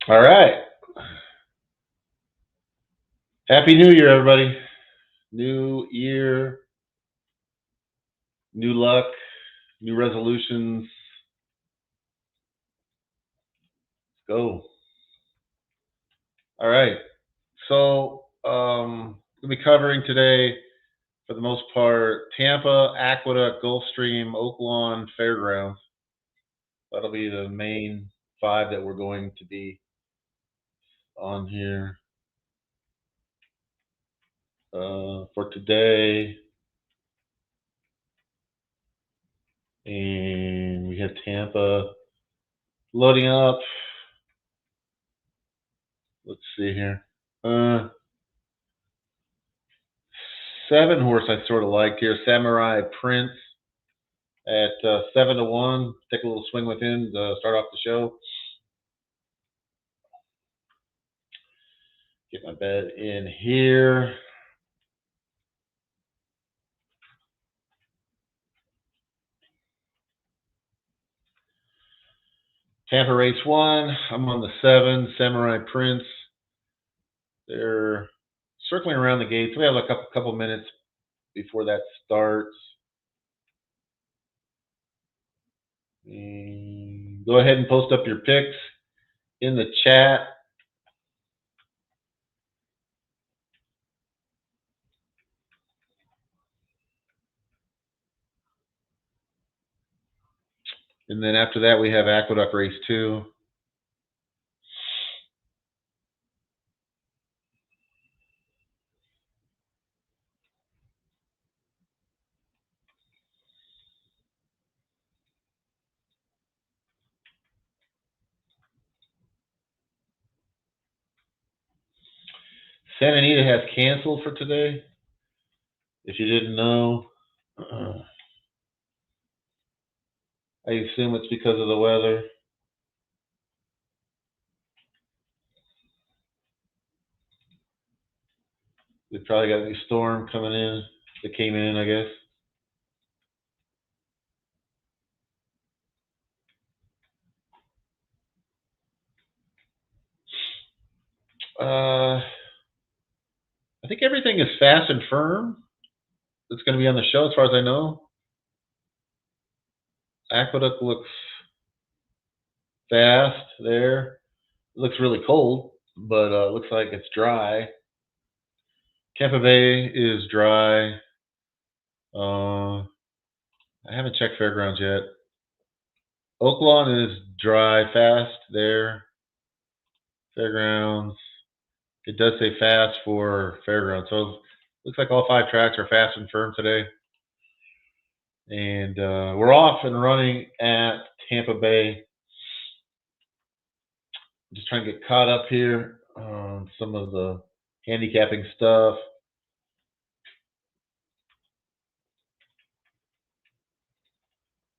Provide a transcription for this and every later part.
All right. Happy New Year, everybody. New year, new luck, new resolutions. Let's go. All right. So, we'll be covering today, for the most part, Tampa, Aqueduct, Gulfstream, Oaklawn, Fairgrounds. That'll be the main five that we're going to be on here for today. And we have Tampa loading up. Let's see here. 7 horse I sort of like here. Samurai Prince at 7-1. Take a little swing with him to start off the show. Get my bet in here. Tampa race 1. I'm on the 7. Samurai Prince. They're circling around the gates. We have a couple minutes before that starts. And go ahead and post up your picks in the chat. And then after that, we have Aqueduct race 2. Santa Anita has canceled for today. If you didn't know, I assume it's because of the weather. We probably got a new storm coming in that came in, I guess. I think everything is fast and firm that's going to be on the show, as far as I know. Aqueduct looks fast there. It looks really cold, but it looks like it's dry. Tampa Bay is dry. I haven't checked Fairgrounds yet. Oaklawn is dry, fast there. Fairgrounds. It does say fast for Fairgrounds. So it looks like all 5 tracks are fast and firm today. And we're off and running at Tampa Bay. Just trying to get caught up here on some of the handicapping stuff.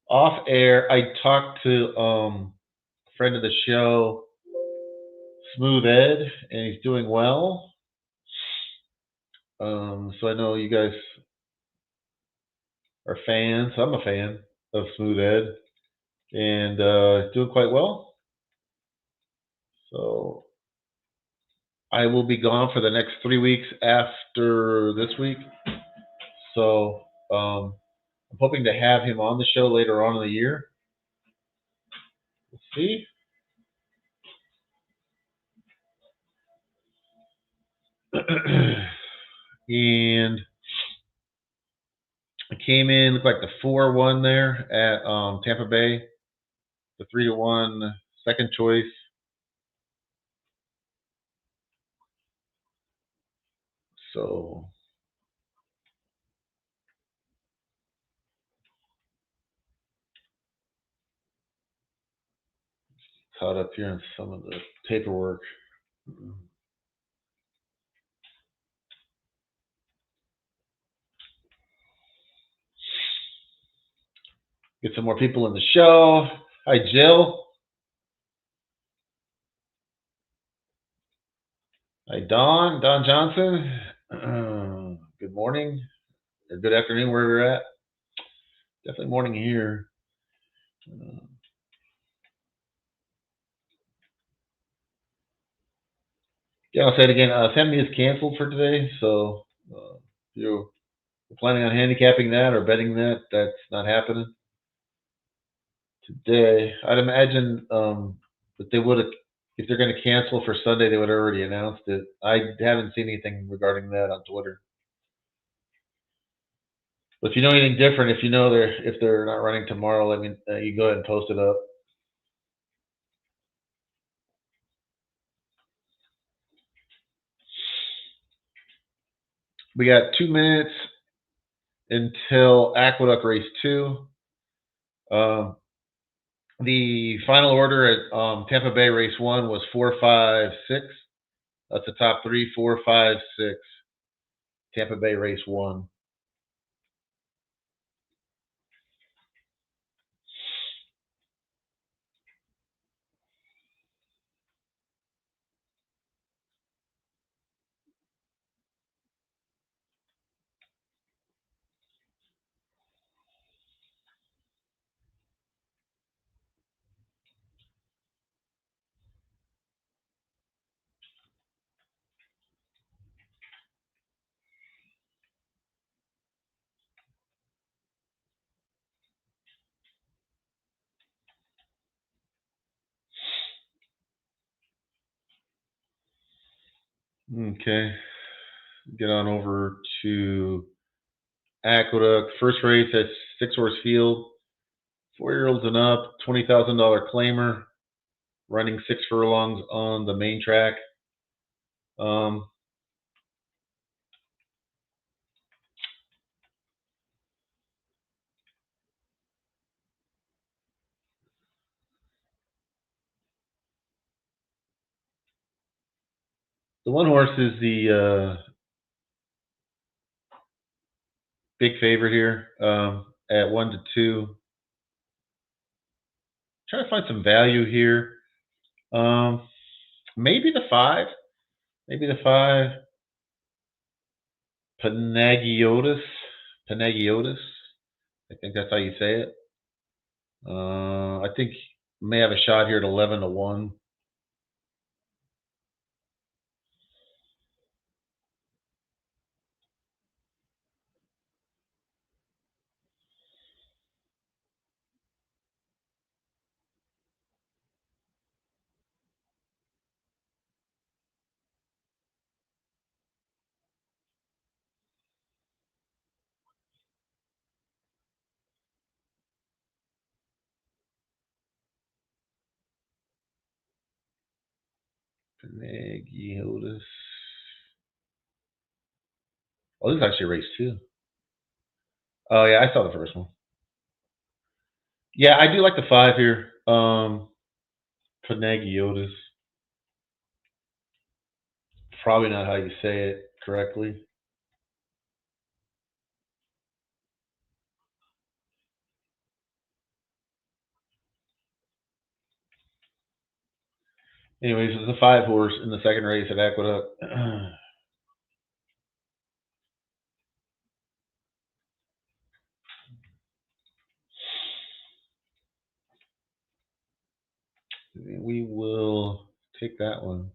Off air, I talked to a friend of the show, Smooth Ed, and he's doing well. So I know you guys are fans. I'm a fan of Smooth Ed, and doing quite well. So I will be gone for the next 3 weeks after this week. So I'm hoping to have him on the show later on in the year. Let's see. And I came in, looked like the 4-1 there at Tampa Bay, the 3-1 second choice. So caught up here on some of the paperwork. Get some more people in the show. Hi, Jill. Hi, Don Johnson. Good morning or good afternoon, wherever you're at. Definitely morning here. Yeah, I'll say it again. Sandy is canceled for today, so if you're planning on handicapping that or betting that, that's not happening today. I'd imagine that they would have, if they're going to cancel for Sunday, they would have already announced it. I haven't seen anything regarding that on Twitter. But if you know anything different, if you know if they're not running tomorrow, let me you go ahead and post it up. We got 2 minutes until Aqueduct Race 2. The final order at Tampa Bay Race 1 was 4, 5, 6. That's the top 3, 4, 5, 6. Tampa Bay Race 1. Okay. Get on over to Aqueduct. First race at 6-horse field. 4-year-olds and up. $20,000 claimer. Running 6 furlongs on the main track. The one horse is the big favorite here at 1 to 2. Trying to find some value here. Maybe the 5. Maybe the 5. Panagiotis. I think that's how you say it. I think may have a shot here at 11 to 1. Panagiotis. Oh, this is actually race 2. Oh yeah, I saw the first one. Yeah, I do like the 5 here. Panagiotis. Probably not how you say it correctly. Anyways, it's a 5 horse in the second race at Aqueduct. We will take that one.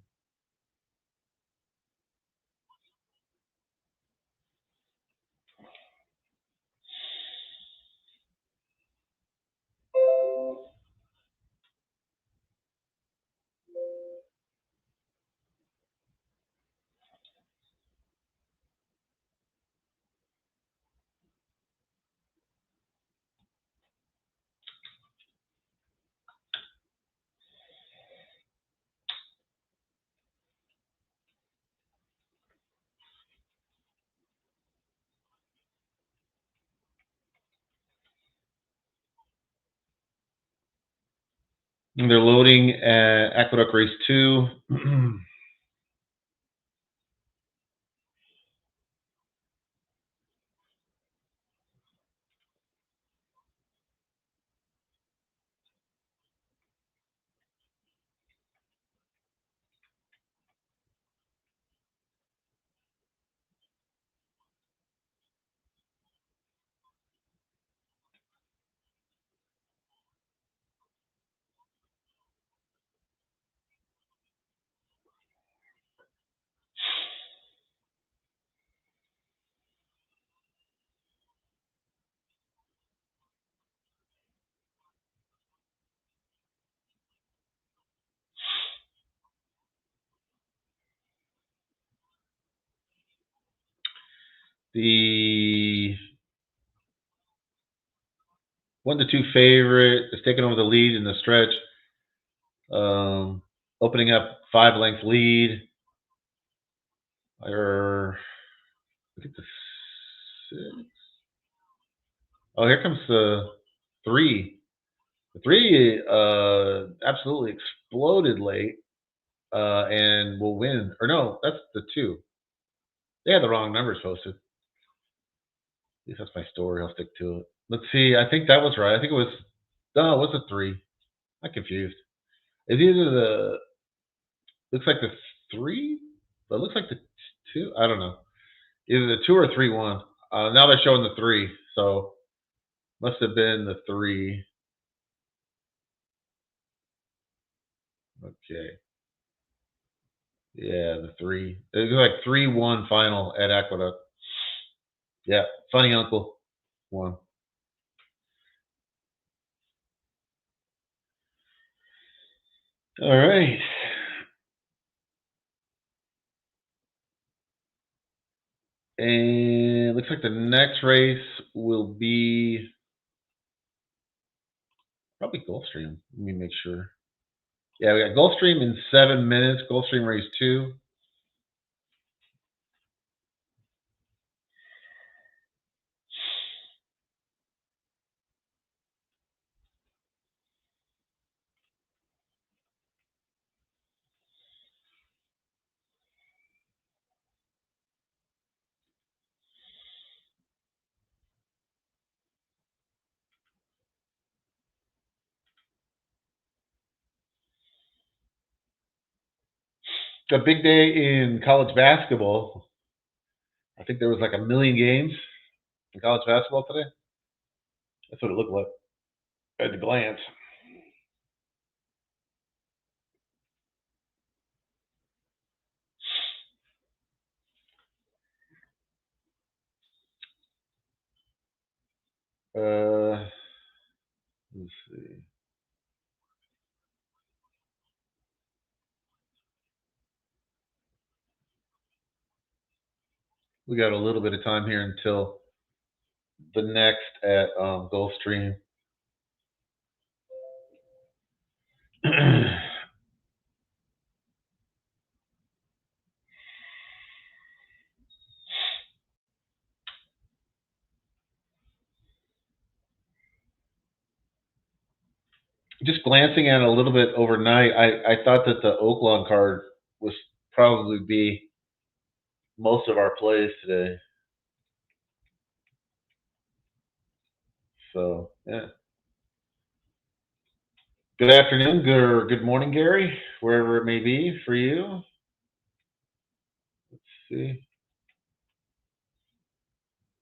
And they're loading at Aqueduct Race 2. The 1-2 favorite is taking over the lead in the stretch, opening up 5-length lead. Or look at the 6. Oh, here comes the 3. The 3 absolutely exploded late and will win. Or no, that's the 2. They had the wrong numbers posted. At least that's my story. I'll stick to it. Let's see. I think that was right. I think it was. No, it was a 3. I'm confused. It's either the. Looks like the 3, but it looks like the 2. I don't know. Either the 2 or 3 won. Now they're showing the 3, so must have been the 3. Okay. Yeah, the 3. It was like 3-1 final at Aqueduct. Yeah, funny uncle won. All right. And it looks like the next race will be probably Gulfstream. Let me make sure. Yeah, we got Gulfstream in 7 minutes. Gulfstream race 2. It's a big day in college basketball. I think there was like 1 million games in college basketball today. That's what it looked like at a glance. Let's see. We got a little bit of time here until the next at Gulfstream. Just glancing at it a little bit overnight, I thought that the Oaklawn card was probably be most of our plays today. So yeah. Good afternoon, good morning, Gary, wherever it may be for you. Let's see.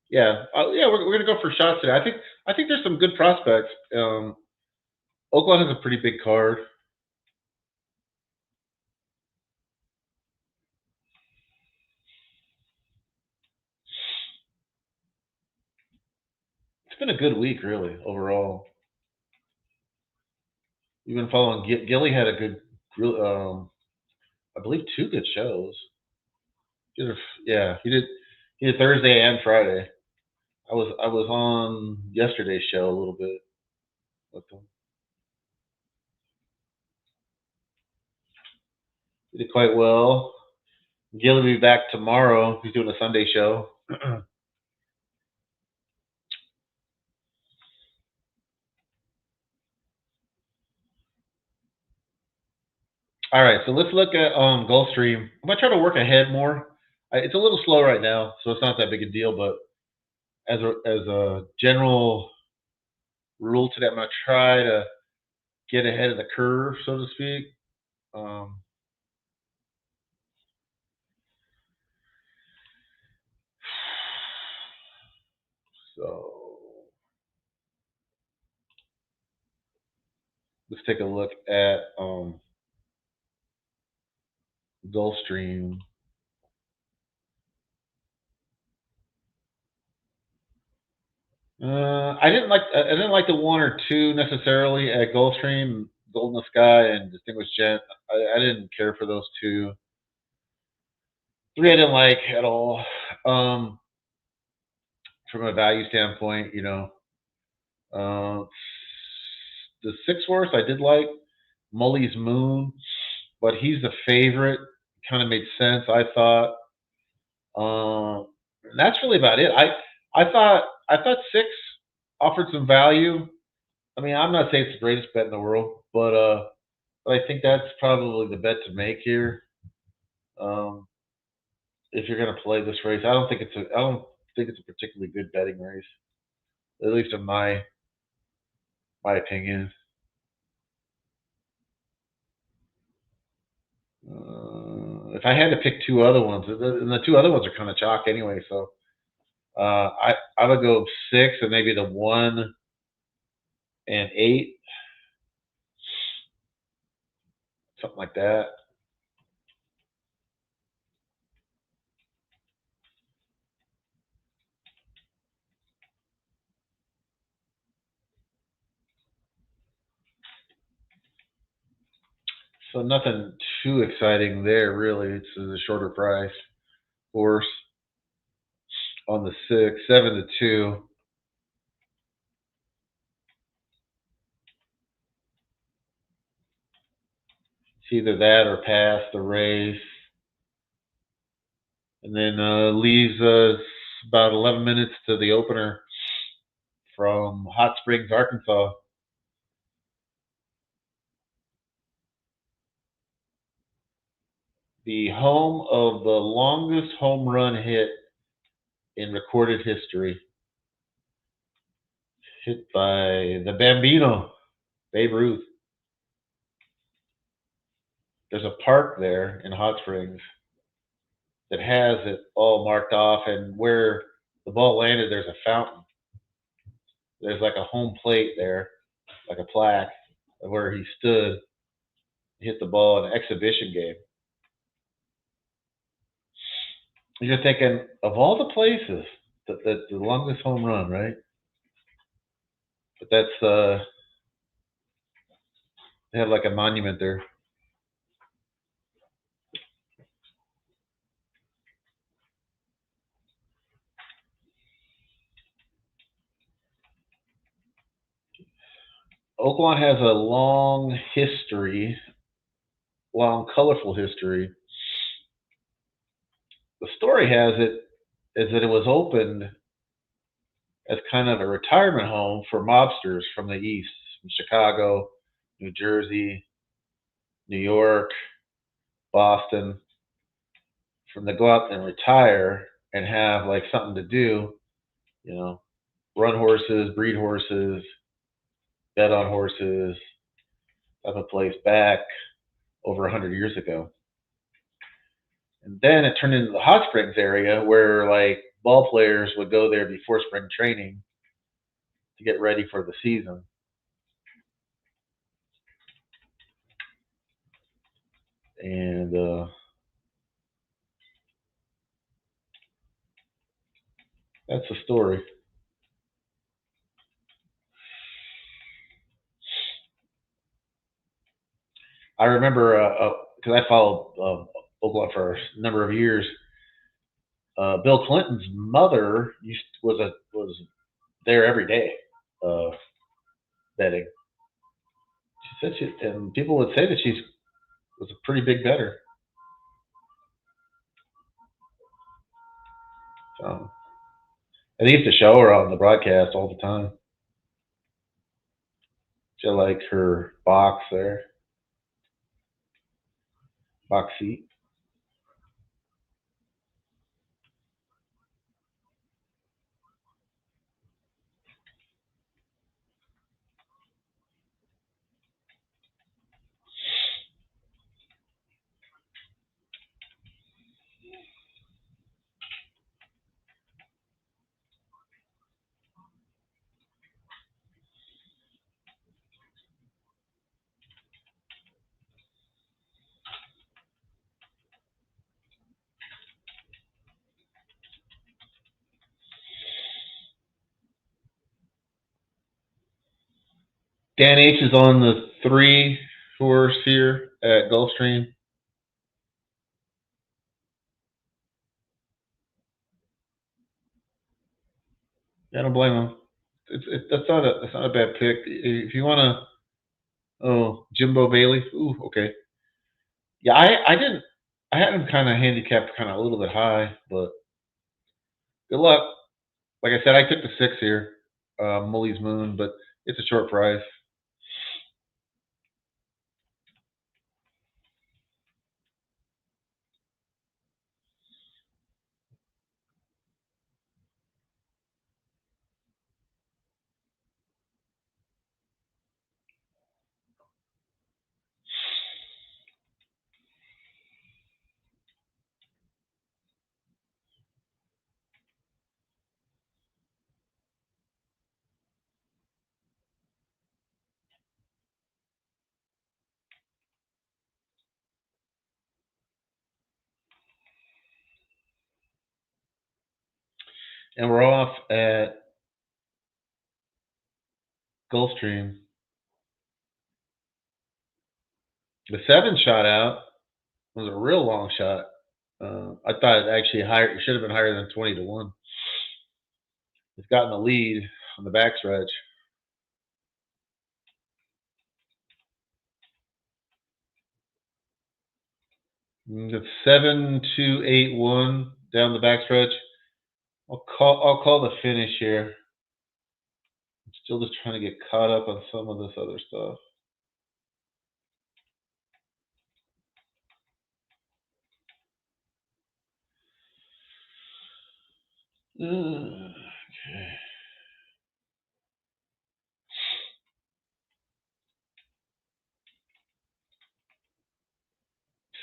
Yeah, yeah, we're gonna go for shots today. I think there's some good prospects. Oaklawn has a pretty big card. It's been a good week, really, overall. You've been following. Gilly had a good, I believe, 2 good shows. Yeah, he did. He did Thursday and Friday. I was on yesterday's show a little bit with him. He did quite well. Gilly will be back tomorrow. He's doing a Sunday show. All right, so let's look at Gulfstream. I'm gonna try to work ahead more. It's a little slow right now, so it's not that big a deal. But as a general rule today, I'm gonna try to get ahead of the curve, so to speak. So let's take a look at Gulfstream. I didn't like the 1 or 2 necessarily at Gulfstream, Golden Sky and Distinguished Gent. I didn't care for those 2. 3 I didn't like at all. from a value standpoint, the 6 horse I did like, Mully's Moon, but he's the favorite. Kind of made sense, I thought. And that's really about it. I thought 6 offered some value. I mean, I'm not saying it's the greatest bet in the world, but I think that's probably the bet to make here. If you're going to play this race, I don't think it's a particularly good betting race, at least in my opinion. If I had to pick 2 other ones, and the 2 other ones are kind of chalk anyway, so I would go 6 and maybe the 1 and 8, something like that. So nothing too exciting there, really. It's a shorter price horse on the 6, 7-2. It's either that or pass the race. And then leaves us about 11 minutes to the opener from Hot Springs, Arkansas. The home of the longest home run hit in recorded history. Hit by the Bambino, Babe Ruth. There's a park there in Hot Springs that has it all marked off, and where the ball landed, there's a fountain. There's like a home plate there, like a plaque, where he stood, hit the ball in an exhibition game. You're thinking, of all the places, that's the longest home run, right? But that's they have like a monument there. Oaklawn has a long history, long, colorful history. The story has it is that it was opened as kind of a retirement home for mobsters from the East, from Chicago, New Jersey, New York, Boston, from to go out and retire and have like something to do, run horses, breed horses, bet on horses, have a place back over 100 years ago. And then it turned into the Hot Springs area where like ball players would go there before spring training to get ready for the season. And that's the story. I remember because I followed Oaklawn for a number of years. Bill Clinton's mother was there every day betting. She said and people would say that she was a pretty big bettor. So, and they used to show her on the broadcast all the time. She had like her box there, box seat. Dan H is on the 3 horse here at Gulfstream. Yeah, I don't blame him. That's not a bad pick. If you want to, oh, Jimbo Bailey. Ooh, okay. Yeah, I didn't. I had him kind of handicapped, kind of a little bit high, but good luck. Like I said, I took the 6 here, Mully's Moon, but it's a short price. And we're off at Gulfstream. The 7 shot out was a real long shot. I thought it actually higher. It should have been higher than 20-1. It's gotten the lead on the backstretch. It's 7-2-8-1 down the backstretch. I'll call the finish here. I'm still just trying to get caught up on some of this other stuff. Okay.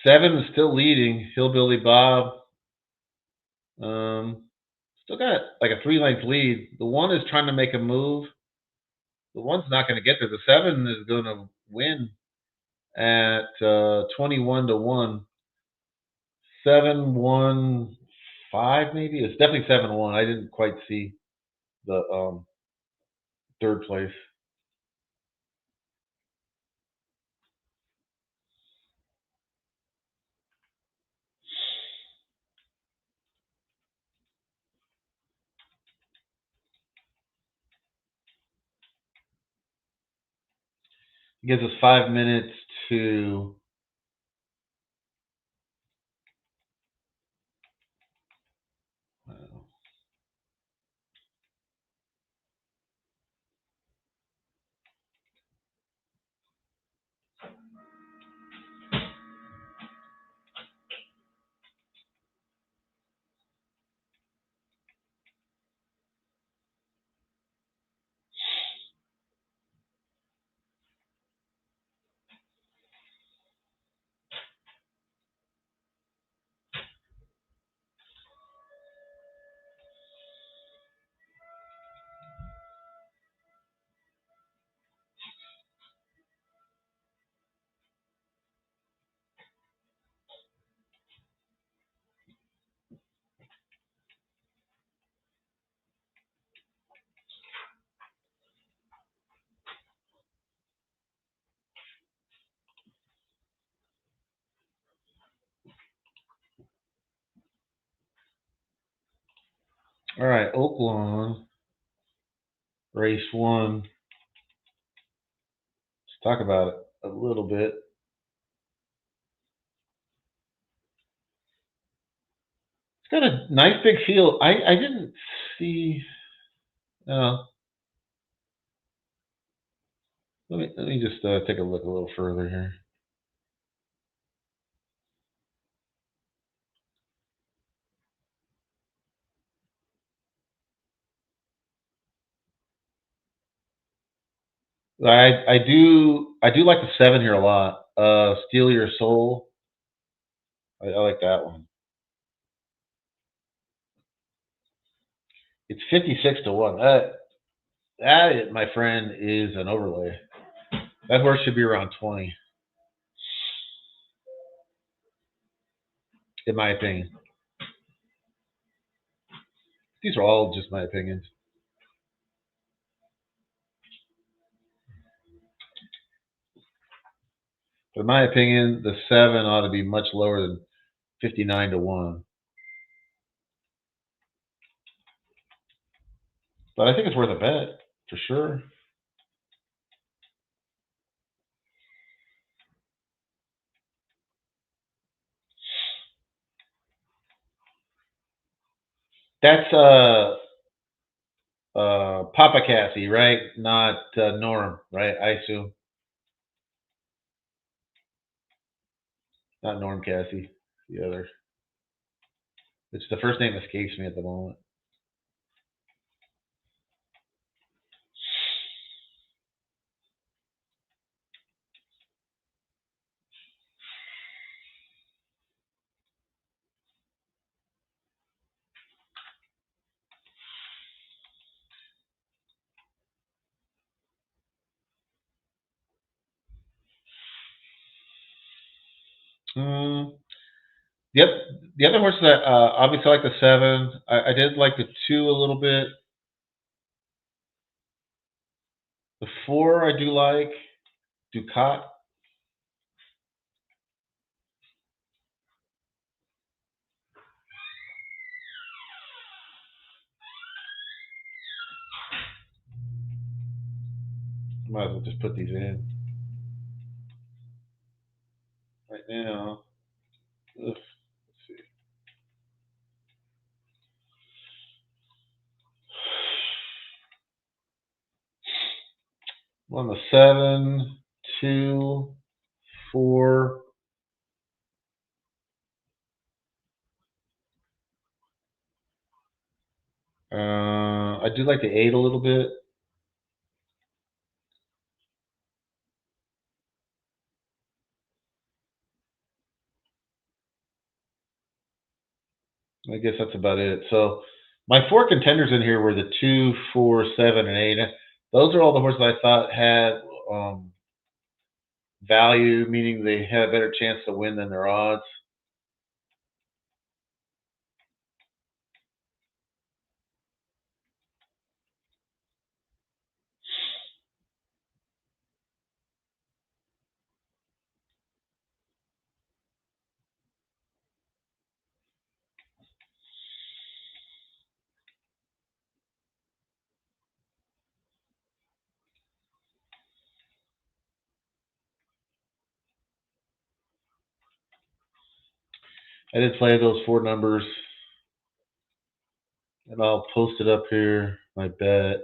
7 is still leading. Hillbilly Bob. Still got like a 3-length lead. The 1 is trying to make a move. The 1's not going to get there. The 7 is going to win at 21-1. 7-1-5 maybe. It's definitely 7-1. I didn't quite see the third place. It gives us 5 minutes to all right, Oaklawn, race 1. Let's talk about it a little bit. It's got a nice big field. I didn't see. Let me just take a look a little further here. I do like the 7 here a lot. Steal Your Soul. I like that one. It's 56-1. That, my friend, is an overlay. That horse should be around 20, in my opinion. These are all just my opinions. But in my opinion, the 7 ought to be much lower than 59-1. But I think it's worth a bet for sure. That's Papa Cassie, right? Not Norm, right? I assume not Norm Cassie. The other. It's the first name escapes me at the moment. Mm, yep. The other horses that obviously I like the 7. I did like the 2 a little bit. The 4 I do like. Ducat. Might as well just put these in right now. Ugh, let's see. On the 7, 2, 4. I do like the 8 a little bit. I guess that's about it. So my 4 contenders in here were the 2, 4, 7, and 8. Those are all the horses I thought had value, meaning they had a better chance to win than their odds. I did play those 4 numbers, and I'll post it up here. My bet.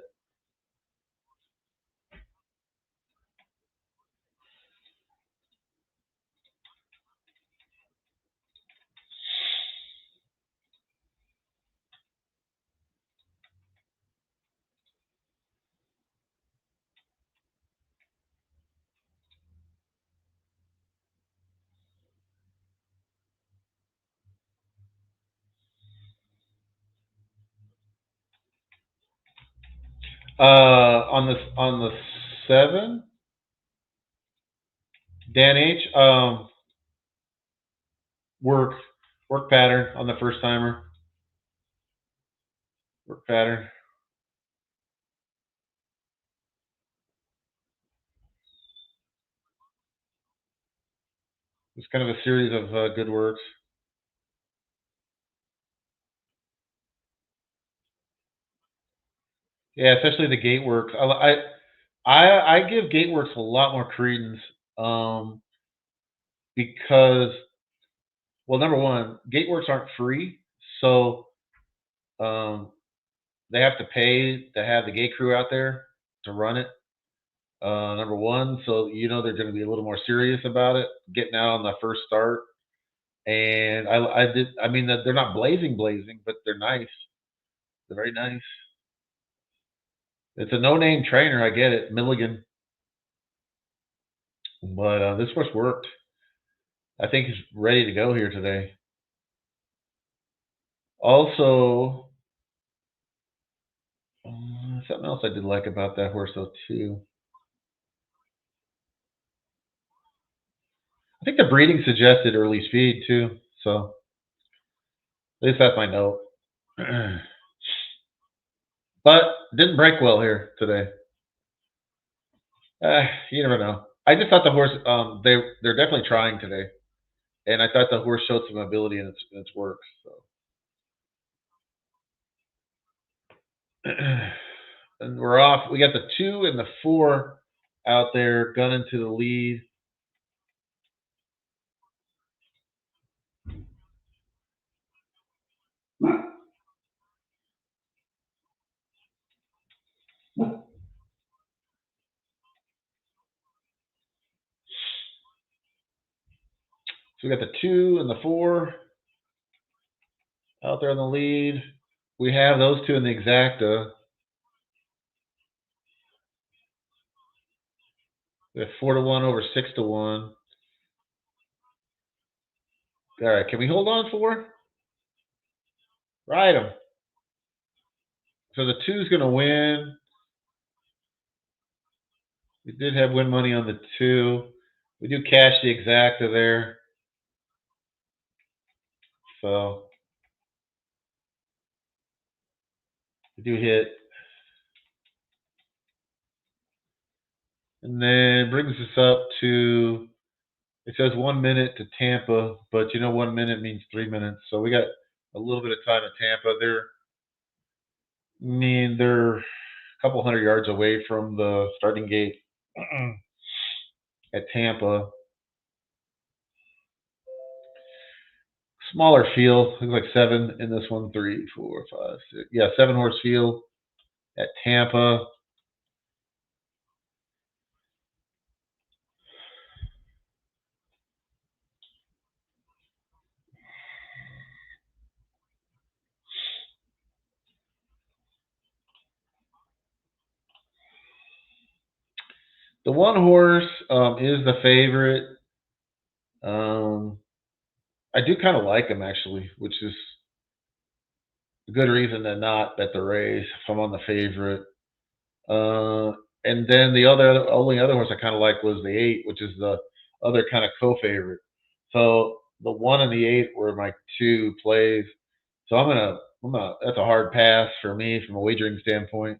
On the 7, Dan H. Work work pattern on the first timer. Work pattern. It's kind of a series of good works. Yeah, especially the gate works. I give gate works a lot more credence because, well, number one, gate works aren't free, so um, they have to pay to have the gate crew out there to run it. Number one, so they're going to be a little more serious about it, getting out on the first start. And I mean, they're not blazing, but they're nice. They're very nice. It's a no-name trainer, I get it, Milligan, but this horse worked. I think he's ready to go here today. Also, something else I did like about that horse though too. I think the breeding suggested early speed too, so at least that's my note. But didn't break well here today. You never know. I just thought the horse they're definitely trying today, and I thought the horse showed some ability in its work. So And we're off. We got the 2 and the 4 out there gunning to the lead. So we got the 2 and the 4 out there in the lead. We have those 2 in the exacta. We have 4-1 over 6-1. All right, can we hold on 4? Ride them. So the 2's going to win. We did have win money on the 2. We do cash the exacta there. So we do hit. And then brings us up to, it says 1 minute to Tampa, but 1 minute means 3 minutes. So we got a little bit of time at Tampa. They're a couple hundred yards away from the starting gate at Tampa. Smaller field, looks like 7 in this one, 3, 4, 5, 6. Yeah, 7-horse field at Tampa. The 1 horse is the favorite. I do kind of like him actually, which is a good reason to not bet the race if I'm on the favorite. And then the only other horse I kind of like was the 8, which is the other kind of co-favorite. So the 1 and the 8 were my 2 plays. So I'm gonna. That's a hard pass for me from a wagering standpoint.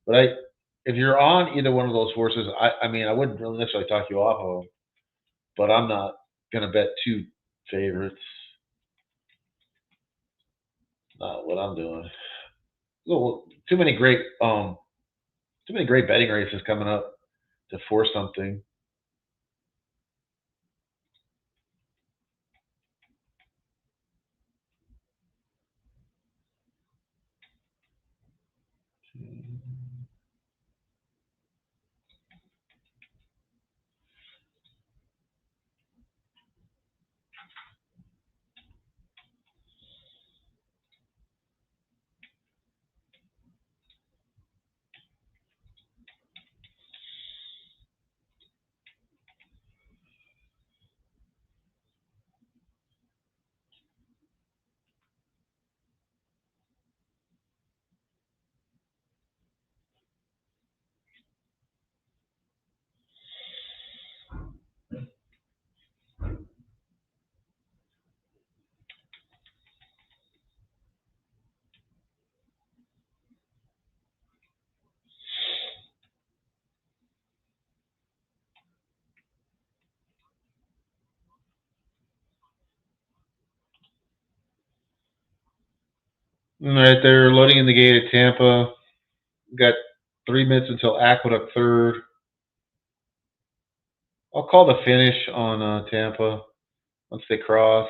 But if you're on either one of those horses, I wouldn't really necessarily talk you off of them. But I'm not gonna bet 2 favorites. Not what I'm doing. Too many great betting races coming up to force something. All right, they're loading in the gate at Tampa. Got 3 minutes until Aqueduct third. I'll call the finish on Tampa once they cross.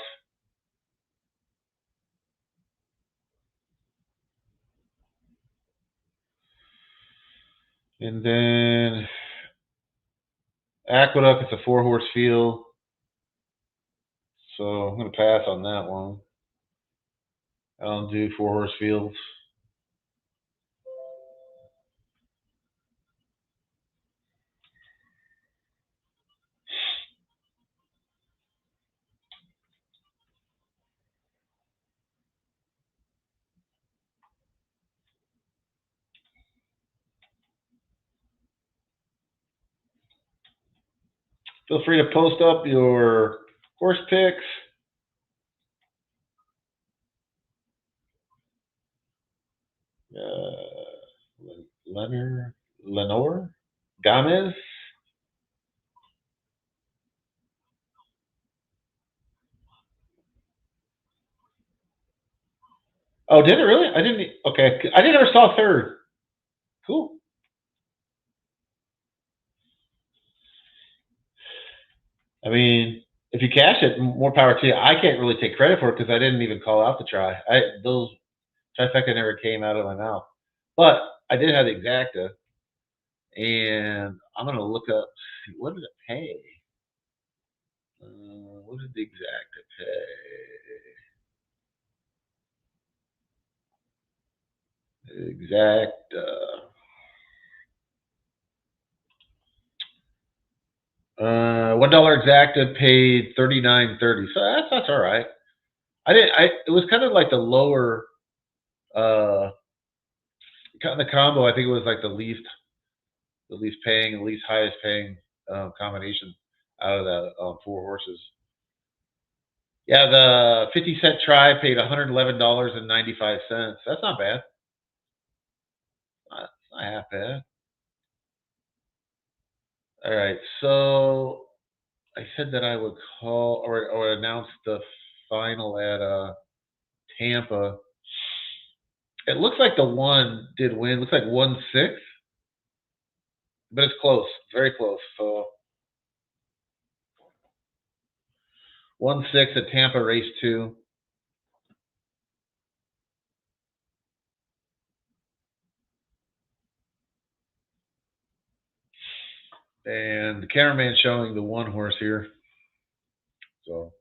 And then Aqueduct, it's a 4-horse field. So I'm going to pass on that one. I don't do 4-horse fields. Feel free to post up your horse picks. Lenore Gomez. Oh, did it really? I didn't. Okay, I didn't ever saw third. Cool. I mean, if you cash it, more power to you. I can't really take credit for it because I didn't even call out the try. Those trifecta never came out of my mouth, but I did have the exacta, and I'm gonna look up. What did it pay? What did the exacta pay? Exacta. $1 exacta paid $39.30. So that's all right. It was kind of like the lower the combo. I think it was like the least paying, the least highest paying combination out of the 4 horses. Yeah, the 50-cent try paid $111.95. That's not bad. That's not half bad. All right, so I said that I would call or announce the final at Tampa. It looks like the one did win. It looks like 1-6, but it's close, very close. So 1-6 at Tampa race 2. And the cameraman's showing the 1 horse here. So,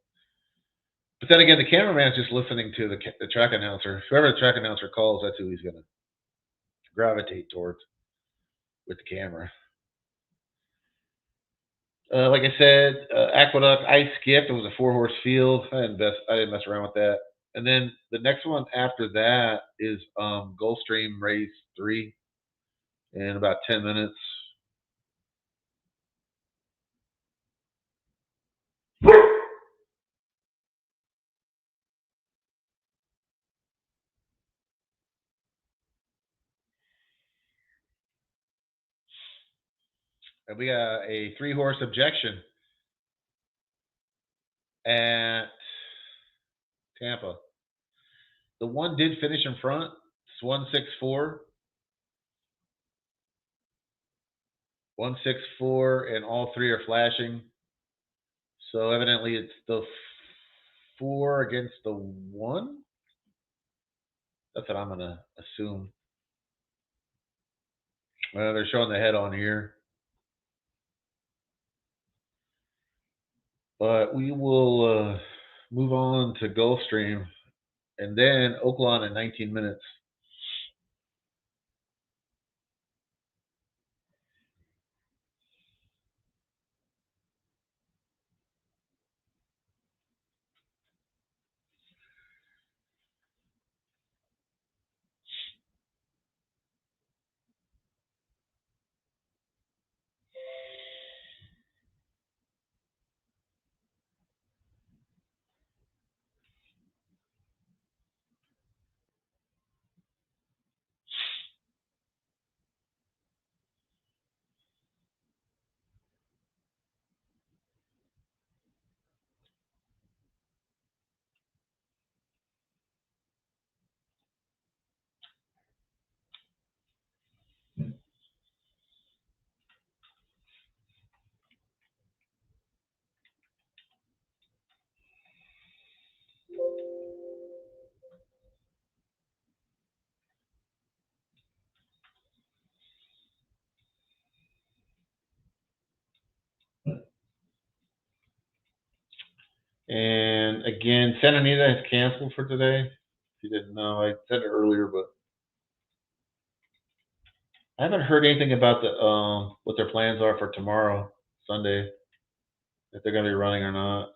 but then again, the cameraman's just listening to the track announcer. Whoever the track announcer calls, that's who he's going to gravitate towards with the camera. Like I said, Aqueduct, I skipped. It was a 4-horse field. I didn't mess around with that. And then the next one after that is Gulfstream race 3 in about 10 minutes. And we got a 3-horse objection at Tampa. The one did finish in front. It's 164. 164, and all 3 are flashing. So evidently it's the 4 against the 1. That's what I'm going to assume. Well, they're showing the head on here. But we will move on to Gulfstream and then Oaklawn in 19 minutes. And again, Santa Anita has canceled for today. If you didn't know, I said it earlier, but I haven't heard anything about what their plans are for tomorrow, Sunday, if they're going to be running or not.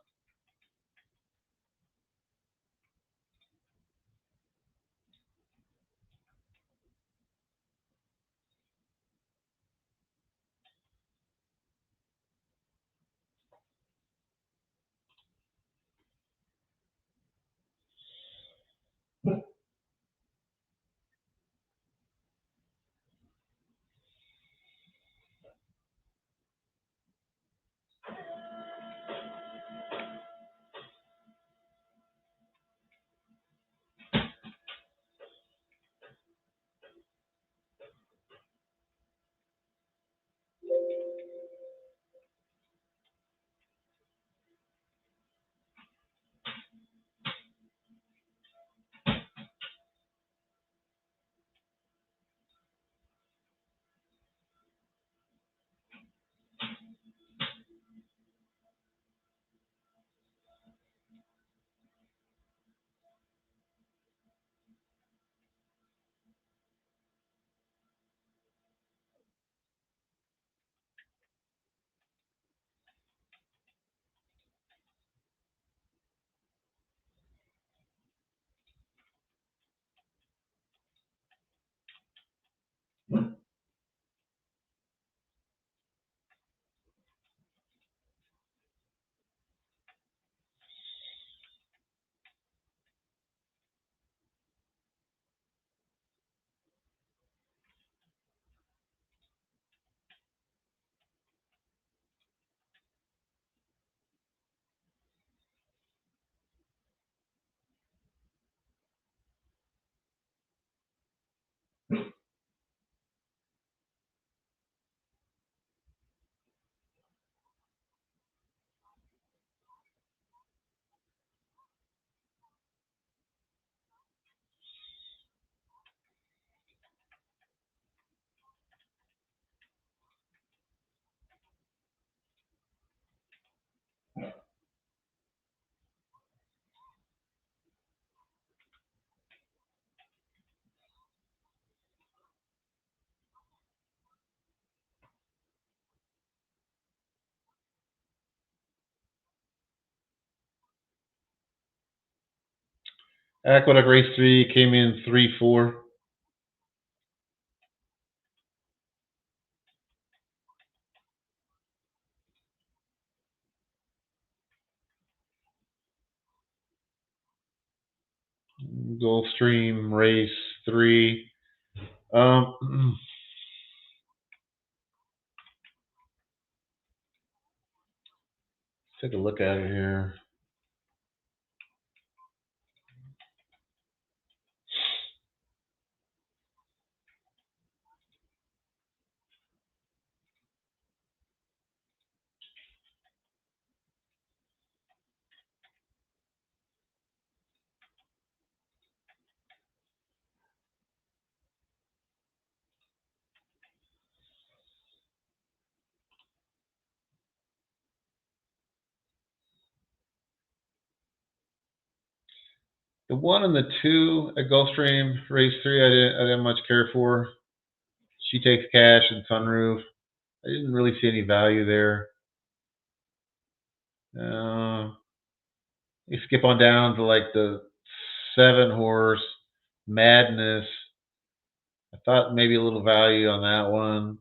Aqueduct race 3 came in 3-4. Gulfstream race 3. Take a look at it here. The 1 and the 2 at Gulfstream race 3, I didn't much care for. She Takes Cash and Sunroof. I didn't really see any value there. You skip on down to like the 7-horse Madness. I thought maybe a little value on that one.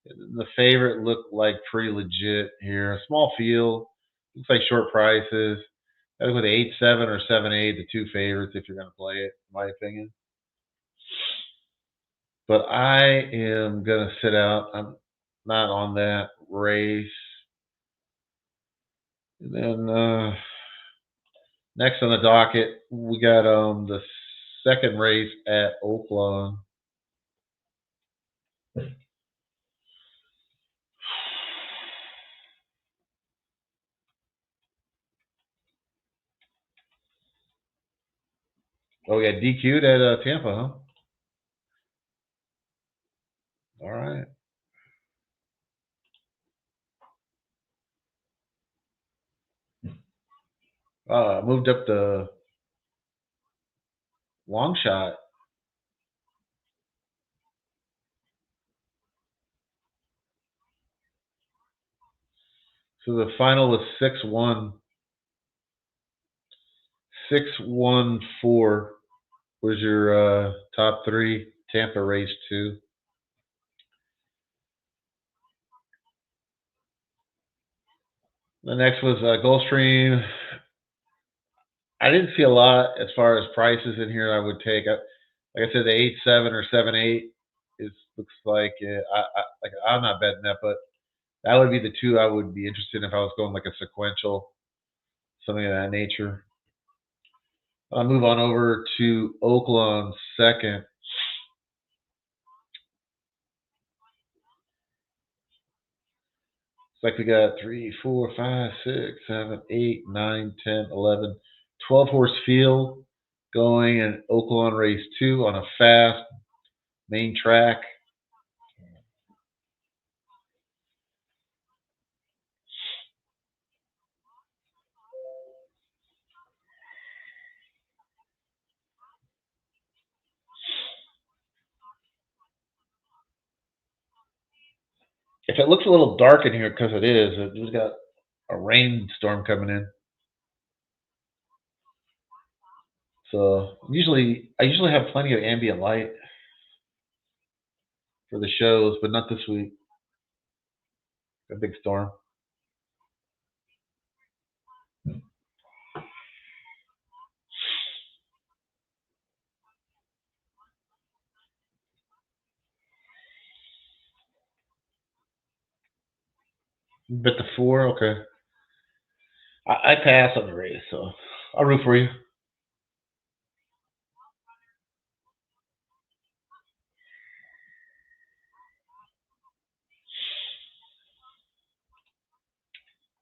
The favorite looked like pretty legit here. A small field. Looks like short prices. I think with 8-7 or 7-8, the two favorites if you're going to play it, in my opinion. But I am going to sit out. I'm not on that race. And then next on the docket, we got the second race at Oaklawn. Oh, yeah, DQ'd at Tampa, huh? All right. Moved up the long shot. So the final was 6-1. 6-1-4 was your top 3. Tampa race 2. The next was Gulfstream. I didn't see a lot as far as prices in here I would take. Like I said, the 8-7 or 7-8 looks like I'm not betting that, but that would be the two I would be interested in if I was going like a sequential, something of that nature. I'll move on over to Oaklawn second. It's like we got 3, 4, 5, 6, 7, 8, 9, 10, 11, 12-horse field going in Oaklawn race 2 on a fast main track. If it looks a little dark in here, because it is, we've got a rainstorm coming in. So I usually have plenty of ambient light for the shows, but not this week. A big storm. Bet the 4, okay. I pass on the race, so I'll root for you.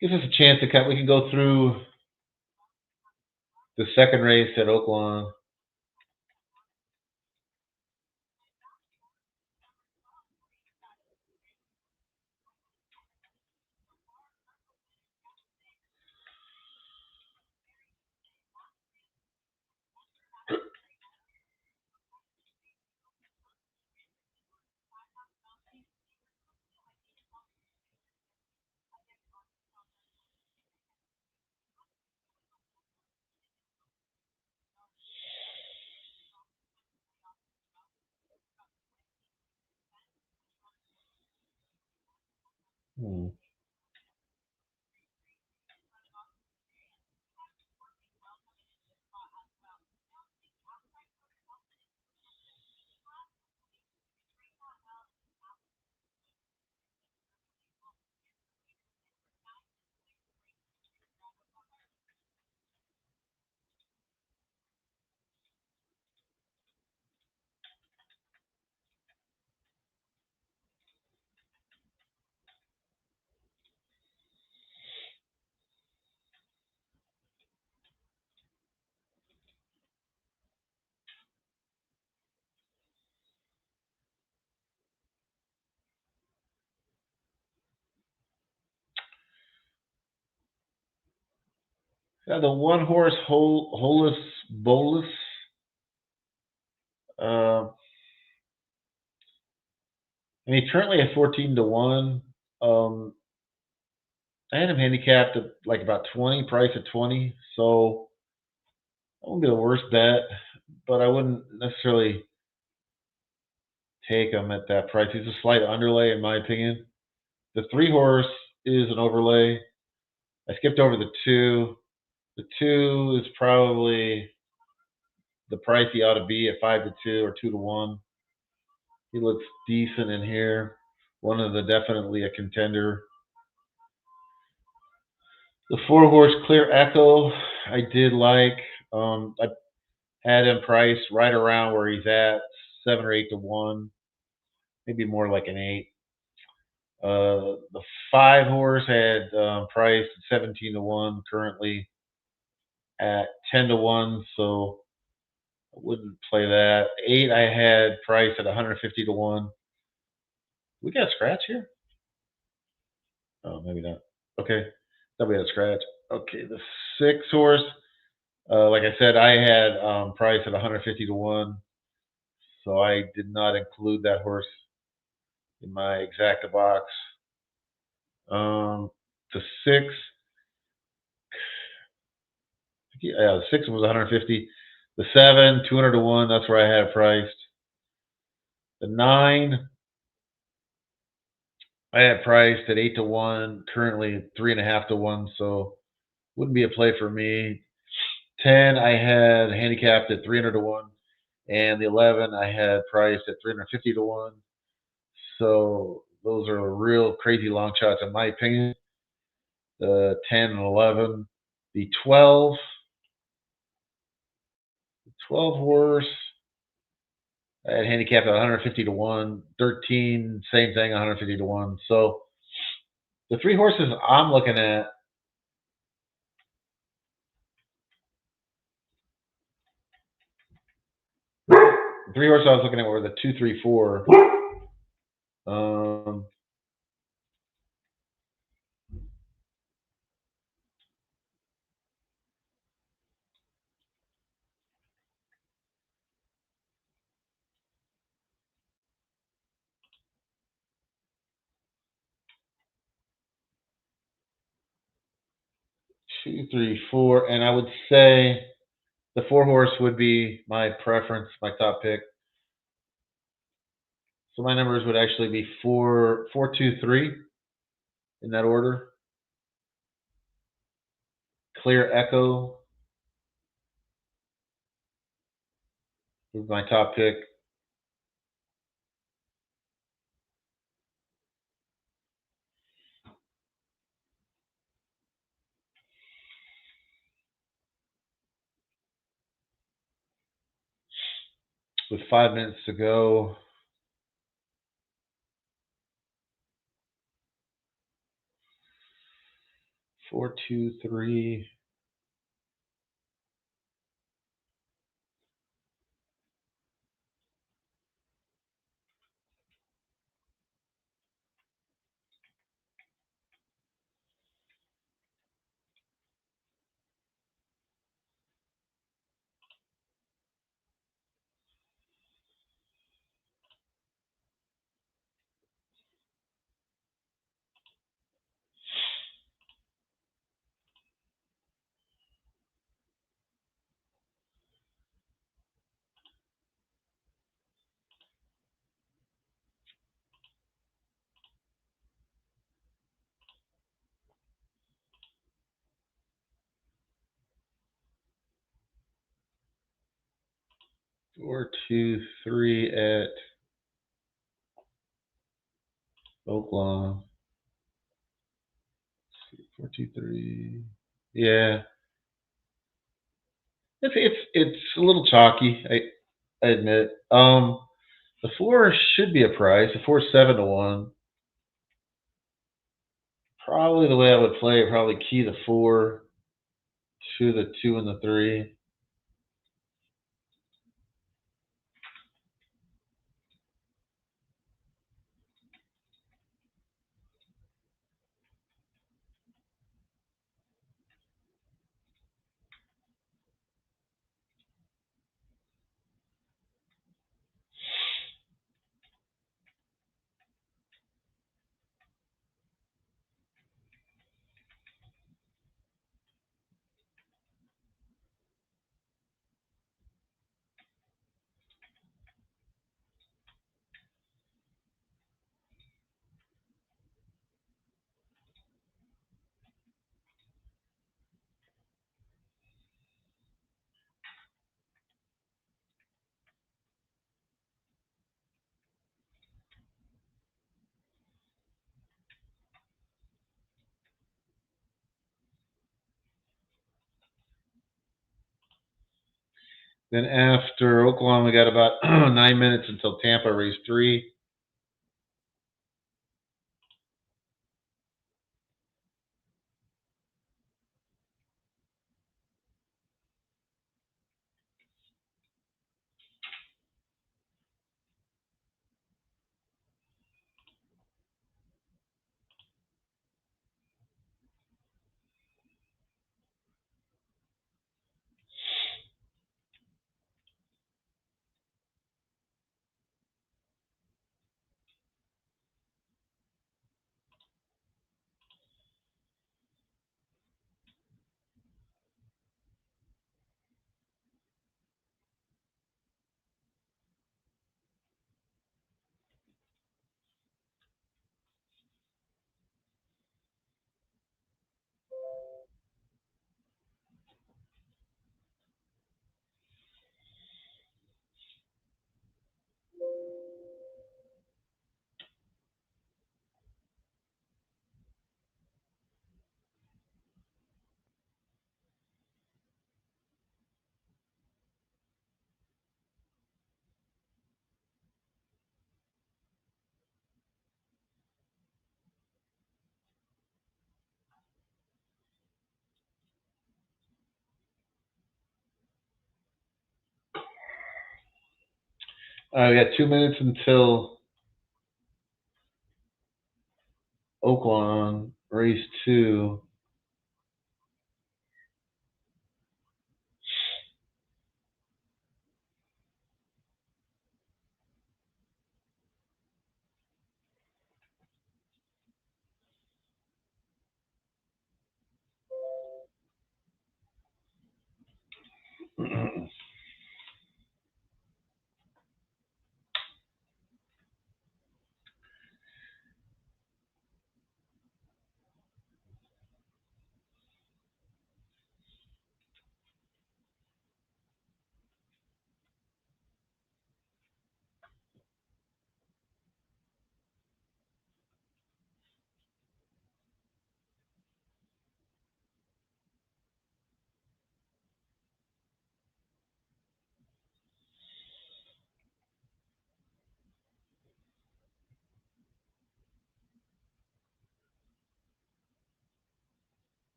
Gives us a chance to cut. We can go through the second race at Oaklawn. Hmm. Yeah, the one horse Holus Bolus. Uh, and he's currently at 14 to 1. Um, I had him handicapped at like about 20, price at 20. So that wouldn't be the worst bet, but I wouldn't necessarily take him at that price. He's a slight underlay, in my opinion. The 3 horse is an overlay. I skipped over the 2. The 2 is probably the price he ought to be at 5 to 2 or 2 to 1. He looks decent in here. One of the definitely a contender. The 4 horse Clear Echo, I did like. I had him priced right around where he's at, 7 or 8 to 1, maybe more like an 8. The 5 horse had priced at 17 to 1, currently at 10 to 1, so I wouldn't play that. 8 I had priced at 150 to 1. We got a scratch here? Oh, maybe not. Okay, thought we had a scratch. Okay, the 6 horse, like I said, I had priced at 150 to 1, so I did not include that horse in my exacta box. The 6, yeah, the 6 was 150. The 7, 200 to 1. That's where I had it priced. The 9, I had priced at 8 to 1. Currently 3.5 to 1. So wouldn't be a play for me. 10, I had handicapped at 300 to 1, and the 11 I had priced at 350 to 1. So those are real crazy long shots in my opinion. The 10 and 11, the 12 horse I had handicapped at 150 to 1. 13, same thing, 150 to 1. So the 3 horses I'm looking at, the 3 horses I was looking at were the 2, 3, 4. 2, 3, 4, and I would say the 4 horse would be my preference, my top pick. So my numbers would actually be 4, 4, 2, 3 in that order. Clear Echo is my top pick. With 5 minutes to go, 4, 2, 3. 4-2-3 at Oaklawn. 4-2-3. Yeah. It's a little chalky, I admit. The 4 should be a price. The 4's 7-1. Probably the way I would play it, probably key the 4 to the 2 and the 3. Then after Oaklawn, we got about 9 minutes until Tampa race 3. We got 2 minutes until Oaklawn race 2.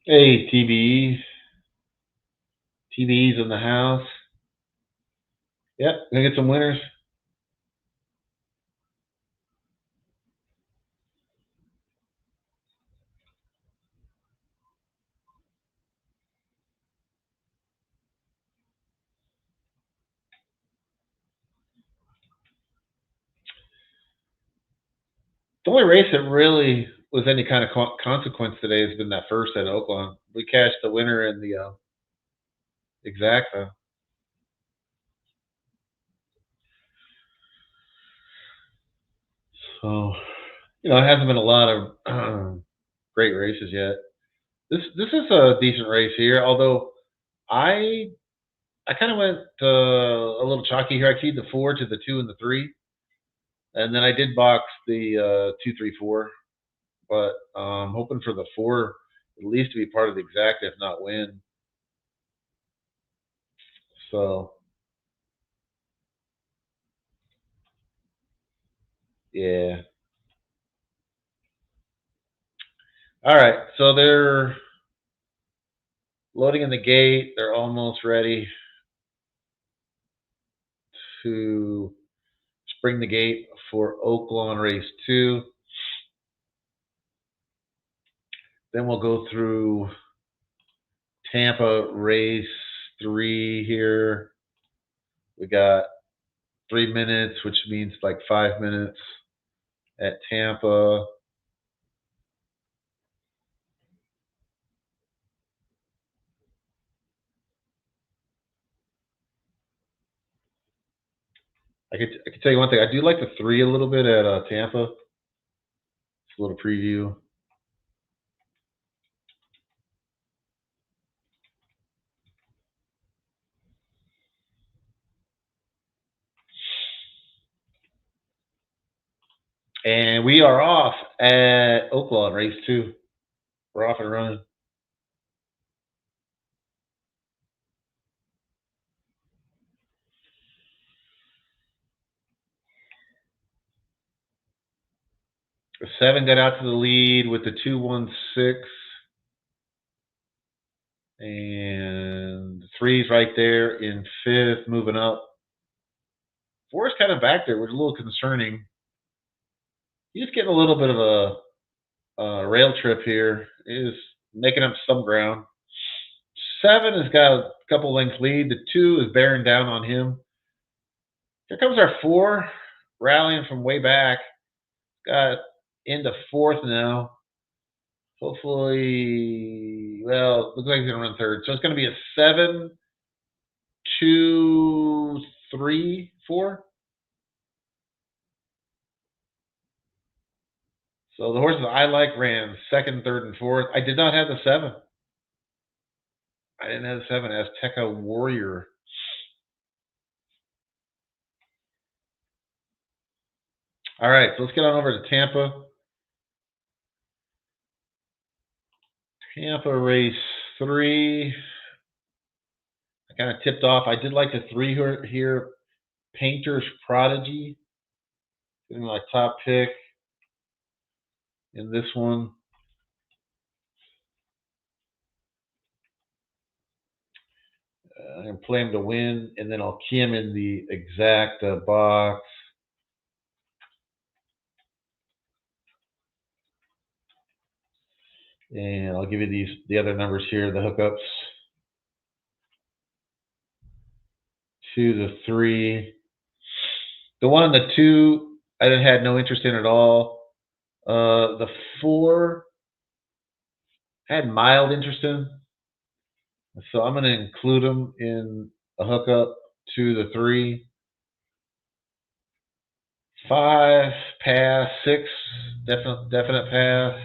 Hey, TBEs. TBEs in the house. Yep, gonna get some winners. The only race that really was any kind of consequence today has been that first at Oaklawn. We cashed the winner in the exacta. So, you know, it hasn't been a lot of great races yet. This is a decent race here, although I I kind of went a little chalky here. I keyed the 4 to the 2 and the 3, and then I did box the 2, 3, 4. But hoping for the 4 at least to be part of the exact, if not win. So yeah. All right. So they're loading in the gate. They're almost ready to spring the gate for Oaklawn Race 2. Then we'll go through Tampa Race 3 here. We got 3 minutes, which means like 5 minutes at Tampa. I could tell you one thing. I do like the 3 a little bit at Tampa. Just a little preview. And we are off at Oaklawn Race 2. We're off and running. The 7 got out to the lead with the 2-1-6. And the 3's right there in 5th, moving up. 4 is kind of back there, which is a little concerning. He's getting a little bit of a rail trip here. He's making up some ground. 7 has got a couple lengths lead. The 2 is bearing down on him. Here comes our 4, rallying from way back. Got into 4th now. Hopefully, well, looks like he's going to run 3rd. So it's going to be a 7, 2, 3, 4. So the horses I like ran 2nd, 3rd, and 4th. I did not have the 7. I didn't have the 7. Azteca Warrior. All right, so let's get on over to Tampa. Tampa Race 3. I kind of tipped off. I did like the 3 here. Painter's Prodigy. Getting my top pick in this one. I'm going to play him to win, and then I'll key him in the exact box. And I'll give you the other numbers here, the hookups. 2, the 3. The 1 and the 2, I had no interest in at all. The 4, I had mild interest in. So I'm going to include them in a hookup. 2, the 3. 5, pass. 6, definite pass.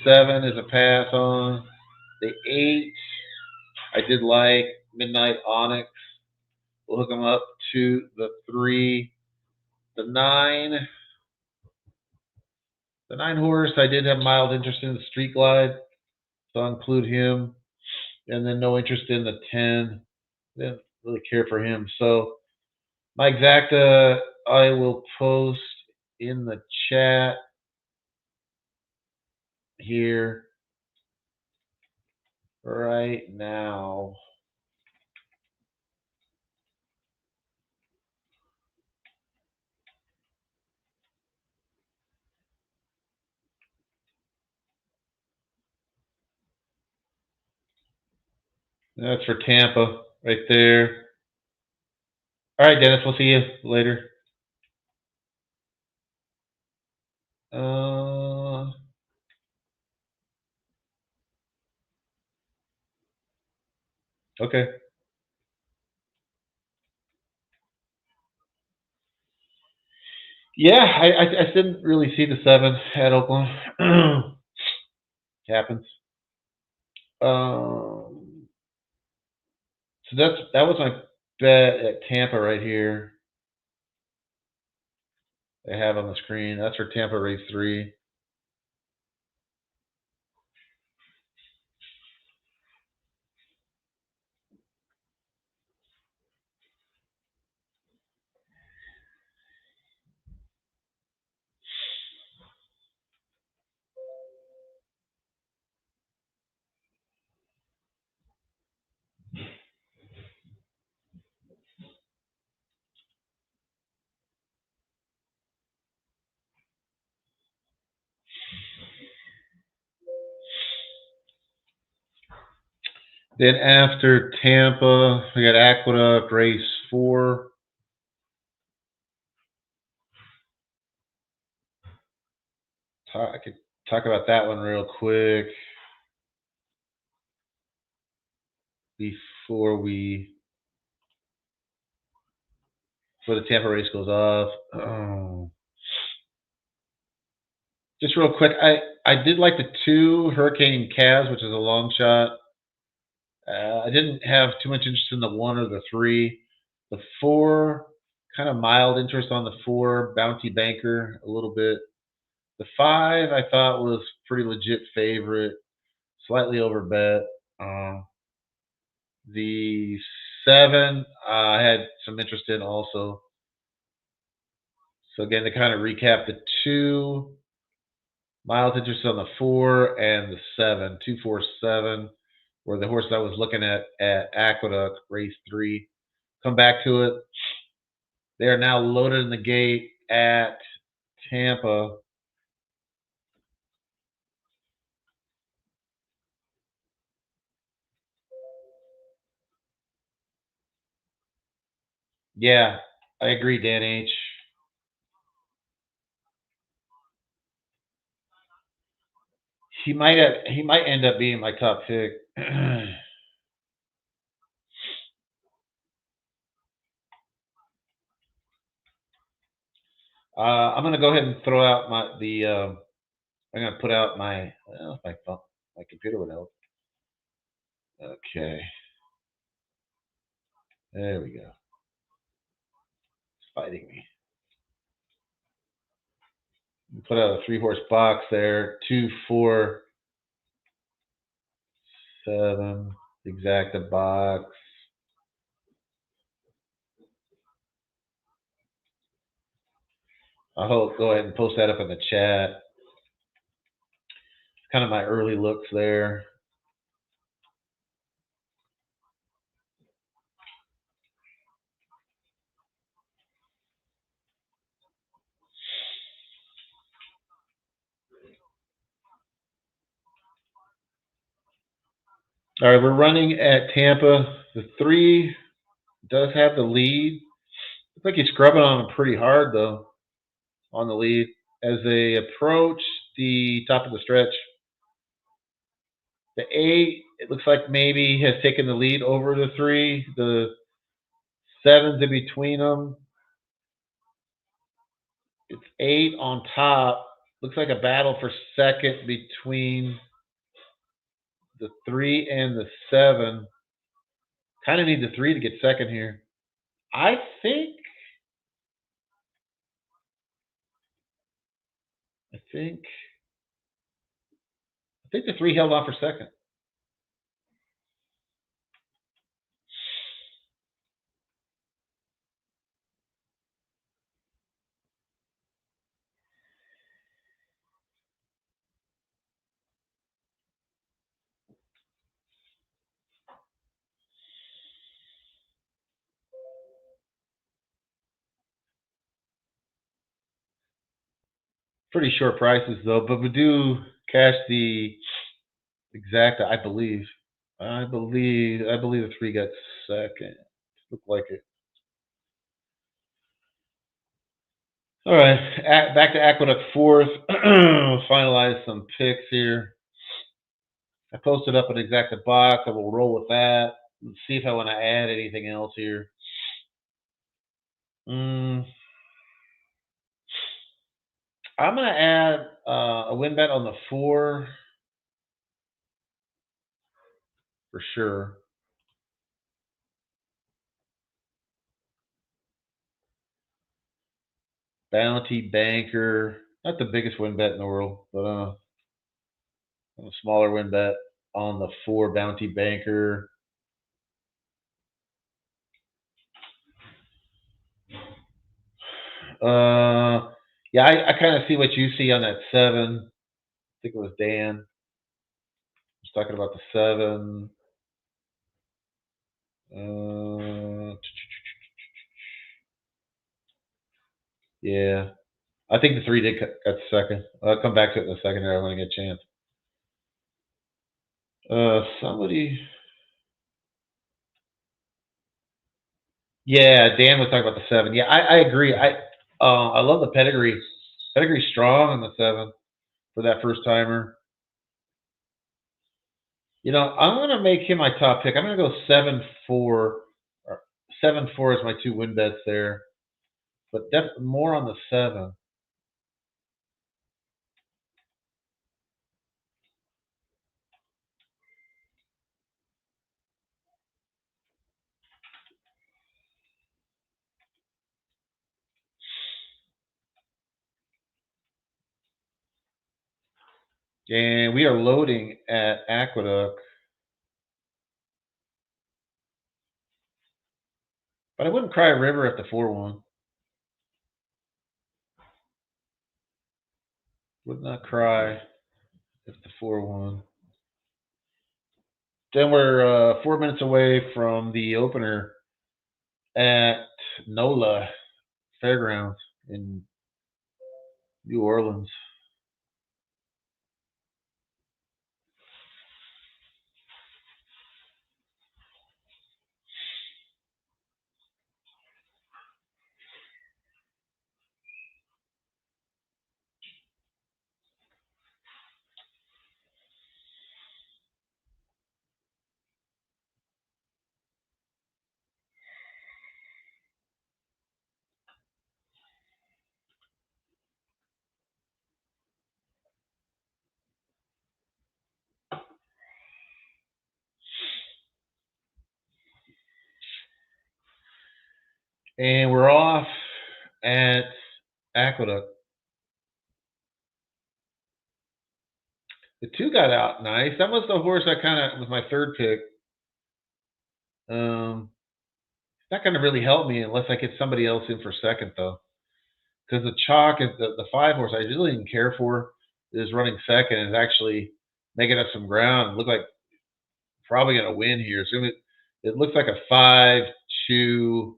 7 is a pass on. The 8, I did like. Midnight Onyx. We'll hook them up to the 3. The 9. The 9 horse, I did have mild interest in the Street Glide. So I'll include him. And then no interest in the 10. Didn't really care for him. So my exacta I will post in the chat here right now. That's for Tampa right there. All right, Dennis, we'll see you later. Okay. Yeah, I didn't really see the 7 at Oakland. Happens. So that was my bet at Tampa right here. They have on the screen. That's for Tampa race 3. Then after Tampa, we got Aqueduct race 4. I could talk about that one real quick before the Tampa race goes off. Just real quick, I did like the 2 Hurricane Cavs, which is a long shot. I didn't have too much interest in the 1 or the 3. The 4, kind of mild interest on the 4. Bounty Banker a little bit. The 5 I thought was pretty legit favorite, slightly over bet. The 7 I had some interest in also. So again, to kind of recap, the 2 mild interest on the 4 and the 7, 2, 4, 7, were the horses I was looking at Aqueduct race 3. Come back to it. They are now loaded in the gate at Tampa. Yeah, I agree, Dan H. He might end up being my top pick. I'm gonna go ahead and throw out I'm gonna put out my phone, my computer would help. Okay, there we go. It's fighting me. Put out a 3-horse box there. 2, 4, 7. Exacta box. I'll go ahead and post that up in the chat. Kind of my early looks there. All right, we're running at Tampa. The 3 does have the lead. Looks like he's scrubbing on him pretty hard, though, on the lead. As they approach the top of the stretch, the 8, it looks like maybe has taken the lead over the 3. The 7's in between them. It's 8 on top. Looks like a battle for second between the 3 and the 7. Kind of need the 3 to get second here. I think the 3 held on for second. Pretty short prices though, but we do cash the exact. I believe the 3 got second. Looked like it. All right, back to Aqueduct 4th. Finalize some picks here. I posted up an exacta box. I will roll with that. Let's see if I want to add anything else here. I'm going to add a win bet on the 4 for sure. Bounty Banker. Not the biggest win bet in the world, but a smaller win bet on the 4 Bounty Banker. Yeah, I kind of see what you see on that 7. I think it was Dan. Was talking about the 7. Yeah, I think the 3 did cut second. I'll come back to it in a second here. I want to get a chance. Somebody. Yeah, Dan was talking about the 7. Yeah, I agree. I love the pedigree. Pedigree's strong on the 7 for that first timer. You know, I'm gonna make him my top pick. I'm gonna go 7-4. 7-4 is my 2 win bets there, but definitely more on the 7. And we are loading at Aqueduct. But I wouldn't cry a river at the 4-1. Would not cry if the 4-1. Then we're 4 minutes away from the opener at NOLA Fairgrounds in New Orleans. And we're off at Aqueduct. The 2 got out nice. That was the horse I kind of was my 3rd pick. It's not going to really help me unless I get somebody else in for 2nd, though. Because the chalk is the 5 horse I really didn't care for is running 2nd and is actually making up some ground. Look like probably going to win here. So it looks like a 5-2.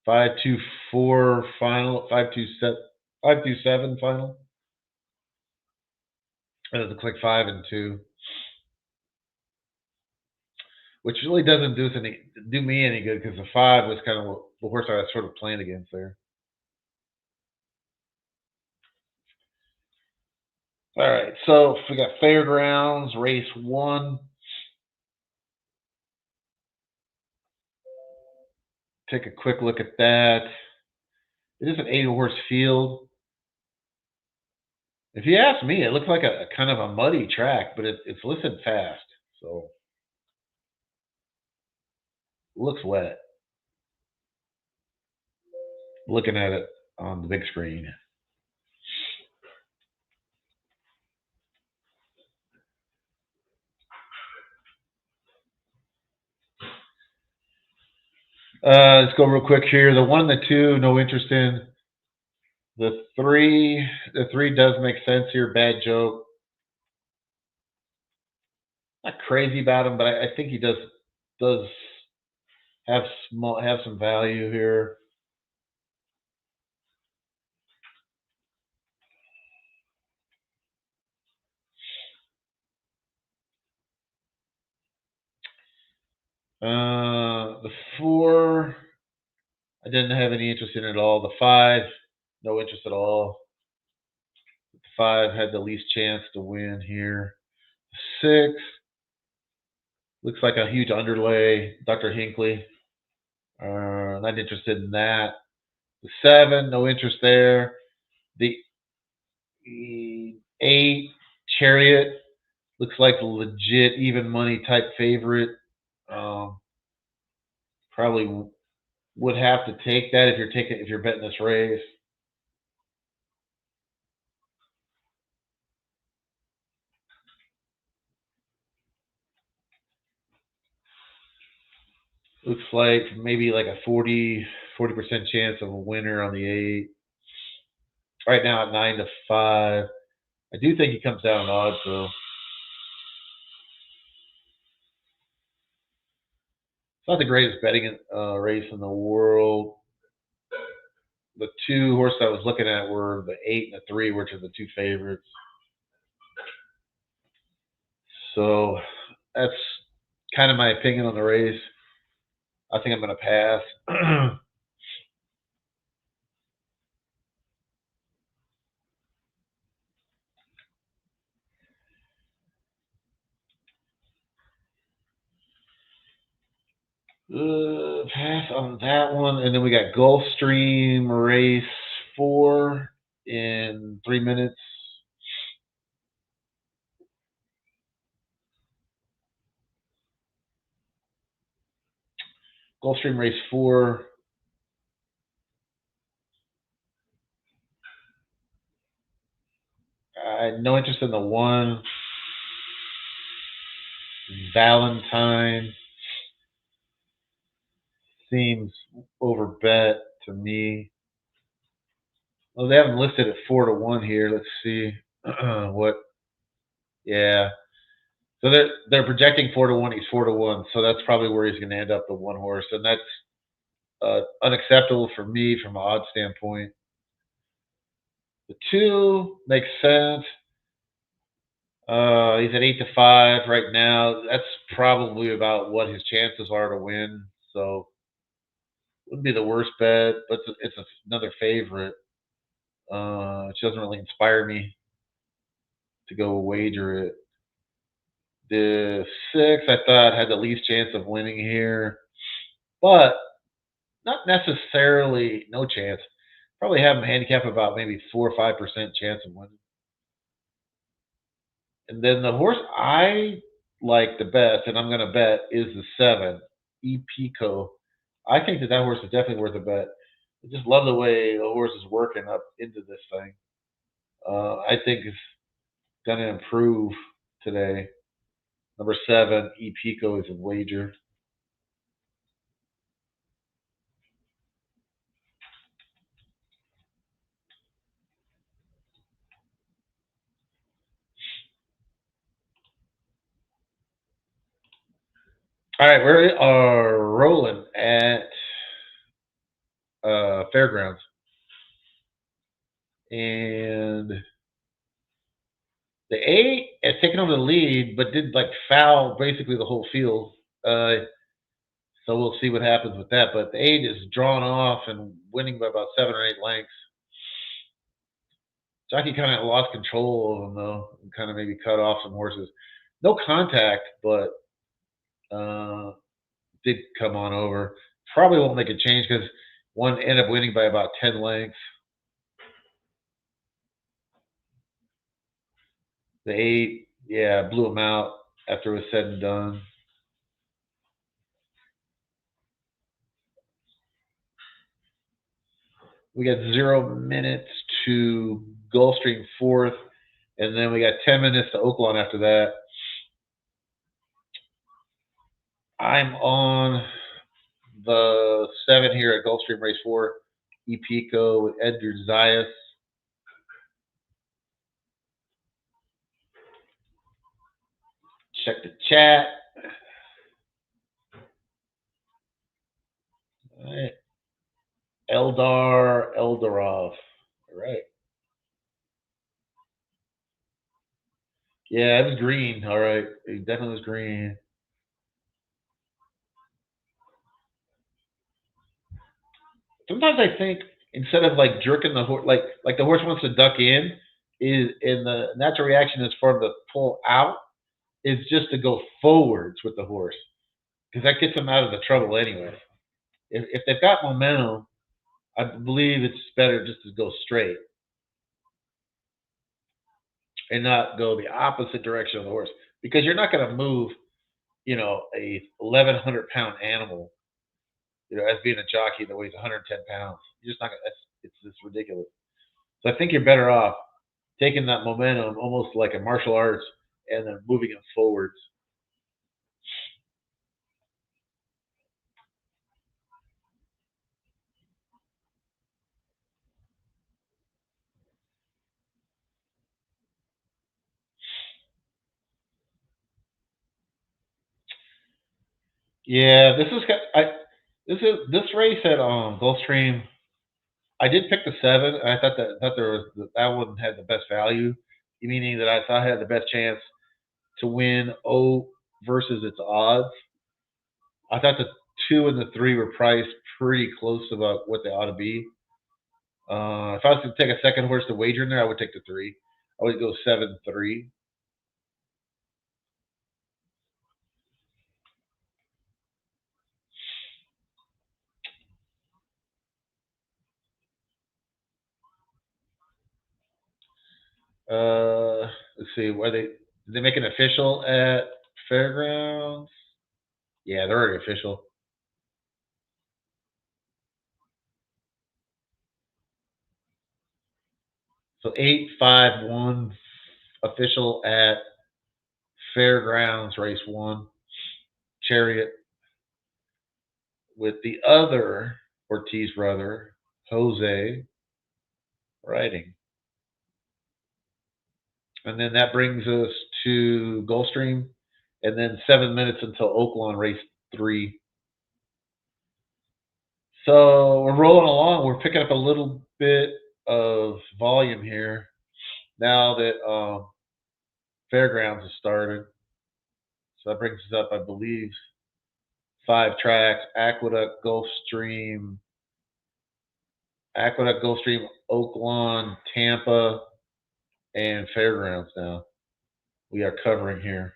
5-2-4 final, 5-2-7 final. And it looks like 5-2, which really doesn't do me any good because the 5 was kind of the horse I was sort of playing against there. All right, so we got Fairgrounds, race 1. Take a quick look at that. It is an 8-horse field. If you ask me, it looks like a kind of a muddy track, but it's listed fast, so it looks wet. Looking at it on the big screen. Let's go real quick here. The 1, the 2, no interest in. The 3 does make sense here. Bad joke. Not crazy about him, but I think he does have some value here. The 4, I didn't have any interest in at all. The 5, no interest at all. The 5 had the least chance to win here. 6 looks like a huge underlay. Dr. Hinckley. Not interested in that. The 7, no interest there. The 8, Chariot, looks like a legit even money type favorite. Probably would have to take that if you're betting this race. Looks like maybe like a 40% chance of a winner on the 8. Right now at 9 to 5. I do think he comes down in odds though. It's not the greatest betting race in the world. The 2 horses I was looking at were the 8 and the 3, which are the 2 favorites. So that's kind of my opinion on the race. I think I'm going to pass. Pass on that one. And then we got Gulfstream race 4 in 3 minutes. Gulfstream race 4. No interest in the 1. Valentine seems overbet to me. Well, they haven't listed at 4 to 1 here. Let's see what. Yeah, so they're projecting 4 to 1. He's 4 to 1, so that's probably where he's going to end up, the 1 horse, and that's unacceptable for me from an odds standpoint. The 2 makes sense. He's at 8 to 5 right now. That's probably about what his chances are to win. So wouldn't be the worst bet, but it's another favorite. Which doesn't really inspire me to go wager it. The 6 I thought had the least chance of winning here, but not necessarily no chance. Probably have him handicap about maybe 4 or 5% chance of winning. And then the horse I like the best, and I'm going to bet, is the 7, Epico. I think that horse is definitely worth a bet. I just love the way the horse is working up into this thing. I think it's going to improve today. Number 7, Epico is a wager. All right, we are rolling at Fairgrounds. And the 8 has taken over the lead, but did like foul basically the whole field. So we'll see what happens with that. But the 8 is drawn off and winning by about 7 or 8 lengths. Jockey kind of lost control of him though, and kind of maybe cut off some horses. No contact, but did come on over. Probably won't make a change because one ended up winning by about 10 lengths. The 8, yeah, blew him out after it was said and done. We got 0 minutes to Gulfstream 4th, and then we got 10 minutes to Oaklawn after that. I'm on the 7 here at Gulfstream Race 4, Epico with Edgar Zayas. Check the chat. All right. Eldar Eldarov. All right. Yeah, it was green. All right. It definitely was green. Sometimes I think instead of like jerking the horse, like the horse wants to duck in, is in the natural reaction is for him to pull out, is just to go forwards with the horse because that gets them out of the trouble anyway. If they've got momentum, I believe it's better just to go straight and not go the opposite direction of the horse, because you're not going to move, a 1,100-pound animal, as being a jockey that weighs 110 pounds. You're just not going to, it's just ridiculous. So I think you're better off taking that momentum almost like a martial arts and then moving it forwards. Yeah, this race at Gulfstream. I did pick the 7. I thought there was that one had the best value, meaning that I thought it had the best chance to win versus its odds. I thought the 2 and the 3 were priced pretty close about what they ought to be. If I was to take a second horse to wager in there, I would take the 3. I would go 7-3. Let's see. Did they make an official at Fairgrounds? Yeah, they're already official. So 8-5-1 official at Fairgrounds race 1 Chariot with the other Ortiz brother Jose riding. And then that brings us to Gulfstream, and then 7 minutes until Oaklawn race 3. So we're rolling along. We're picking up a little bit of volume here now that Fairgrounds has started. So that brings us up, I believe, 5 tracks: Aqueduct, Gulfstream, Oaklawn, Tampa, and Fairgrounds now. We are covering here.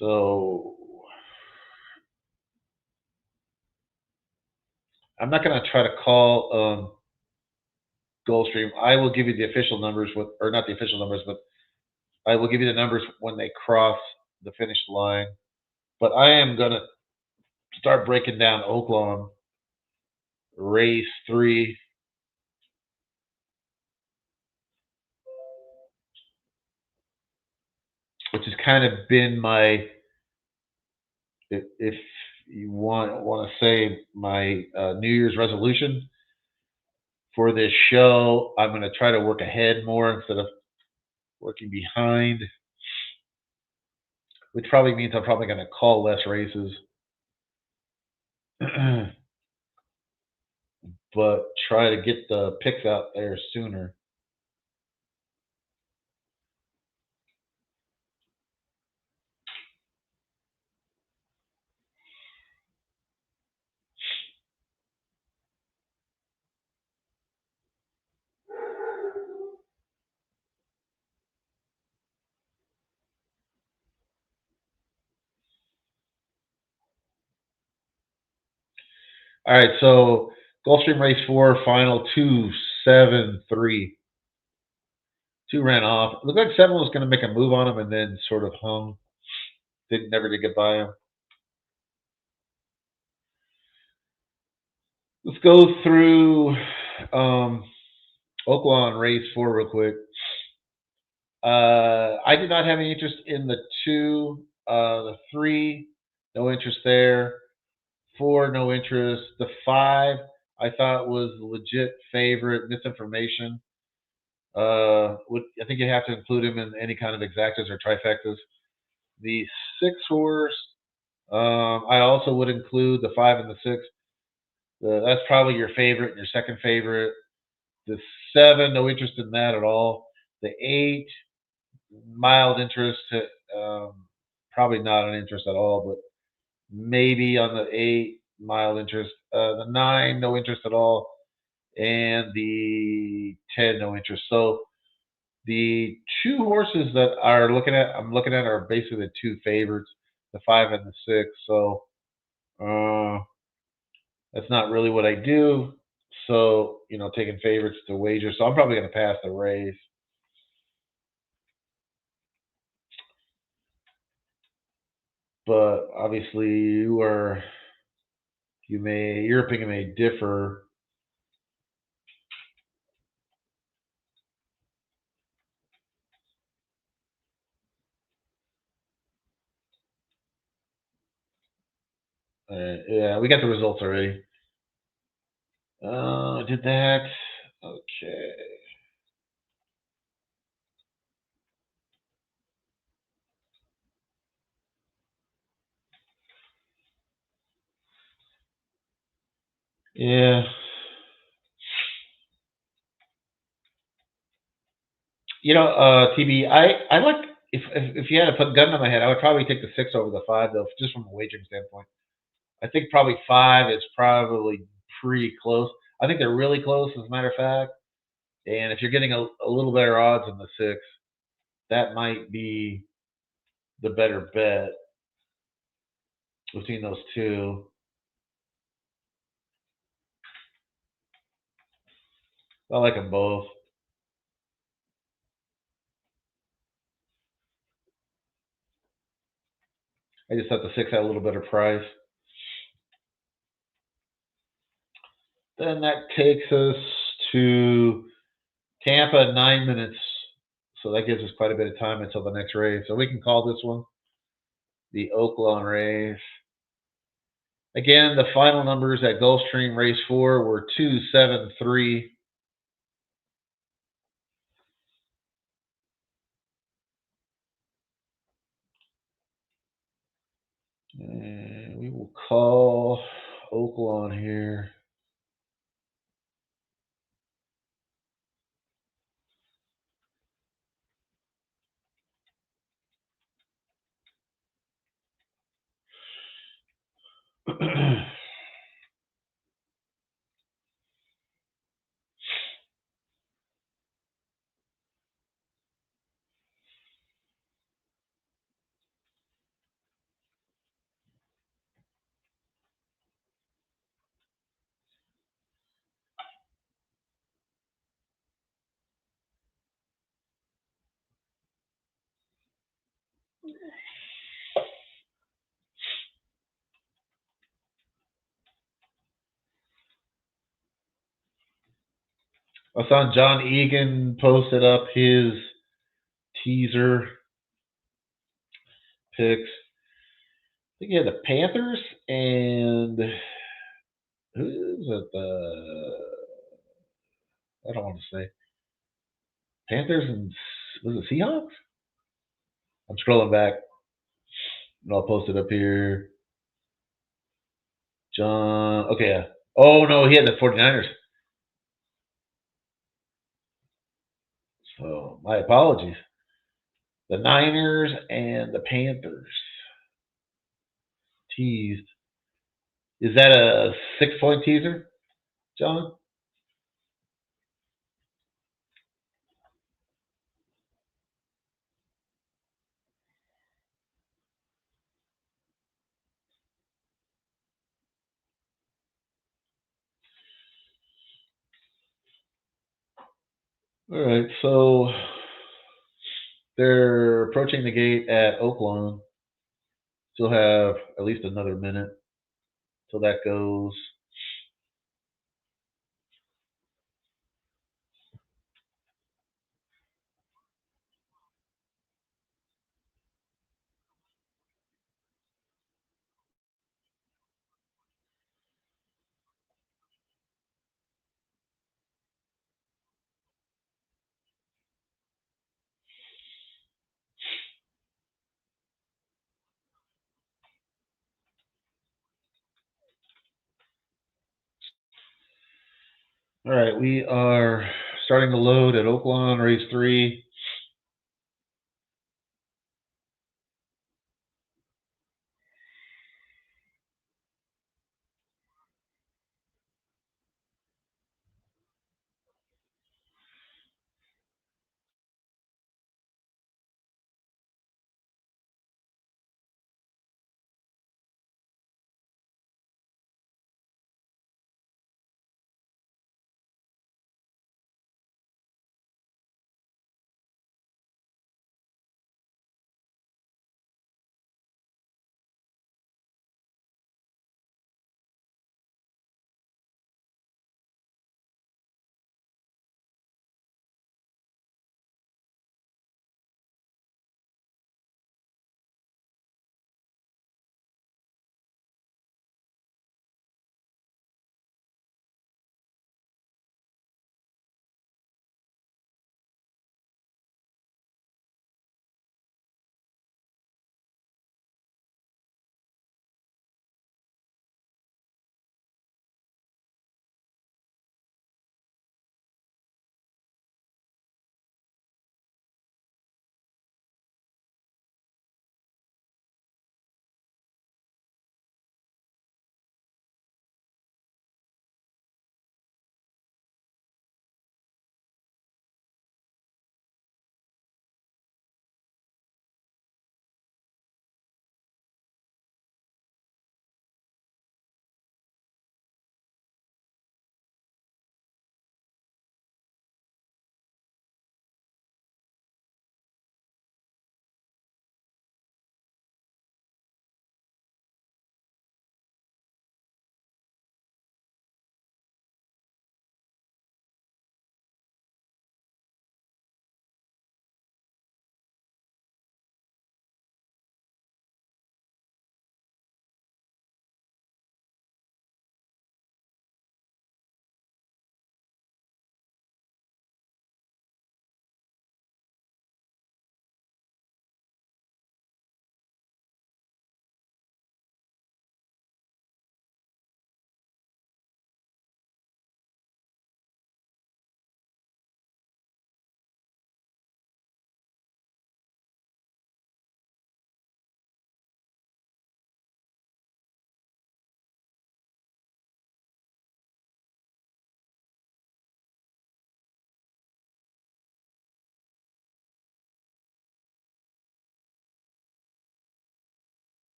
So I'm not going to try to call Gulfstream. I will give you the official numbers, or not the official numbers, but I will give you the numbers when they cross the finish line. But I am going to start breaking down Oaklawn race 3. Which has kind of been my, if you want to say, my New Year's resolution for this show. I'm going to try to work ahead more instead of working behind, which probably means I'm probably going to call less races, but try to get the picks out there sooner. All right, so Gulfstream race 4, final 2-7-3. 2 ran off. It looked like 7 was going to make a move on him and then sort of hung. Never did get by him. Let's go through Oaklawn race 4 real quick. I did not have any interest in the 2. The 3, no interest there. 4, no interest. The 5, I thought was legit favorite. Misinformation. I think you have to include him in any kind of exactas or trifectas. The 6 horse, I also would include the 5 and the 6. That's probably your favorite and your second favorite. The 7, no interest in that at all. The 8, mild interest. Probably not an interest at all, but maybe on the 8, mild interest. The 9, no interest at all. And the 10, no interest. So the 2 horses that I'm looking at are basically the 2 favorites, the 5 and the 6. So That's not really what I do. So, taking favorites to wager. So I'm probably going to pass the race. But obviously, your opinion may differ. Yeah, we got the results already. Did that. Okay. Yeah. TB, I like if you had to put a gun to my head, I would probably take the 6 over the 5 though, just from a wagering standpoint. I think probably 5 is probably pretty close. I think they're really close, as a matter of fact. And if you're getting a little better odds than the 6, that might be the better bet between those two. I like them both. I just thought the 6 had a little better price. Then that takes us to Tampa, 9 minutes. So that gives us quite a bit of time until the next race. So we can call this one the Oaklawn race. Again, the final numbers at Gulfstream race 4 were 2, 7, 3. And we will call Oaklawn here. I saw John Egan posted up his teaser picks. I think he had the Panthers and who's it? I don't want to say Panthers and was it Seahawks? I'm scrolling back and I'll post it up here. John, okay. Yeah. Oh no, he had the 49ers. So my apologies. The Niners and the Panthers teased. Is that a 6-point teaser, John? All right, so they're approaching the gate at Oaklawn. Still have at least another minute till that goes. All right, we are starting to load at Oaklawn, race 3.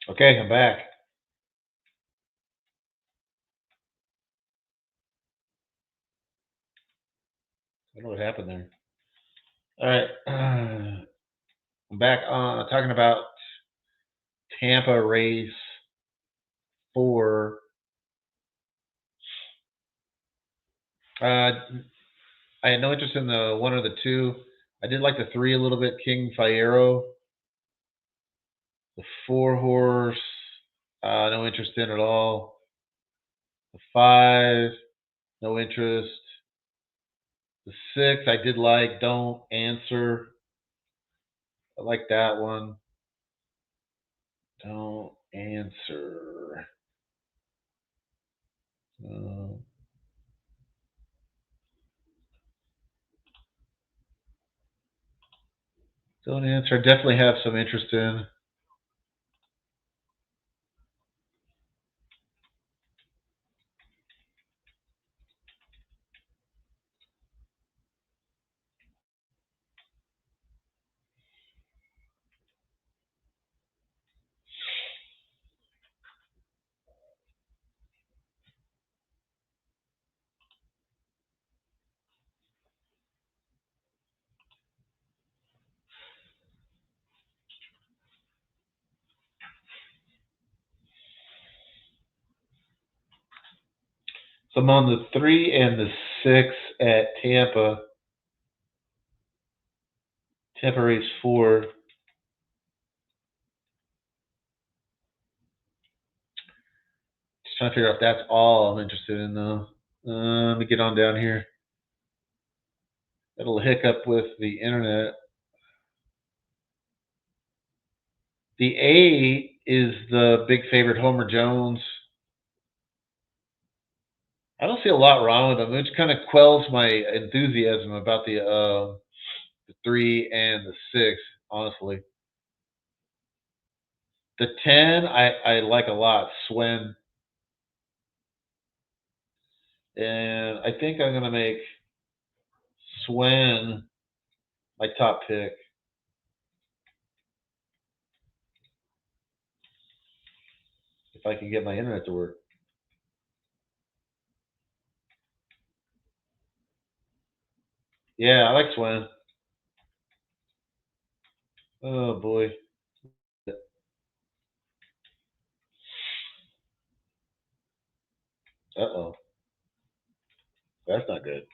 Okay, I'm back. I don't know what happened there. All right. I'm back on talking about Tampa race 4. I had no interest in the 1 or the 2. I did like the 3 a little bit, King Fiero. The 4 horse, no interest in at all. The 5, no interest. The 6, I did like, Don't Answer. I like that one. Don't Answer. Don't Answer. I definitely have some interest in. So I'm on the 3 and the 6 at Tampa. Tampa race 4. Just trying to figure out if that's all I'm interested in, though. Let me get on down here. It'll hiccup with the internet. The 8 is the big favorite, Homer Jones. I don't see a lot wrong with him, which kind of quells my enthusiasm about the 3 and the 6, honestly. The 10, I like a lot, Swen. And I think I'm going to make Swen my top pick. If I can get my internet to work. Yeah, I like Swen. Oh, boy. Uh-oh. That's not good.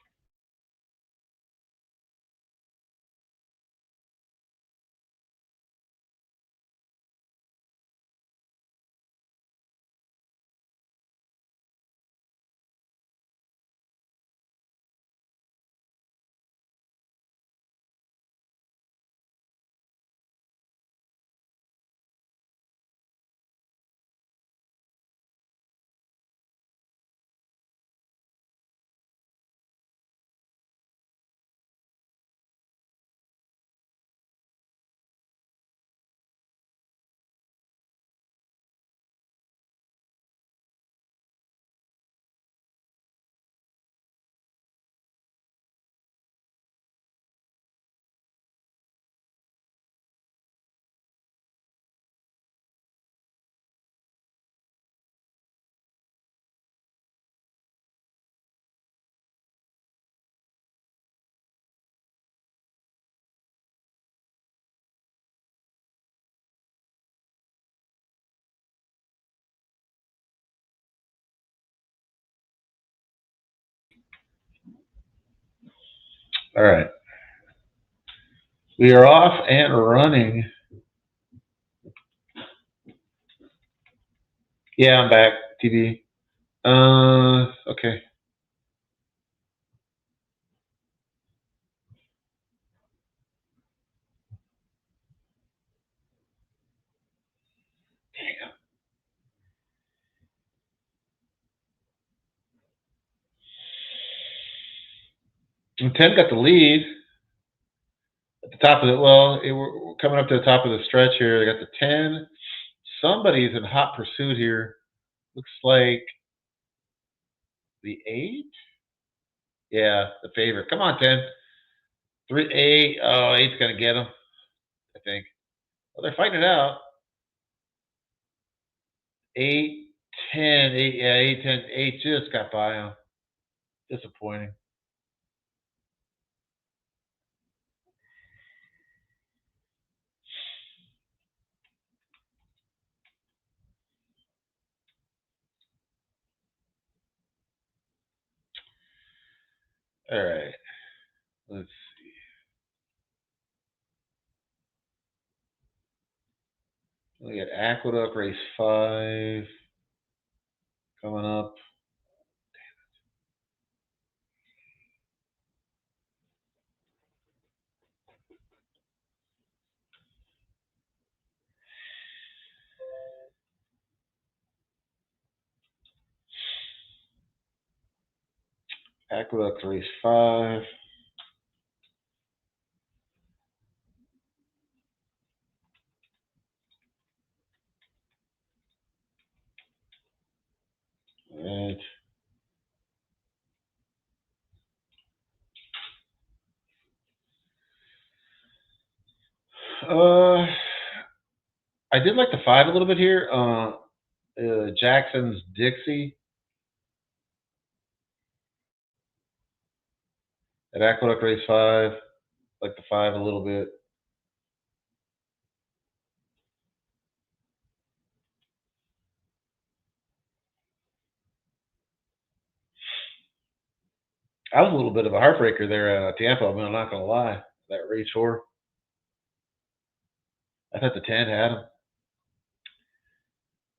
All right. We are off and running. Yeah, I'm back. TV. Okay. And 10 got the lead at the top of it. Well, we're coming up to the top of the stretch here. They got the 10. Somebody's in hot pursuit here. Looks like the 8. Yeah, the favorite. Come on, 10. 3, 8. Oh, 8's gonna get him, I think. Well, they're fighting it out. 8, 10, 8, yeah, 8, 10, 8 just got by him. Disappointing. All right. Let's see. We got Aqueduct race 5 coming up. Aqueduct race 5. All right. I did like the 5 a little bit here. Jackson's Dixie at Aqueduct race 5. Like the 5 a little bit. I was a little bit of a heartbreaker there at Tampa. I mean, I'm not going to lie. That race 4. I thought the 10 had him.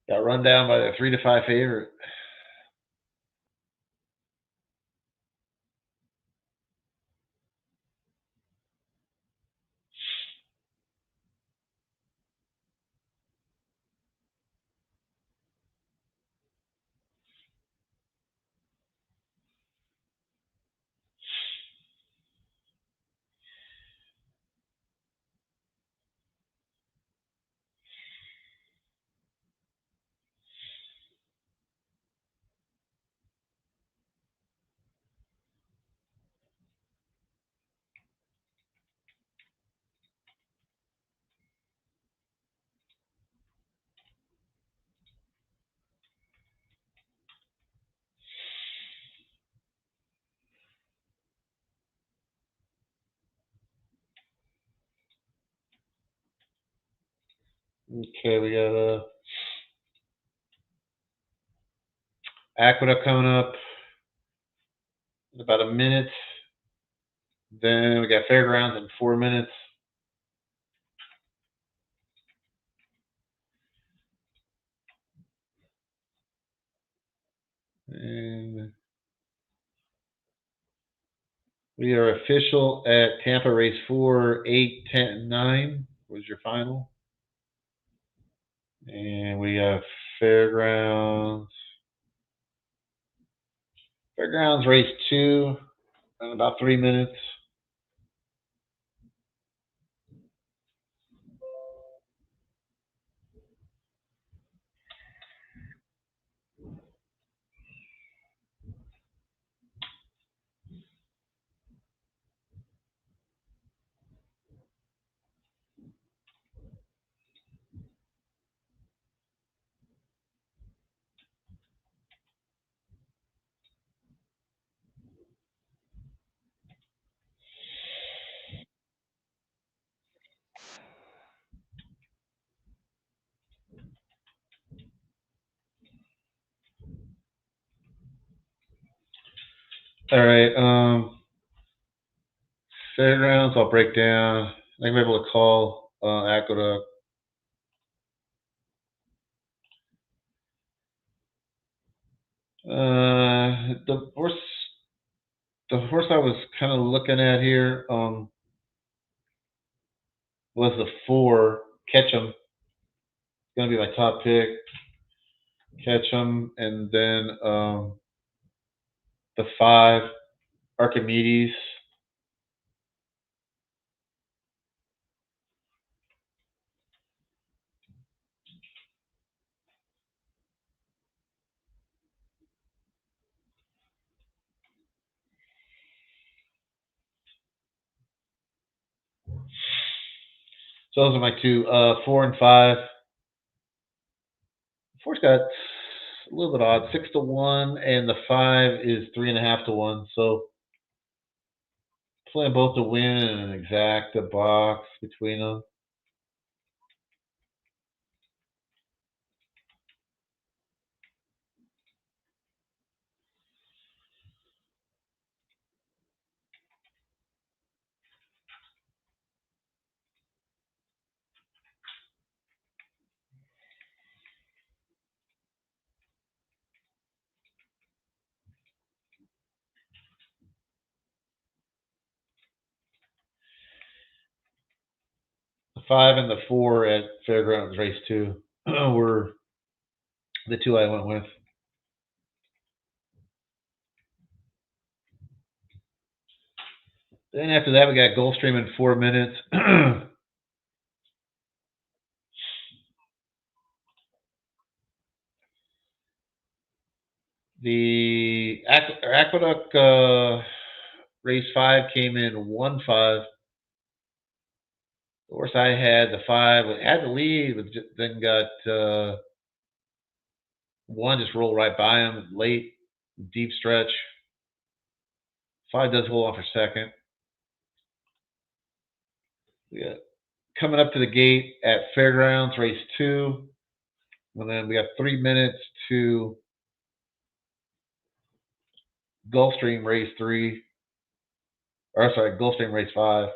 Got run down by the 3 to 5 favorite. Okay, we got Aqueduct coming up in about a minute. Then we got Fairgrounds in 4 minutes. And we are official at Tampa race 4, 8, 10, 9 was your final. And we have Fairgrounds. Fairgrounds race 2 in about 3 minutes. All right. Fairgrounds, I'll break down. I think I'm able to call Aqueduct. The horse I was kind of looking at here was the 4, Ketchum. It's going to be my top pick. Ketchum, and then the 5, Archimedes. So those are my 2, 4 and 5. Four's got a little bit odd, 6-1, and the 5 is 3.5-1. So playing both to win and an exacta box between them. The 5 and the 4 at Fairgrounds race 2 were the two I went with. Then after that, we got Gulfstream in 4 minutes. The Aqueduct race 5 came in 1-5. The horse I had, the 5, had the lead, but then got one just rolled right by him late, deep stretch. 5 does hold on for second. Yeah, coming up to the gate at Fairgrounds race 2, and then we got 3 minutes to Gulfstream race 3. Or sorry, Gulfstream race 5.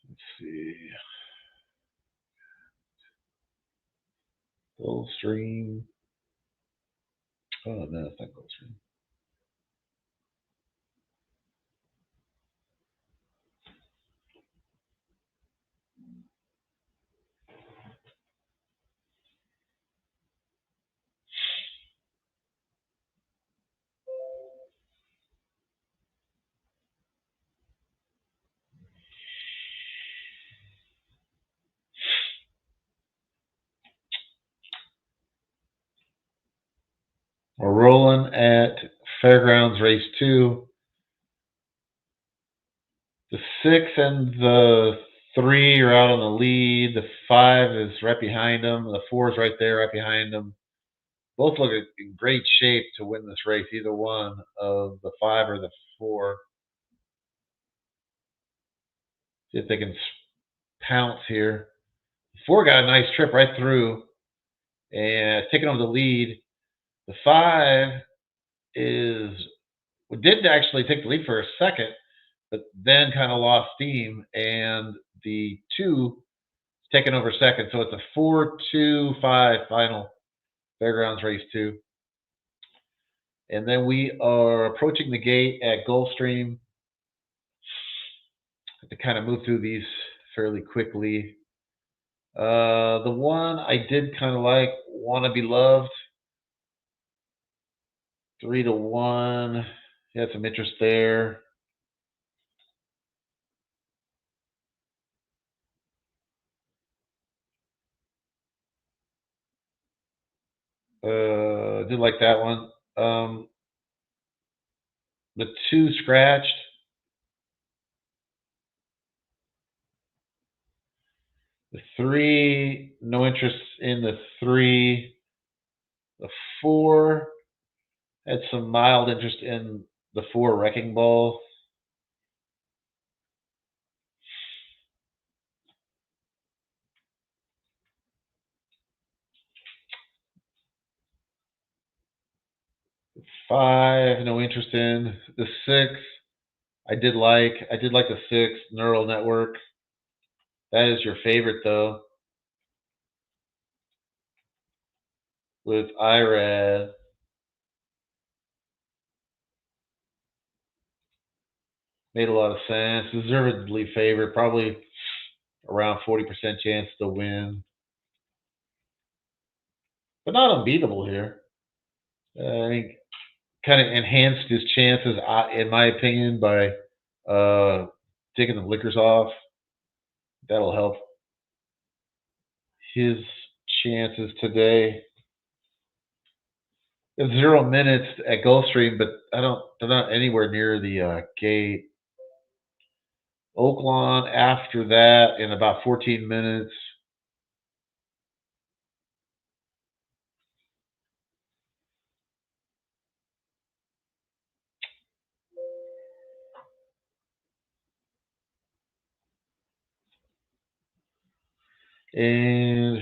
Let's see. Gulfstream. Oh, no, it's not Gulfstream. We're rolling at Fairgrounds race 2. The 6 and the 3 are out on the lead. The 5 is right behind them. The 4 is right there, right behind them. Both look in great shape to win this race, either one of the 5 or the 4. See if they can pounce here. The 4 got a nice trip right through and taking over the lead. The 5 did actually take the lead for a second, but then kind of lost steam, and the 2 is taking over second. So it's a 4-2-5 final, Fairgrounds race 2. And then we are approaching the gate at Gulfstream. Have to kind of move through these fairly quickly. The one I did kind of like, Wanna Be Loved, 3-1. Had some interest there. Did like that one. The 2 scratched. The 3, no interest in the 3. The 4 had some mild interest in the 4 Wrecking Ball. The 5, no interest in. The 6, I did like the 6 Neural Network. That is your favorite though, with IRAD. Made a lot of sense. Deservedly favored, probably around 40% chance to win, but not unbeatable here. I think kind of enhanced his chances, in my opinion, by taking the blinkers off. That'll help his chances today. It's 0 minutes at Gulfstream, but they're not anywhere near the gate. Oaklawn after that in about 14 minutes. And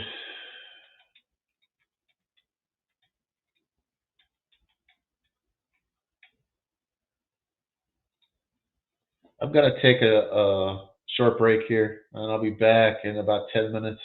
I'm going to take a short break here, and I'll be back in about 10 minutes.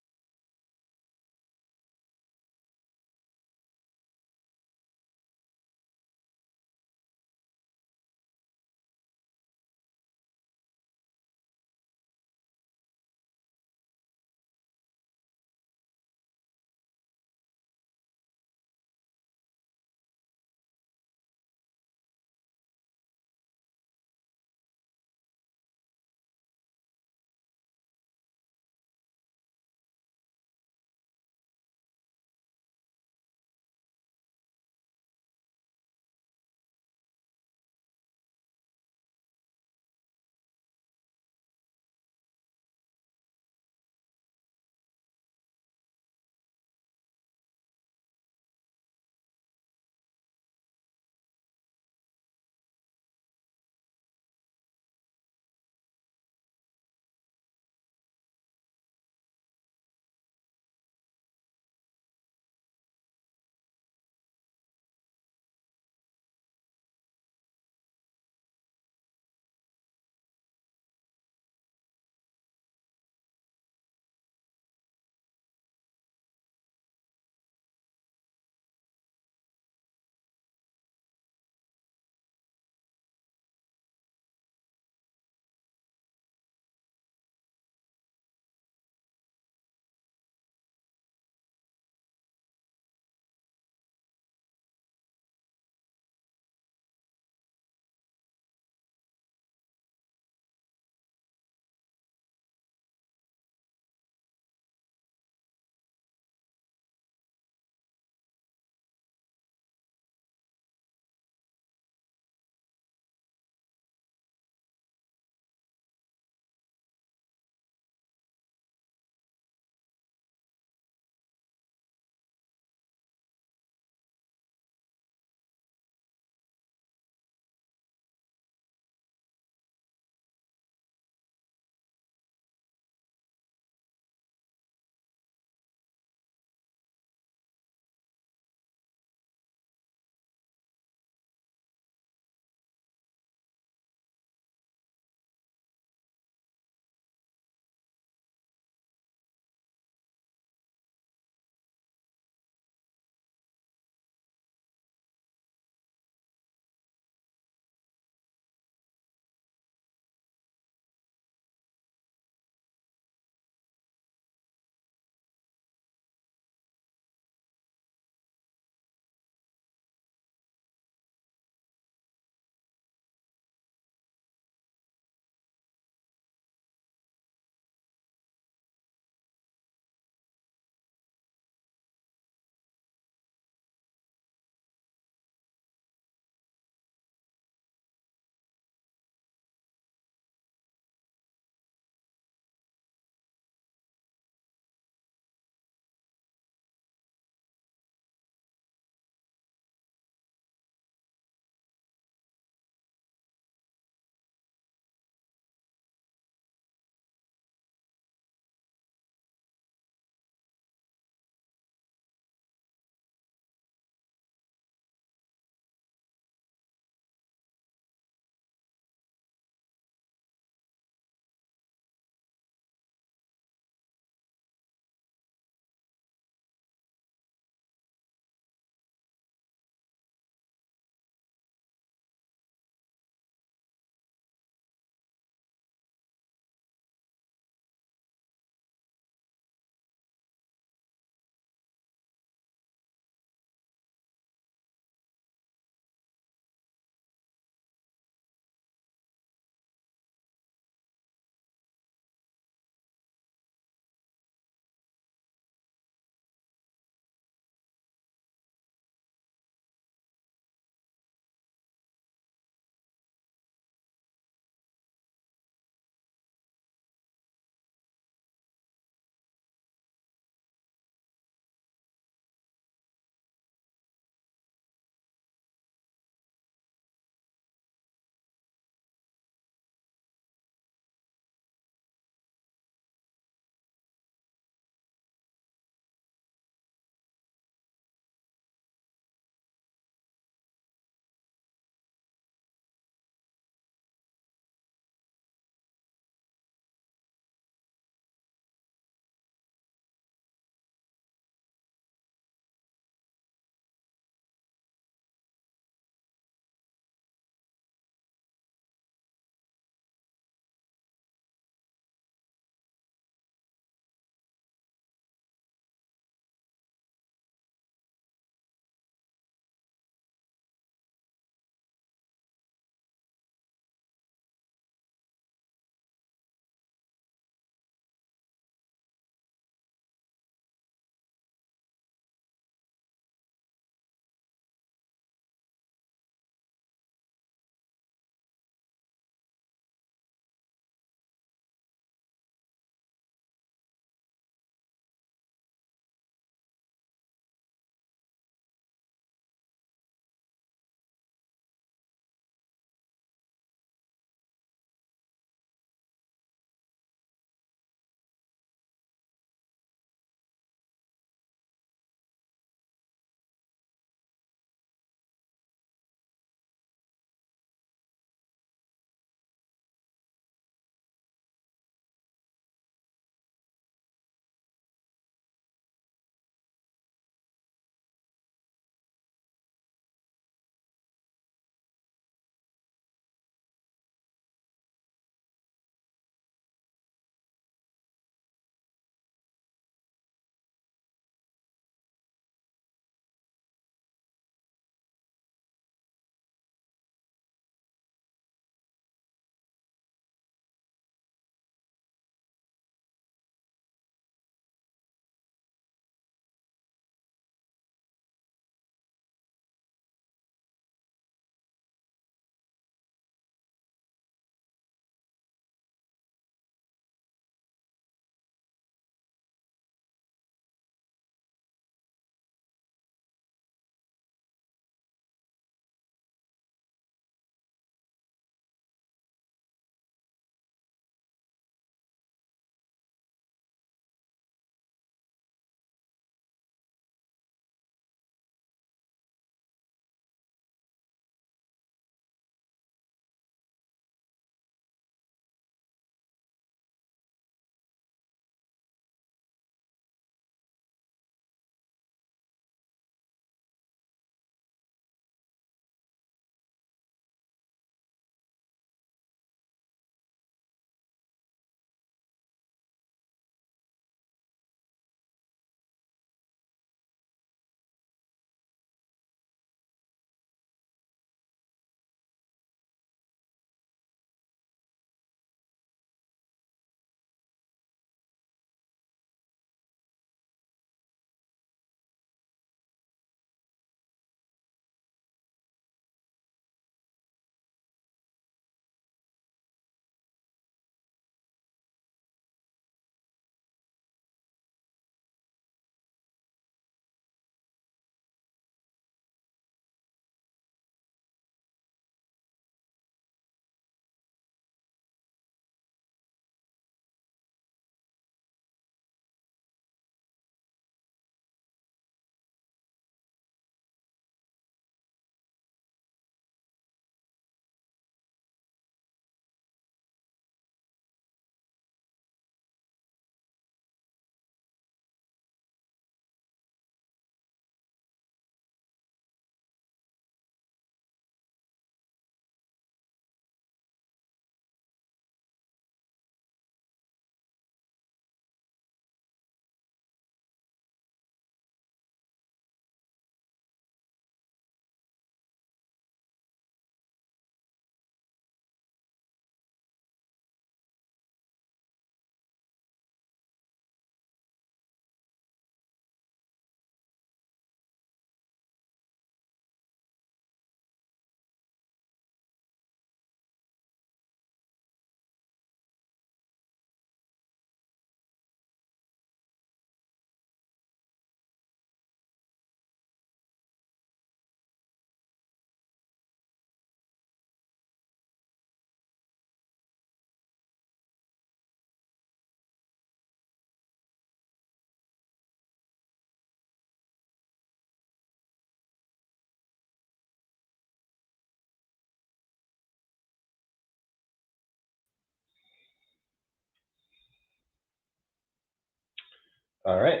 All right.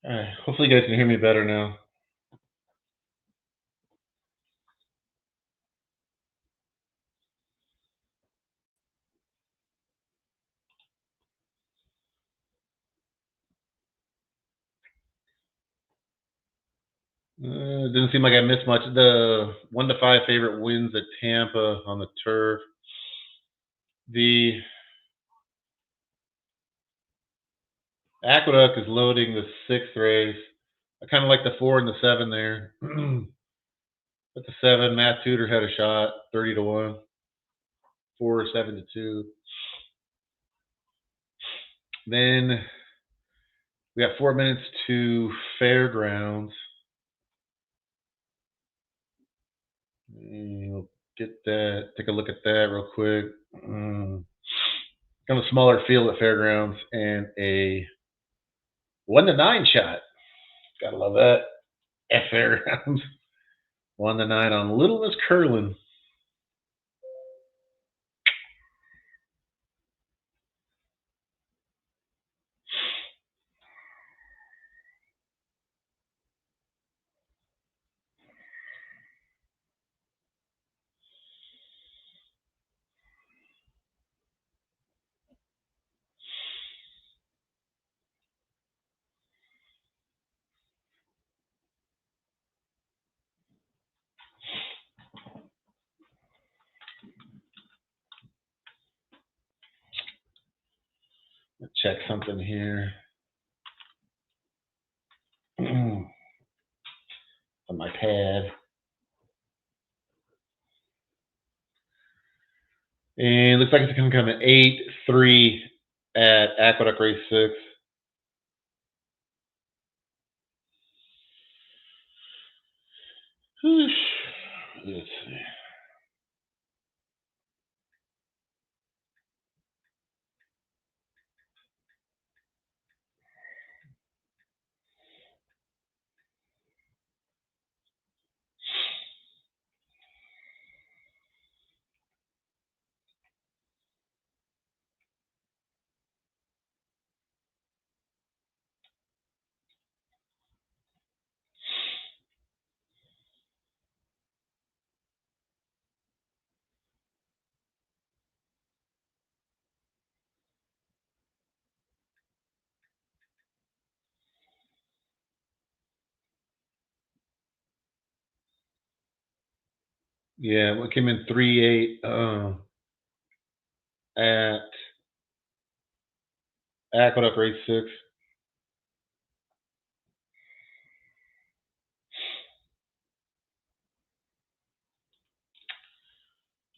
All right. Hopefully you guys can hear me better now. Didn't seem like I missed much. The 1 to 5 favorite wins at Tampa on the turf. The Aqueduct is loading the 6th race. I kind of like the 4 and the 7 there. But the 7, Matt Tudor had a shot, 30 to 1. 4, 7 to 2. Then we got 4 minutes to Fairgrounds. We'll get that. Take a look at that real quick. Kind of a smaller field at Fairgrounds and a 1 to 9 shot. Gotta love that at Fairgrounds. 1 to 9 on Little Miss Curlin. Let's check something here. On my pad. And looks like it's going to come at 8-3 at Aqueduct Race 6. Let's see. Yeah, we came in 3-8 at Aqueduct Race 6.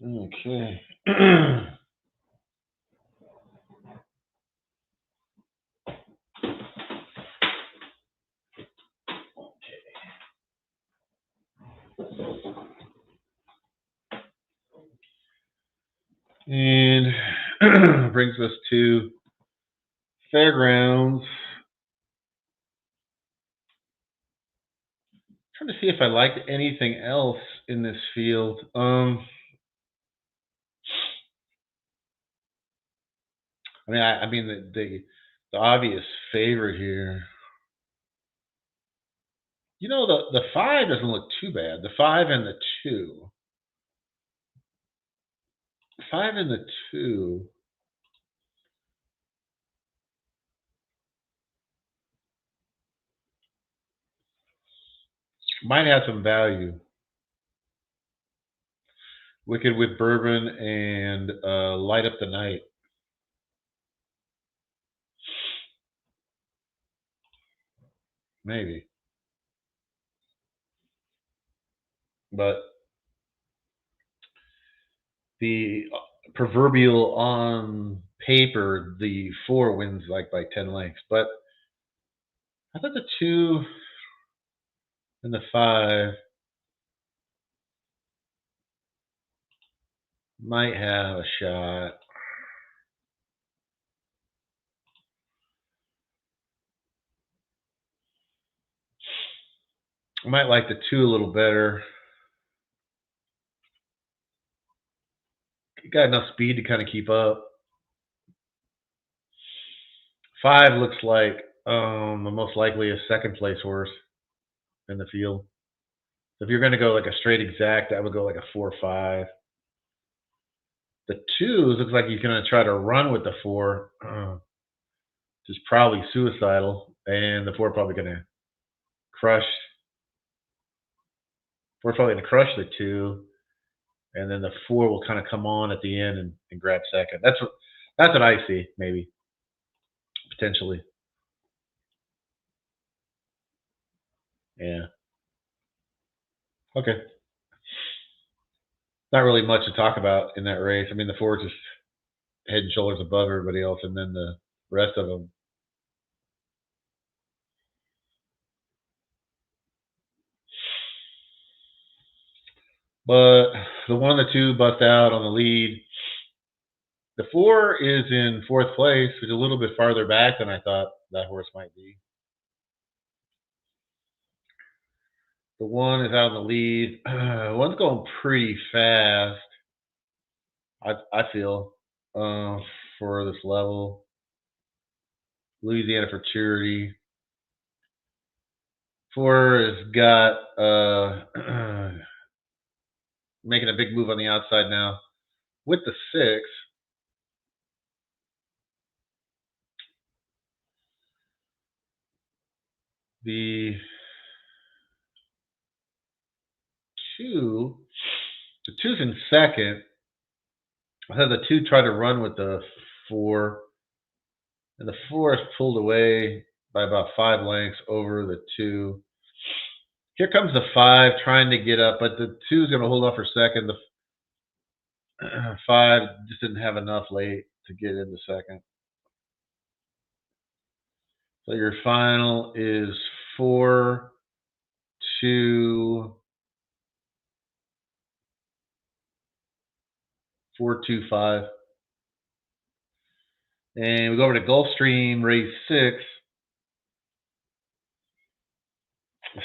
Okay. And brings us to Fairgrounds. Trying to see if I liked anything else in this field. I mean, the obvious favorite here. You know, the 5 doesn't look too bad. The 5 and the 2. 5 and the 2. Might have some value. Wicked with Bourbon and Light Up the Night. Maybe. But the proverbial on paper, the 4 wins like by 10 lengths. But I thought the 2 and the 5 might have a shot. I might like the 2 a little better. Got enough speed to kind of keep up. 5 looks like the most likely a second place horse in the field. If you're going to go like a straight exact, I would go like a 4-5. The 2 looks like he's going to try to run with the 4, which is probably suicidal, and the 4 probably going to crush. 4 probably going to crush the 2, and then the 4 will kind of come on at the end and grab second. That's what I see, maybe potentially. Yeah. Okay. Not really much to talk about in that race. I mean, the 4 just head and shoulders above everybody else, and then the rest of them. But the 1 and the 2 bust out on the lead. The 4 is in 4th place, which is a little bit farther back than I thought that horse might be. The 1 is out in the lead. 1's going pretty fast, I feel, for this level. Louisiana for Charity. 4 has got making a big move on the outside now with the 6. The 2's in second. I had the 2 try to run with the 4, and the 4 is pulled away by about 5 lengths over the 2. Here comes the 5 trying to get up, but the 2 is going to hold off for second. The 5 just didn't have enough late to get into second. So your final is 4, 2, 4, 2, 5. And we go over to Gulfstream, race 6.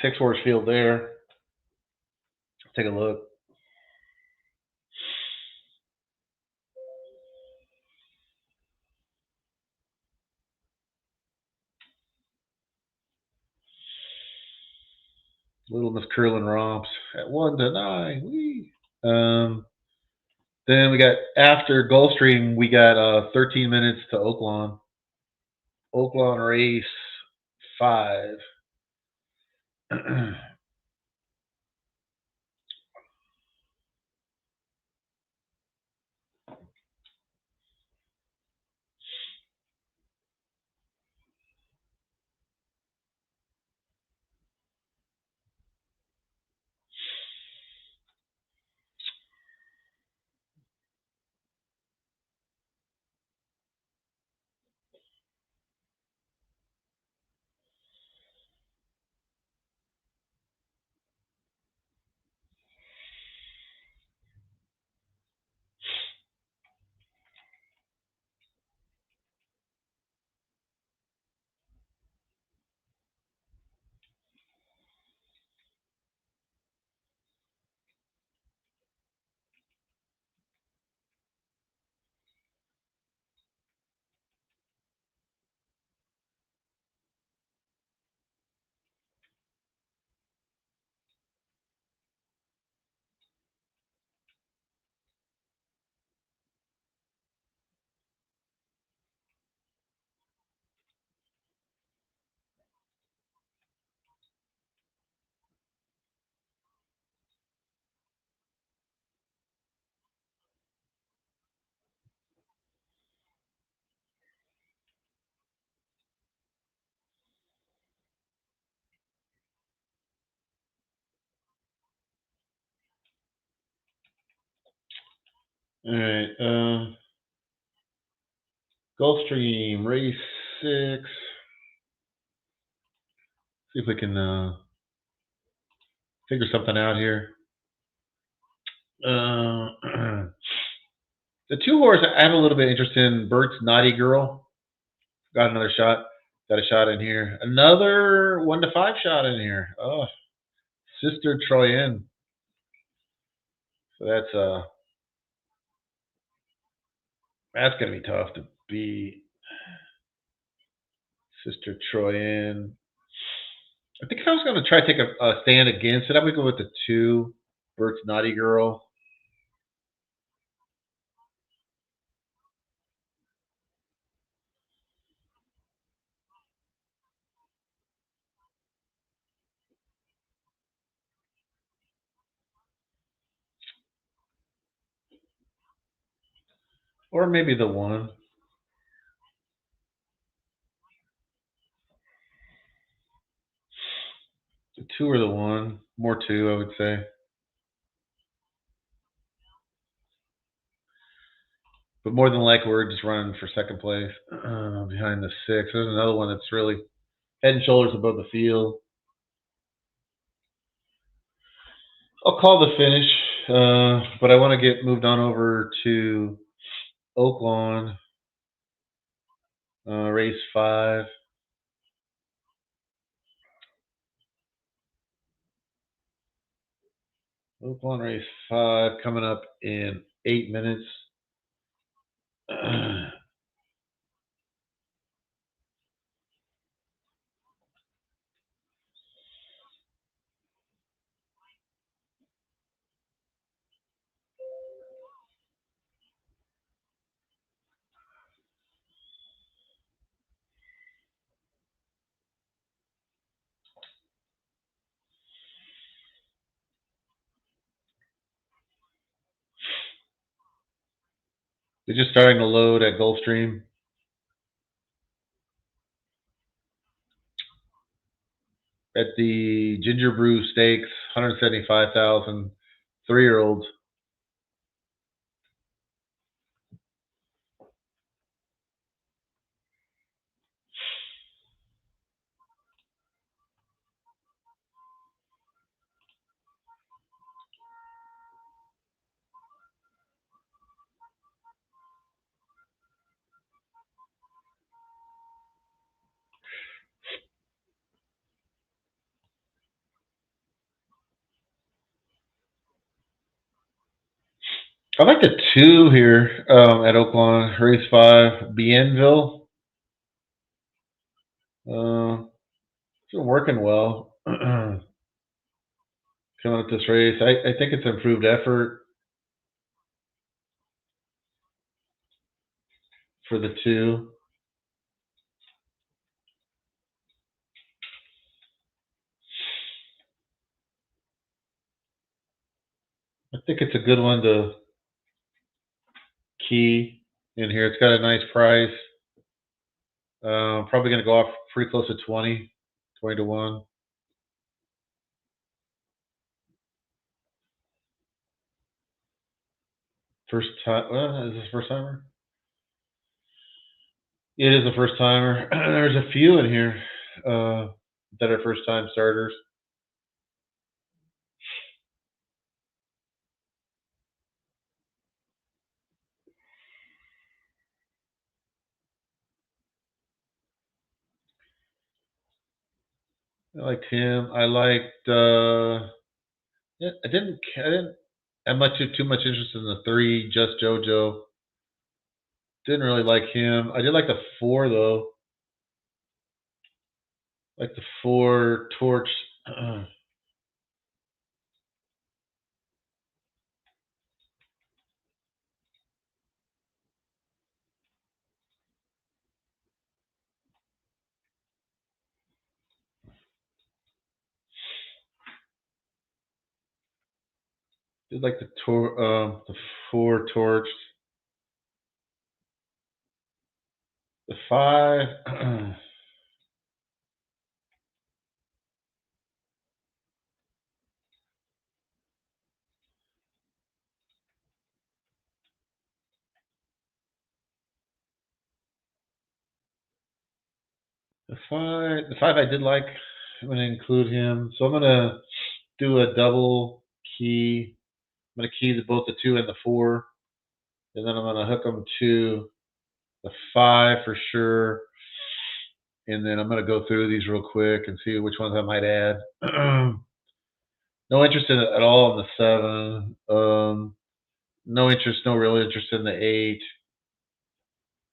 6 horse field there. Take a look. Little Miss Curlin Romps at 1 to 9. Whee. Then we got, after Gulfstream, we got 13 minutes to Oaklawn. Oaklawn race 5. All right. Gulfstream race 6. See if we can figure something out here. The 2 horse I have a little bit of interest in. Bert's Naughty Girl. Got another shot. Got a shot in here. Another 1 to 5 shot in here. Oh, Sister Troyenne. So that's gonna be tough to beat. Sister Troyan. I think I was going to try to take a stand against it. I'm going to go with the 2, Bert's Naughty Girl. Or maybe the 1. The 2 or the 1. More 2, I would say. But more than likely, we're just running for second place behind the 6. There's another one that's really head and shoulders above the field. I'll call the finish, but I want to get moved on over to Oaklawn, race 5. Oaklawn race 5 coming up in 8 minutes. They're just starting to load at Gulfstream. At the Ginger Brew Stakes, 175,000, 3-year-olds. I like the 2 here at Oaklawn, race 5, Bienville. It's been working well coming up this race. I think it's improved effort for the 2. I think it's a good one to key in here. It's got a nice price. Probably going to go off pretty close to 20 to 1. First time. Is this first timer? It is a first timer. There's a few in here that are first time starters. I liked him. I liked. Yeah, I didn't have too much interest in the 3, Just JoJo. Didn't really like him. I did like the 4 though. Like the 4 Torch. Did like the 4 Torch. The 5. The 5 I did like. I'm going to include him. So I'm going to do a double key. I'm going to key both the 2 and the 4. And then I'm going to hook them to the 5 for sure. And then I'm going to go through these real quick and see which ones I might add. No interest in it at all in the 7. No real interest in the 8.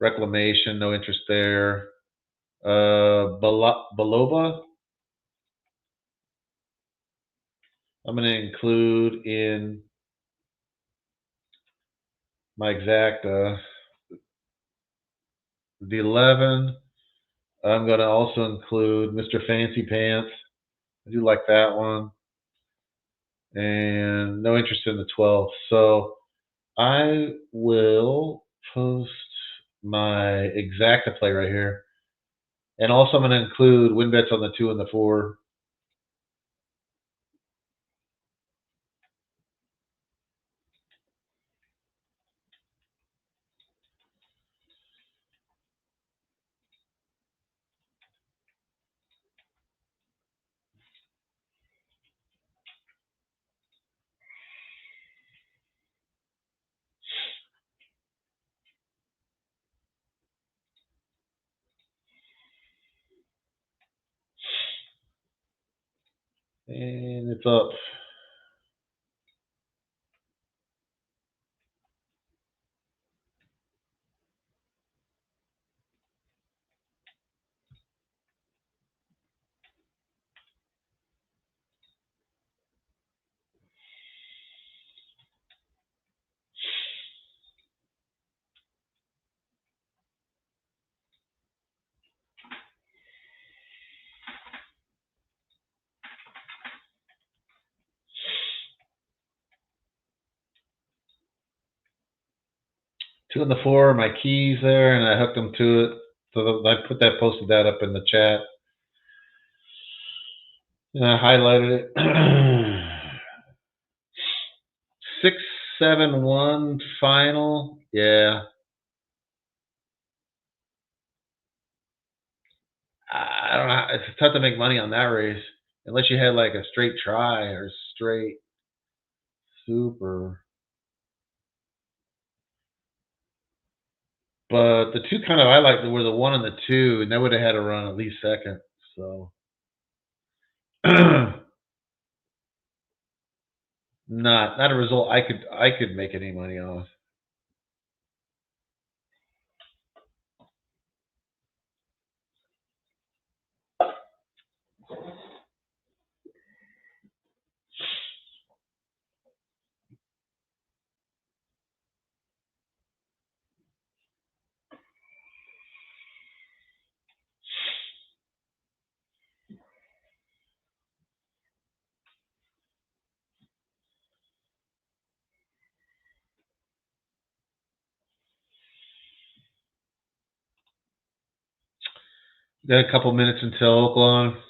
Reclamation, no interest there. Baloba. I'm going to include in my exact the 11. I'm going to also include Mr. Fancy Pants. I do like that one. And no interest in the 12. So I will post my exacta play right here. And also I'm going to include win bets on the 2 and the 4. And it's up. Two and the 4 are my keys there, and I hooked them to it. So I posted that up in the chat. And I highlighted it. 6-7-1 final. Yeah. I don't know. It's tough to make money on that race unless you had like a straight try or straight super. But the two kind of I liked were the 1 and the 2, and they would have had to run at least second. So not a result I could make any money off. Got a couple minutes until Oaklawn.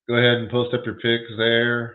Go ahead and post up your picks there.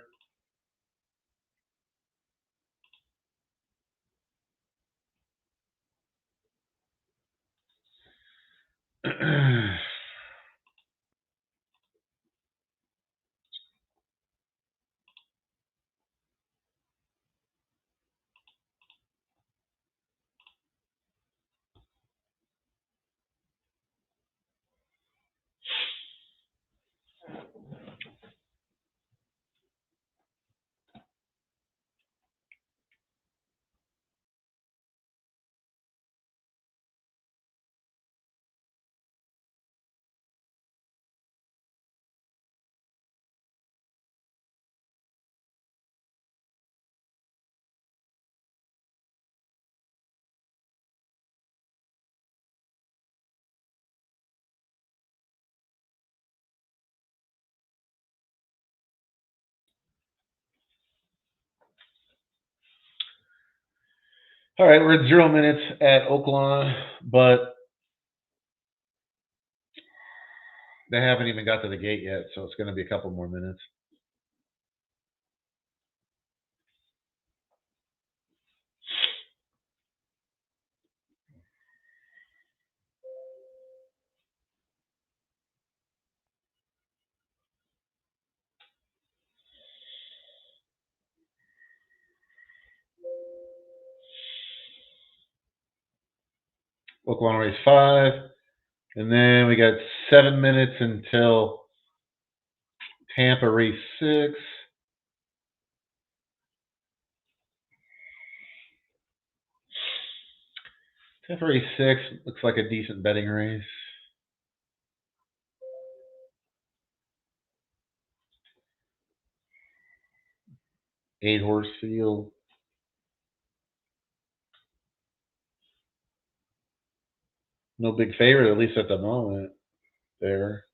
All right, we're at 0 minutes at Oaklawn, but they haven't even got to the gate yet, so it's going to be a couple more minutes. Oaklawn race 5, and then we got 7 minutes until Tampa race 6. Tampa race 6 looks like a decent betting race. 8-horse field. No big favorite, at least at the moment. There.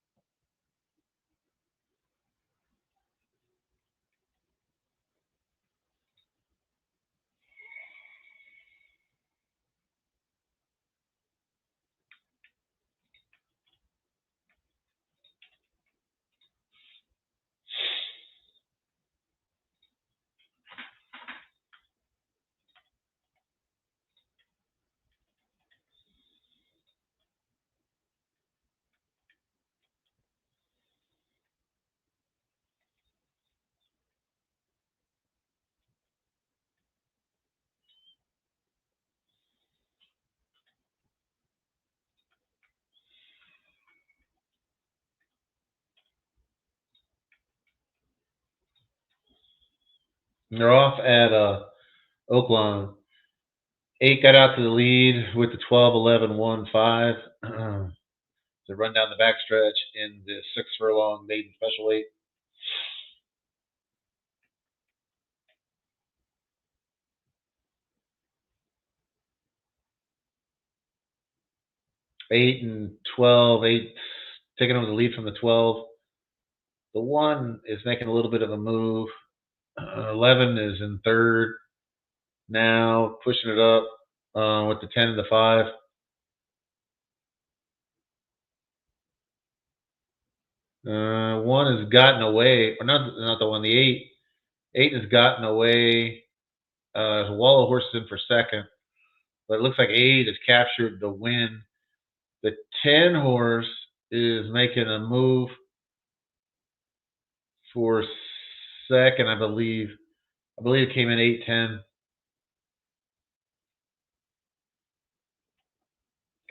They're off at Oaklawn. 8 got out to the lead with the 12, 11, 1, 5. To run down the backstretch in the 6 furlong maiden special weight. 8 and 12. 8 taking over the lead from the 12. The 1 is making a little bit of a move. 11 is in third now, pushing it up with the 10 and the 5. One has gotten away, or not the one, the 8. 8 has gotten away. Wallow horse is in for second, but it looks like 8 has captured the win. The 10 horse is making a move for second, I believe. I believe it came in 8-10.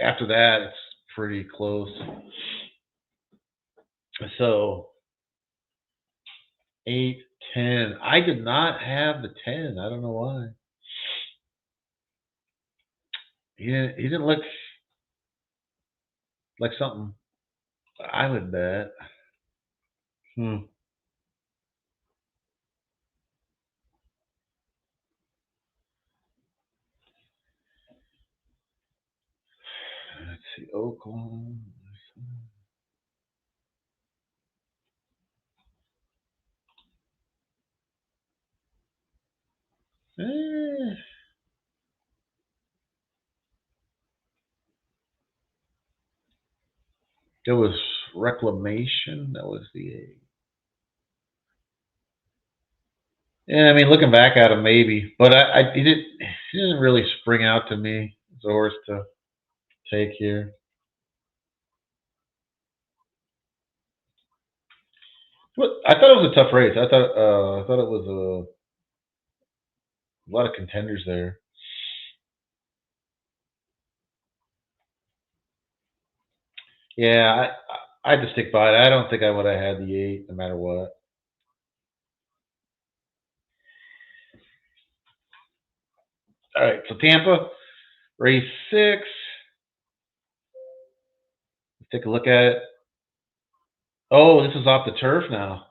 After that, it's pretty close. So 8-10. I did not have the 10. I don't know why. He didn't look like something I would bet. Let's see, Oaklawn. There was Reclamation. That was the 8. Yeah, I mean, looking back at him, maybe, but he didn't really spring out to me as a horse to take here. But I thought it was a tough race. I thought it was a lot of contenders there. Yeah, I had to stick by it. I don't think I would have had the 8 no matter what. All right, so Tampa, race 6. Let's take a look at it. Oh, this is off the turf now.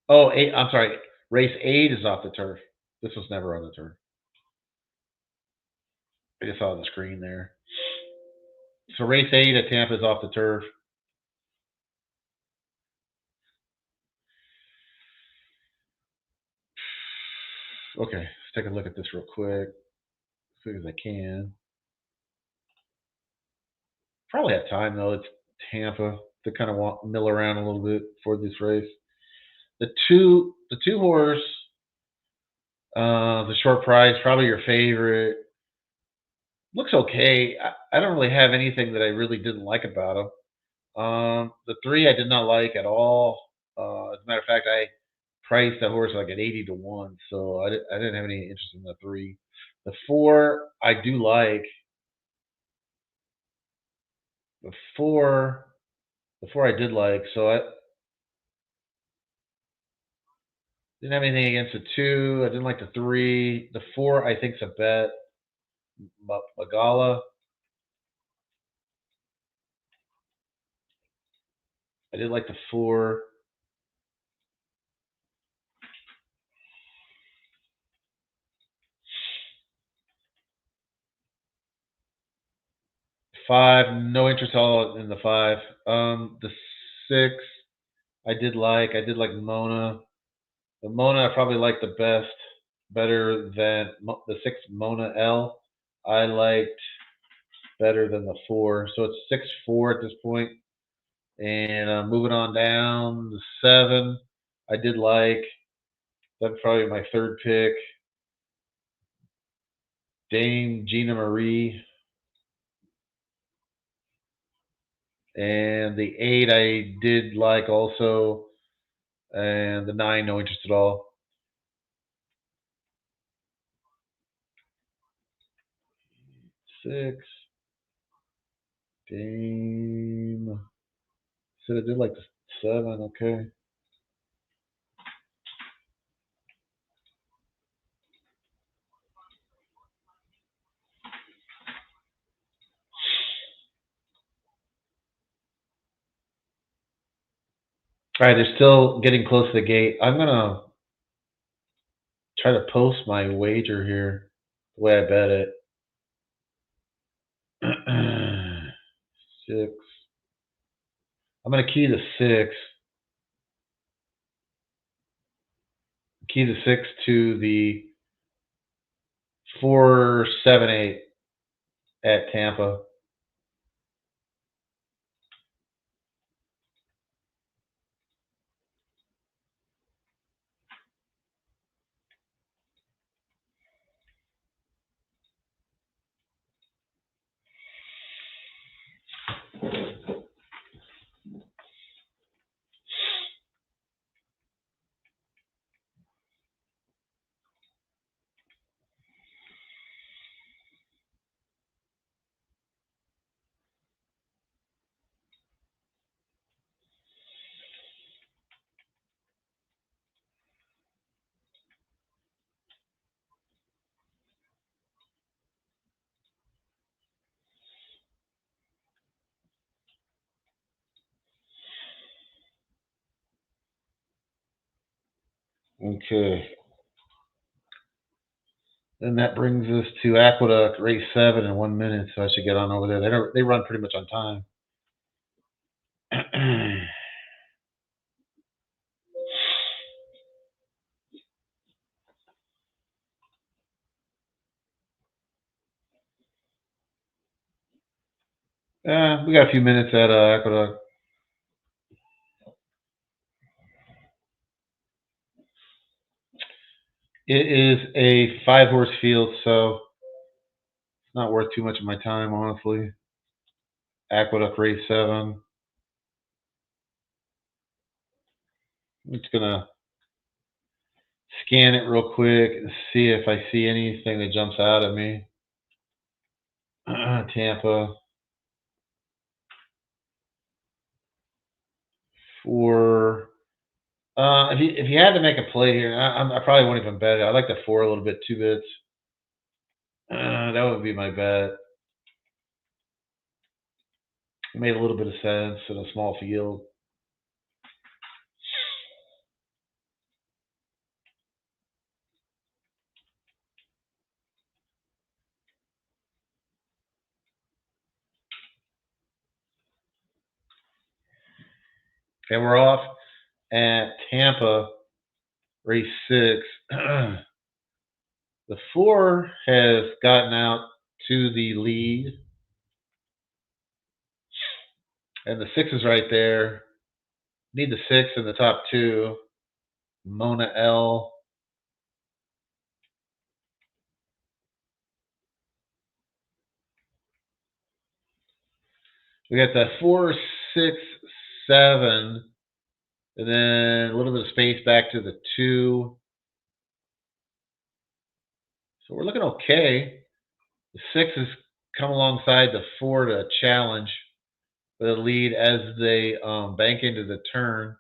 Oh, 8. I'm sorry. Race 8 is off the turf. This was never on the turf. I just saw the screen there. So race 8 at Tampa is off the turf. Okay, let's take a look at this real quick, as quick as I can. Probably have time though. It's Tampa to kind of mill around a little bit for this race. The two horse, the short price, probably your favorite. Looks okay. I don't really have anything that I really didn't like about him. The 3 I did not like at all. As a matter of fact, I priced that horse like at 80-1, so I didn't have any interest in the 3. The 4 I do like. The 4 I did like, so I didn't have anything against the 2. I didn't like the 3. The 4 I think's a bet. Magala. I did like the 4. 5, no interest at all in the 5. The 6, I did like Mona. The Mona I probably like the best, better than the 6 Mona L. I liked better than the 4. So it's 6-4 at this point. And moving on down, the 7, I did like. That's probably my 3rd pick. Dame Gina Marie. And the 8 I did like also. And the 9, no interest at all. Six. Dame. Said I did like the 7. Okay. All right, they're still getting close to the gate. I'm gonna try to post my wager here, the way I bet it. 6. I'm gonna key the 6. Key the 6 to the 4-7-8 at Tampa. Okay. And that brings us to Aqueduct race 7 in 1 minute, so I should get on over there. They run pretty much on time. We got a few minutes at Aqueduct. It is a 5-horse field, so it's not worth too much of my time, honestly. Aqueduct race 7. I'm just gonna scan it real quick and see if I see anything that jumps out at me. Tampa. 4. If you had to make a play here, I probably won't even bet it. I like the 4 a little bit, 2 bits. That would be my bet. It made a little bit of sense in a small field. And we're off at Tampa, race 6. The 4 has gotten out to the lead. And the 6 is right there. Need the 6 in the top 2. Mona L. We got the 4, 6, 7. And then a little bit of space back to the 2. So we're looking okay. The 6 has come alongside the 4 to challenge the lead as they bank into the turn.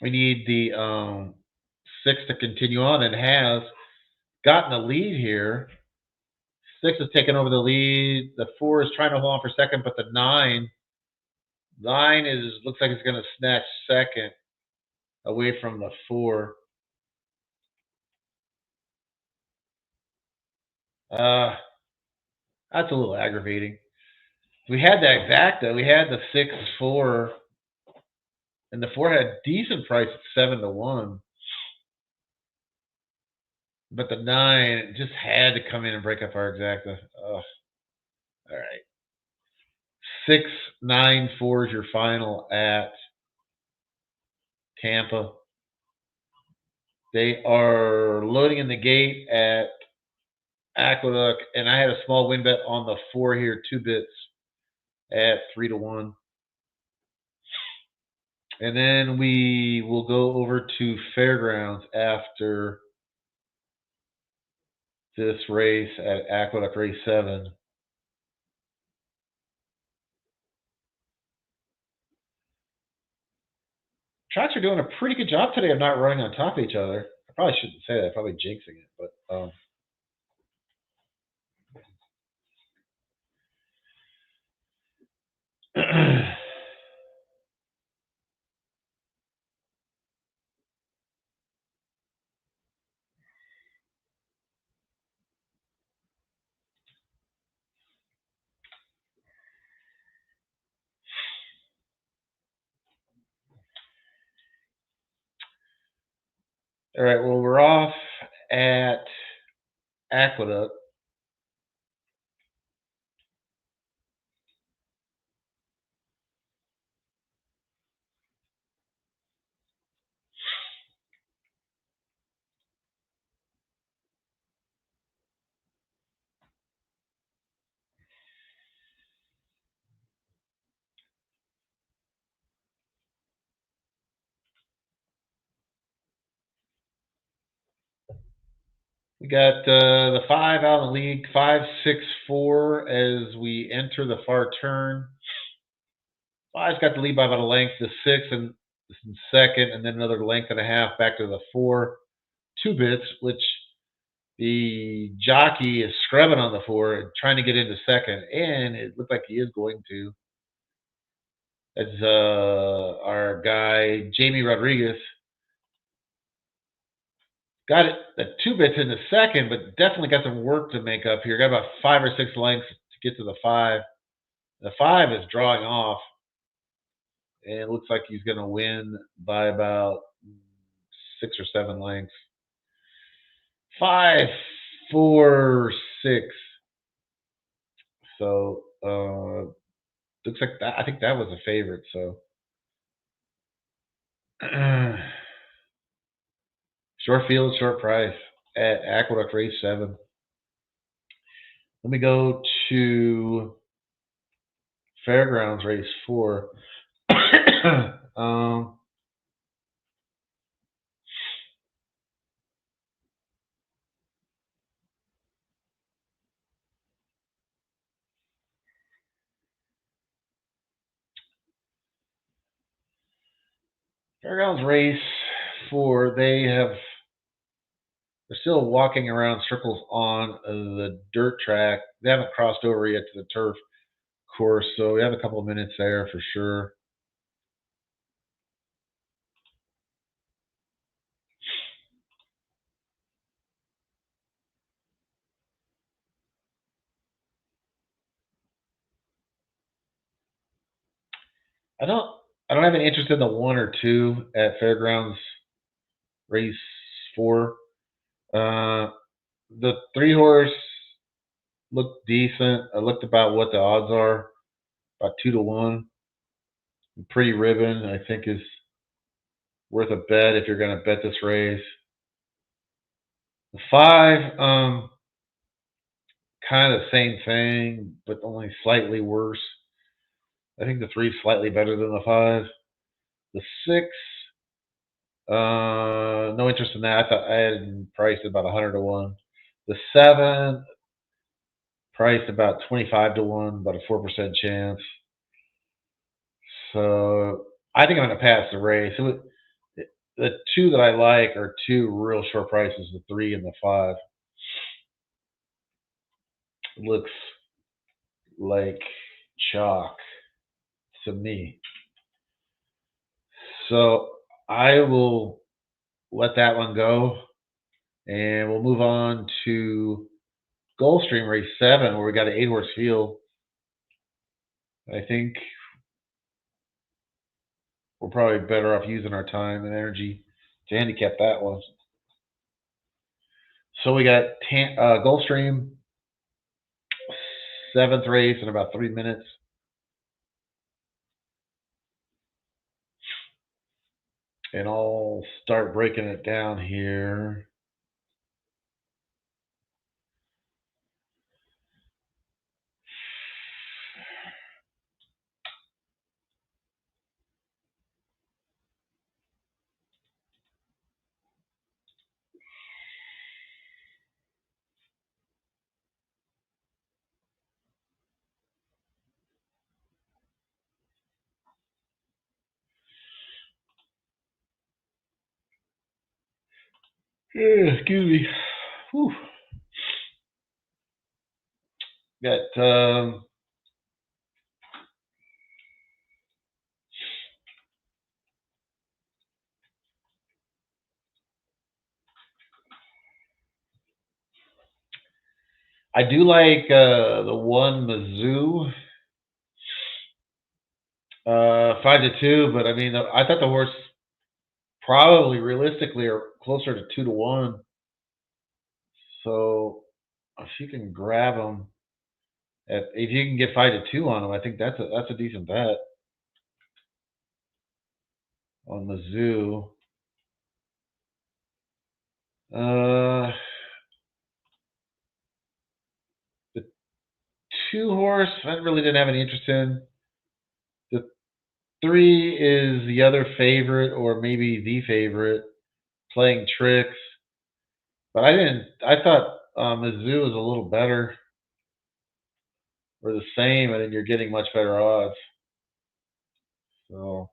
We need the 6 to continue on, and has gotten a lead here. 6 is taking over the lead. The 4 is trying to hold on for second, but the 9 looks like it's going to snatch second. away from the 4. That's a little aggravating. We had that exacta. We had the 6-4, and the 4 had decent price at 7-1. But the 9 just had to come in and break up our exacta. Ugh. All right. 6-9-4 is your final at Tampa. They are loading in the gate at Aqueduct, and I had a small win bet on the 4 here, 2 bits at 3-1. And then we will go over to Fairgrounds after this race at Aqueduct Race 7. Tracks are doing a pretty good job today of not running on top of each other. I probably shouldn't say that, probably jinxing it, but all right, well, we're off at Aqueduct. We got the 5 out in the lead, 5-6-4 as we enter the far turn. 5's got the lead by about a length. The 6 and second, and then another length and a half back to the 4. 2 bits, which the jockey is scrubbing on the 4, trying to get into second, and it looked like he is going to. As our guy Jamie Rodriguez got it, the 2 bits in the second, but definitely got some work to make up here. Got about 5 or 6 lengths to get to the 5. The 5 is drawing off, and it looks like he's going to win by about 6 or 7 lengths. 5, 4, 6. So looks like that. I think that was a favorite. So short field, short price at Aqueduct Race 7. Let me go to Fairgrounds Race 4. Fairgrounds Race 4, they're still walking around circles on the dirt track. They haven't crossed over yet to the turf course, so we have a couple of minutes there for sure. I don't have any interest in the 1 or 2 at Fairgrounds Race 4. The 3 horse looked decent. I looked about what the odds are, about 2-1. Pretty Ribbon, I think, is worth a bet if you're going to bet this race. The 5, kind of the same thing, but only slightly worse. I think the 3 is slightly better than the 5. The 6, no interest in that. I thought I had priced about 100-1. The 7, priced about 25-1, about a 4% chance. So I think I'm going to pass the race. The 2 that I like are 2 real short prices, the 3 and the 5. Looks like chalk to me. So I will let that one go, and we'll move on to Gulfstream Race 7, where we got an 8-horse field. I think we're probably better off using our time and energy to handicap that one. So we got Gulfstream, 7th race in about 3 minutes. And I'll start breaking it down here. Excuse me. Whew. Got I do like the one Mizzou, 5-2, but I mean, I thought the horse probably realistically are closer to 2-1. So if you can grab them, if you can get 5-2 on them, I think that's a decent bet on Mizzou. The 2-horse, I really didn't have any interest in. The 3 is the other favorite, or maybe the favorite, playing tricks. But I thought Mizzou was a little better, or the same, and then you're getting much better odds. So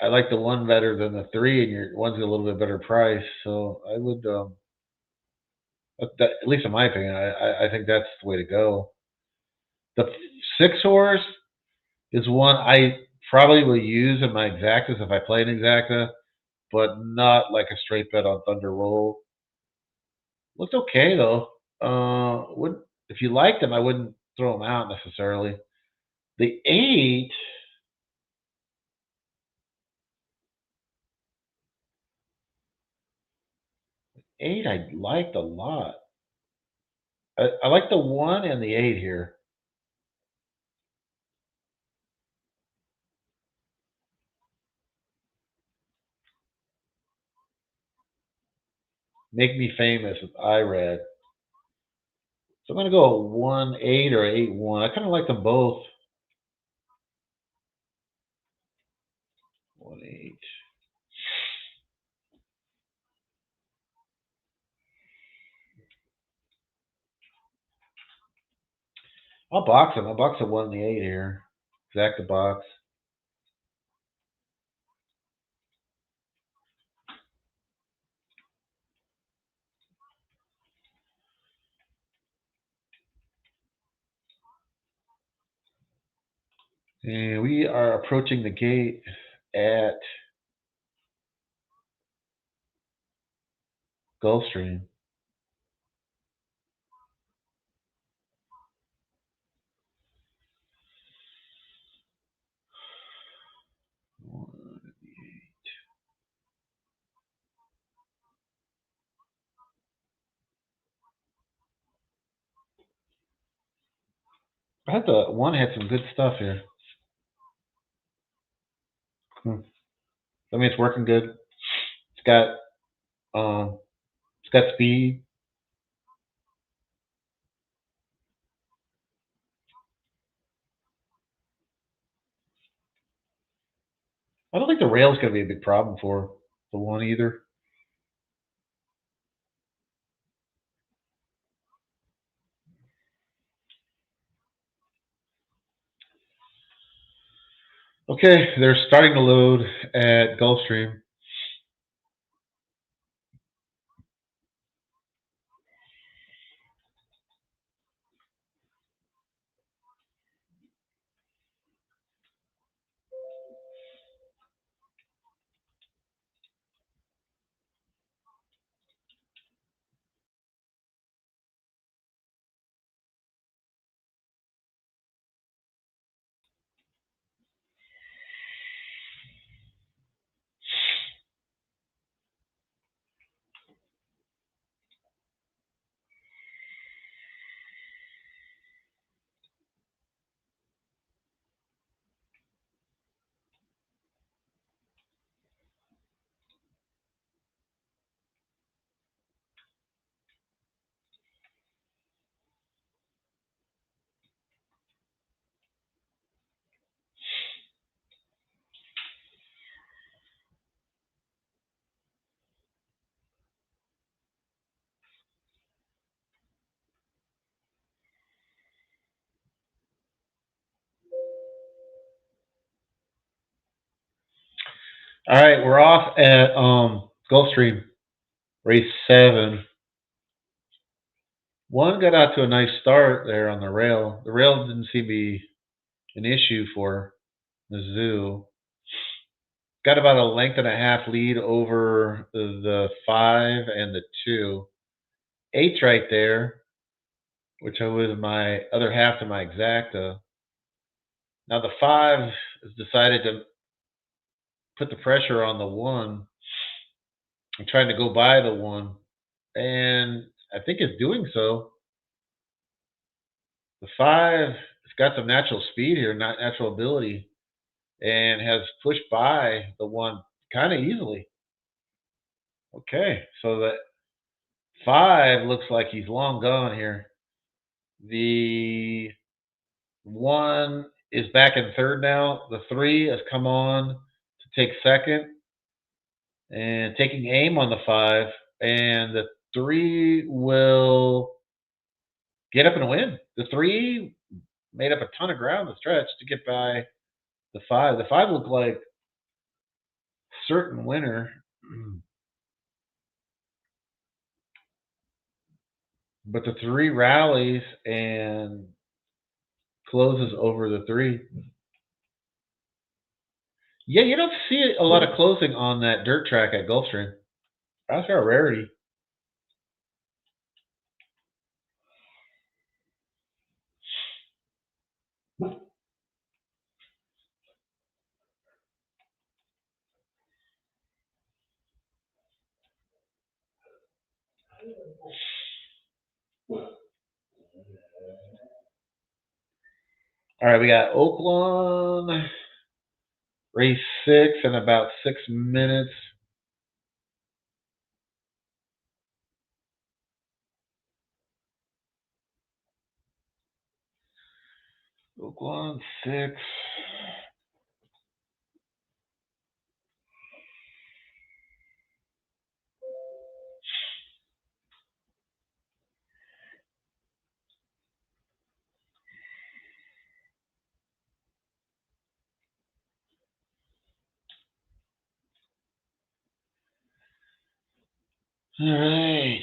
I like the 1 better than the 3, and your one's a little bit better price. So I would, at least in my opinion, I think that's the way to go. The 6-horse is one I probably will use in my exactas if I play an exacta, but not like a straight bet on Thunder Roll. Looked okay though. Would if you liked them, I wouldn't throw them out necessarily. The 8, I liked a lot. I like the 1 and the 8 here. Make Me Famous with IRAD. So I'm going to go 1-8 or 8-1. I kind of like them both. 1-8. I'll box them. I'll box the 1 and the 8 here. Exacta box. And we are approaching the gate at Gulfstream. I had the 1 had some good stuff here. I mean, it's working good. It's got speed. I don't think the rail's going to be a big problem for the 1 either. Okay, they're starting to load at Gulfstream. All right, we're off at Gulfstream, race 7. One got out to a nice start there on the rail. The rail didn't seem to be an issue for Mizzou. Got about a length and a half lead over the 5 and the 2. 8's right there, which was my other half to my exacta. Now the 5 has decided to put the pressure on the 1. I'm trying to go by the 1, and I think it's doing so. The 5 has got some natural speed here, not natural ability, and has pushed by the 1 kind of easily. Okay, so the 5 looks like he's long gone here. The 1 is back in third now. The 3 has come on to take second and taking aim on the 5. And the 3 will get up and win. The 3 made up a ton of ground to stretch to get by the 5. The 5 looked like certain winner. But the 3 rallies and closes over the 3. Yeah, you don't see a lot of closing on that dirt track at Gulfstream. That's a rarity. All right, we got Oaklawn, race 6 in about 6 minutes. Oaklawn 6. All right.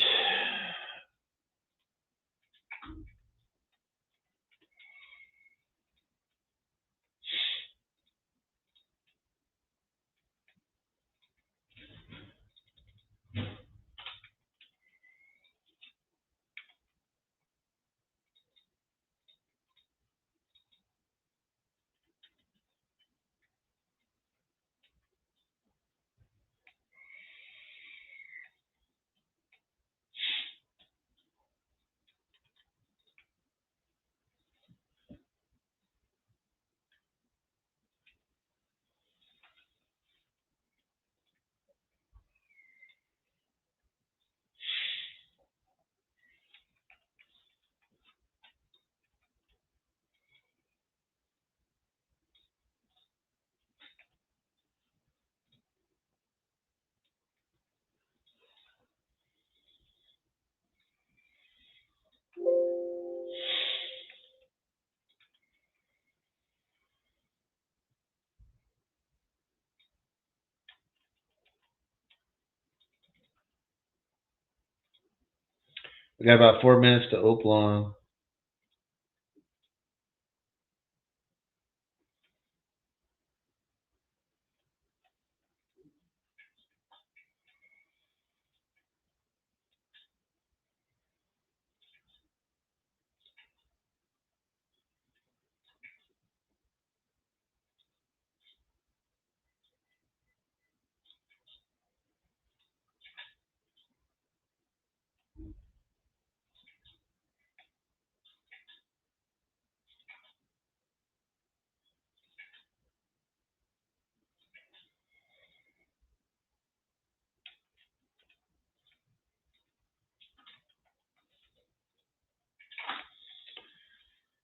We got about 4 minutes to Oaklawn.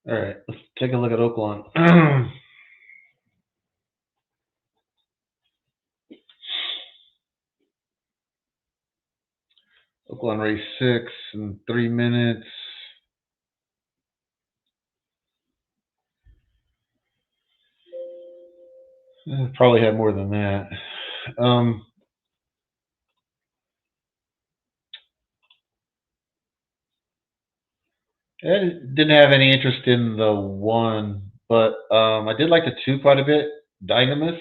All right, let's take a look at Oaklawn. Oaklawn race 6 in 3 minutes. Probably had more than that. I didn't have any interest in the 1, but I did like the 2 quite a bit. Dynamis.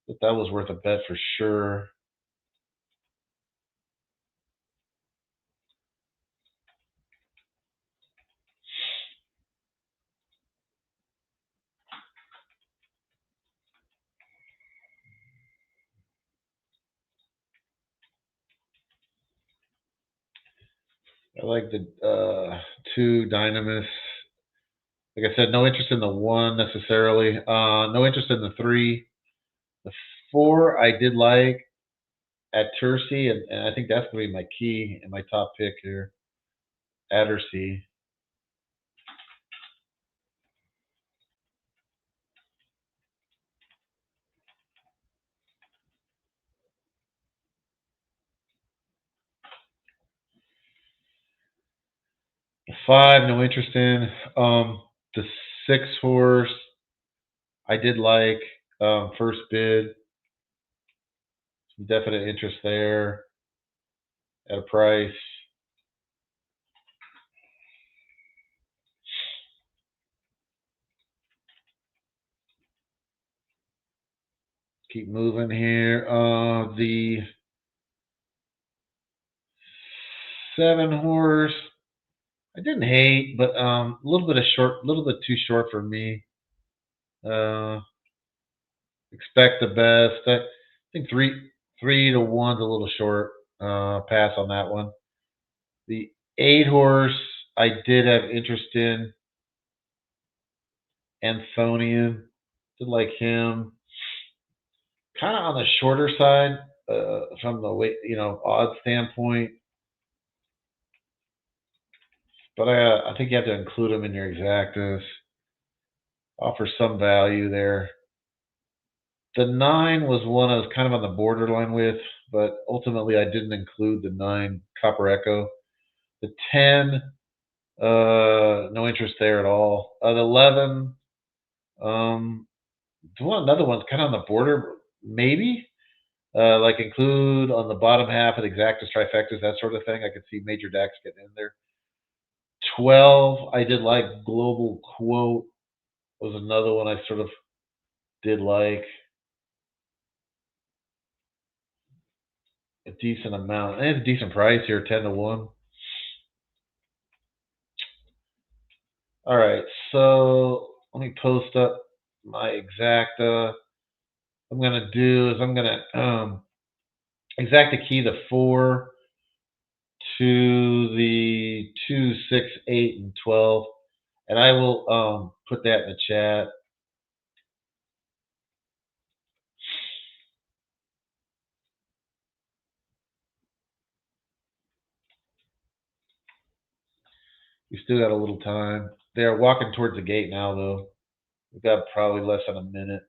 But that was worth a bet for sure. I like the 2 Dynamis. Like I said, no interest in the 1 necessarily. No interest in the 3. The 4 I did like at Tercy, and I think that's going to be my key and my top pick here. Attersea. The 5, no interest in. The 6 horse, I did like. First bid, some definite interest there at a price. Keep moving here. The 7 horse, I didn't hate, but a little bit too short for me. Expect the best. I think 3 to 1's a little short. Pass on that one. The 8 horse, I did have interest in. Anthonian, did like him. Kind of on the shorter side from the weight, odds standpoint. But I think you have to include them in your exactas. Offer some value there. The 9 was one I was kind of on the borderline with, but ultimately I didn't include the 9 Copper Echo. The 10, no interest there at all. The 11, another one's kind of on the border, maybe. Like include on the bottom half of the exactas, trifectas, that sort of thing. I could see Major Dax getting in there. 12, I did like. Global Quote was another one I sort of did like a decent amount. And it's a decent price here, 10 to 1. All right, so let me post up my exacta. What I'm gonna do is I'm gonna exacta key the 4 to the 2, 6, 8, and 12, and I will put that in the chat. We still got a little time. They are walking towards the gate now, though. We've got probably less than a minute.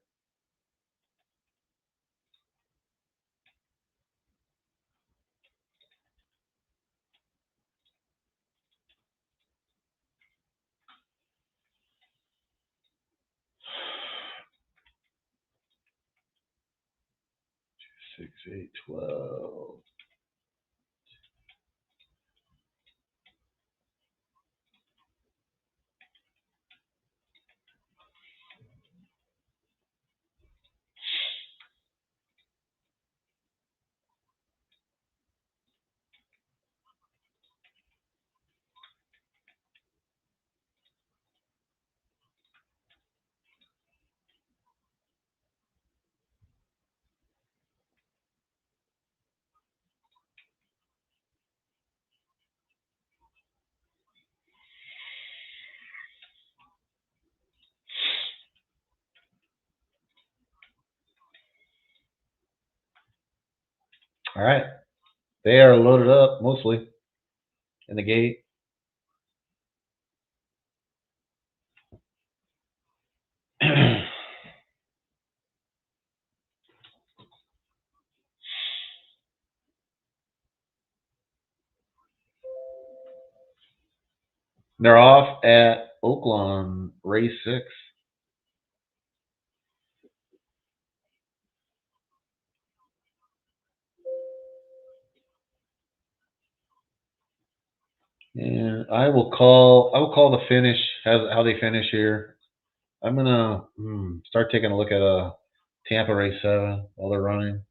Six, 8, 12. All right. They are loaded up mostly in the gate. They're off at Oaklawn, race 6. And I will call the finish, how they finish here. I'm gonna start taking a look at Tampa race 7 while they're running.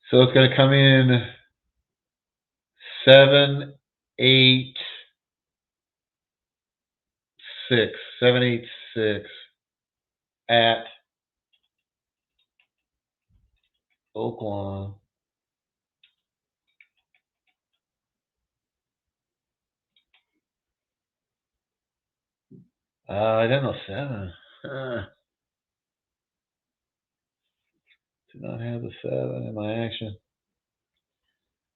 So it's gonna come in 7, 8, 6, 7, 8, 6 at Oaklawn. I didn't know 7. Did not have the 7 in my action.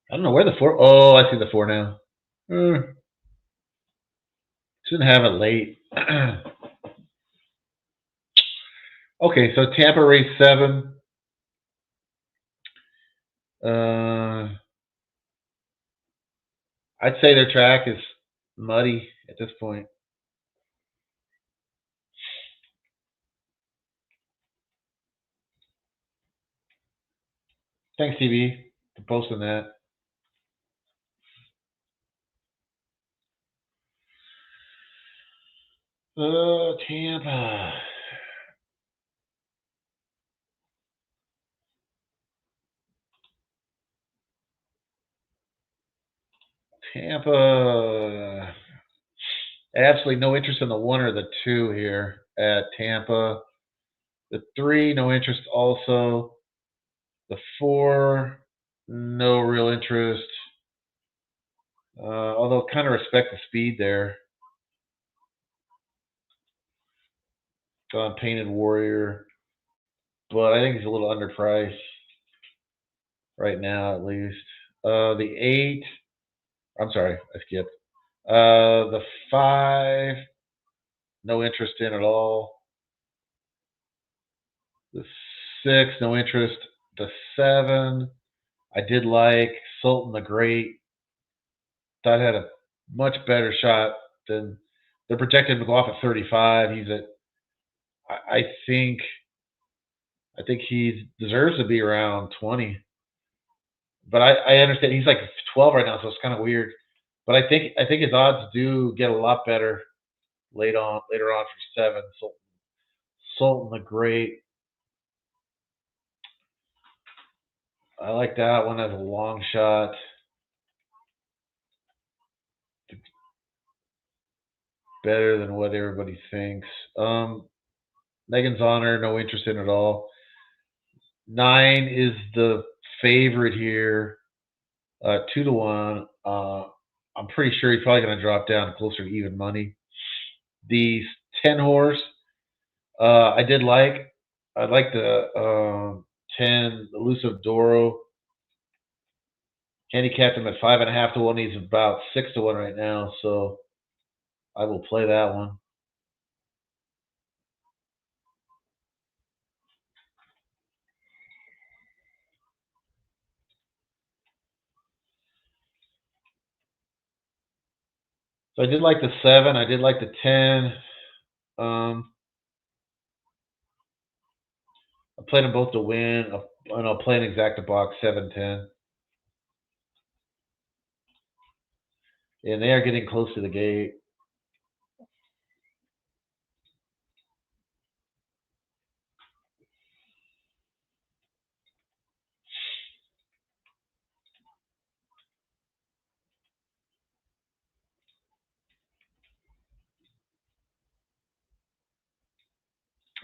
I don't know where the 4. Oh, I see the 4 now. Shouldn't have it late. Okay, so Tampa race 7. I'd say their track is muddy at this point. Thanks, TV, for posting that. Tampa. Tampa. Absolutely no interest in the 1 or the 2 here at Tampa. The 3, no interest also. The 4, no real interest. Although kind of respect the speed there. Painted Warrior. But I think he's a little underpriced right now, at least. The 8. I'm sorry, I skipped. The 5, no interest in at all. The 6, no interest. The 7, I did like. Sultan the Great. That had a much better shot than they're projected to go off at 35. He's at, I think he deserves to be around 20. But I understand he's like 12 right now, so it's kind of weird. But I think his odds do get a lot better later on for 7. Sultan the Great. I like that one as a long shot. Better than what everybody thinks. Megan's Honor, no interest in at all. 9 is the favorite here, 2-1. I'm pretty sure he's probably going to drop down closer to even money. The 10 horse, I did like. I like the 10 Elusive Doro. Handicapped him at 5.5-1. He's about 6-1 right now, so I will play that one. So I did like the 7. I did like the 10. I played them both to win, and I'll play an exacta box 7-10. And they are getting close to the gate.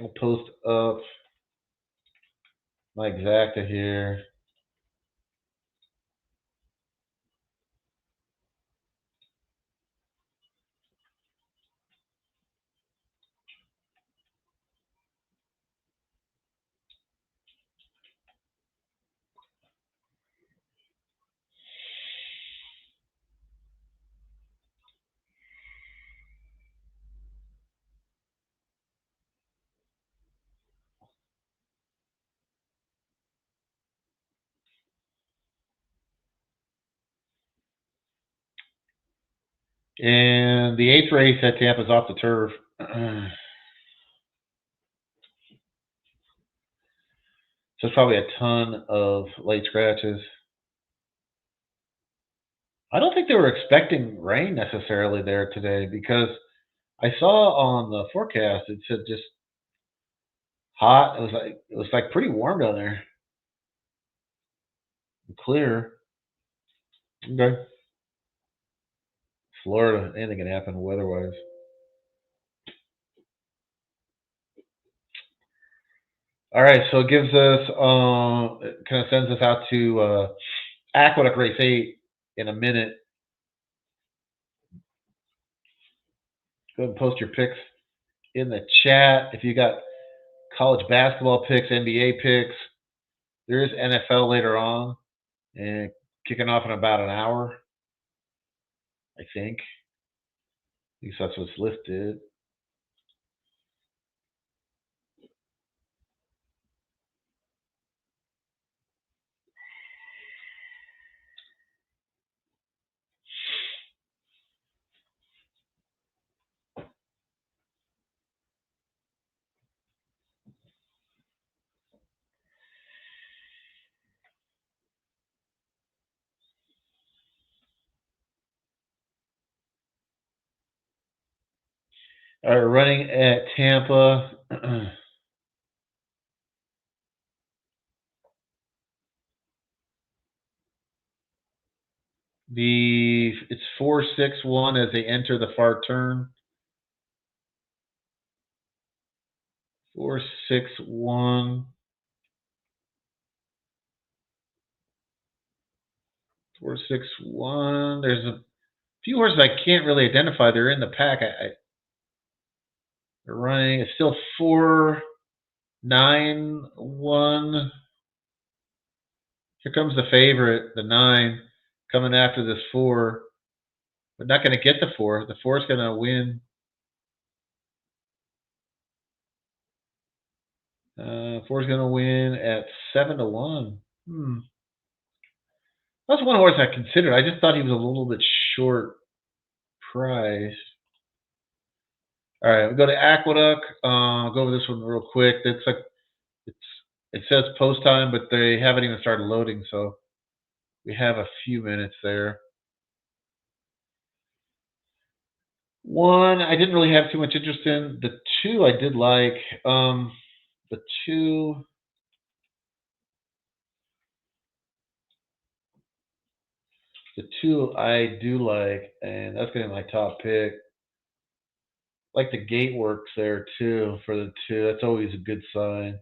I'll post up my exacta here. And the 8th race at Tampa's off the turf. So it's probably a ton of late scratches. I don't think they were expecting rain necessarily there today because I saw on the forecast it said just hot. It was like pretty warm down there. Clear. Okay. Florida, anything can happen weather-wise. All right, so it gives us, it kind of sends us out to Aqueduct Race 8 in a minute. Go ahead and post your picks in the chat. If you got college basketball picks, NBA picks, there is NFL later on, and kicking off in about an hour, I think. At least that's what's listed. All right, running at Tampa. It's 4-6-1 as they enter the far turn. 4-6-1. 4-6-1. There's a few horses I can't really identify. They're in the pack. They're running. It's still 4-9-1. Here comes the favorite, the 9, coming after this 4. But not going to get the 4. The 4 is going to win. 4 is going to win at 7-1. That's one horse I considered. I just thought he was a little bit short priced. All right, we go to Aqueduct. I'll go over this one real quick. It says post time, but they haven't even started loading, so we have a few minutes there. 1, I didn't really have too much interest in. The 2, I did like. The 2. The 2 I do like, and that's going to be my top pick. Like the gate works there too for the 2. That's always a good sign.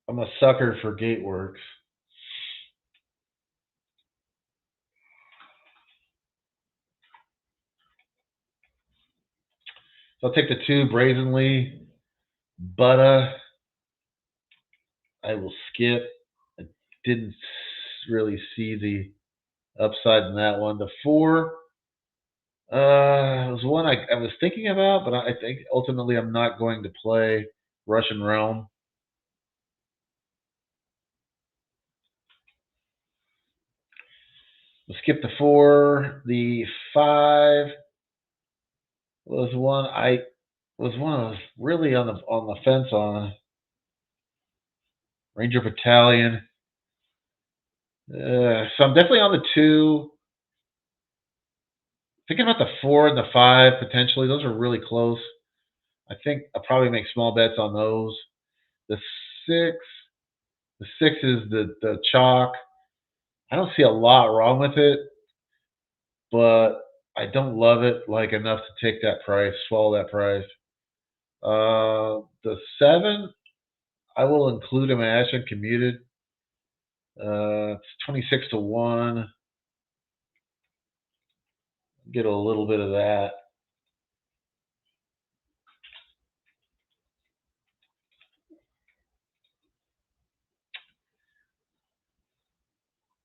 I'm a sucker for gate works. So I'll take the 2 brazenly. But I will skip. I didn't really see the upside in that one. The 4 was one I was thinking about, but I think ultimately I'm not going to play Russian Realm. We'll skip the 4. The 5 was one I was really on the fence on. Ranger Battalion. So I'm definitely on the 2. Thinking about the 4 and the 5 potentially. Those are really close. I think I'll probably make small bets on those. The 6 is the chalk. I don't see a lot wrong with it, but I don't love it like enough to take that price, swallow that price. The 7, I will include him as commuted. It's 26 to 1. Get a little bit of that.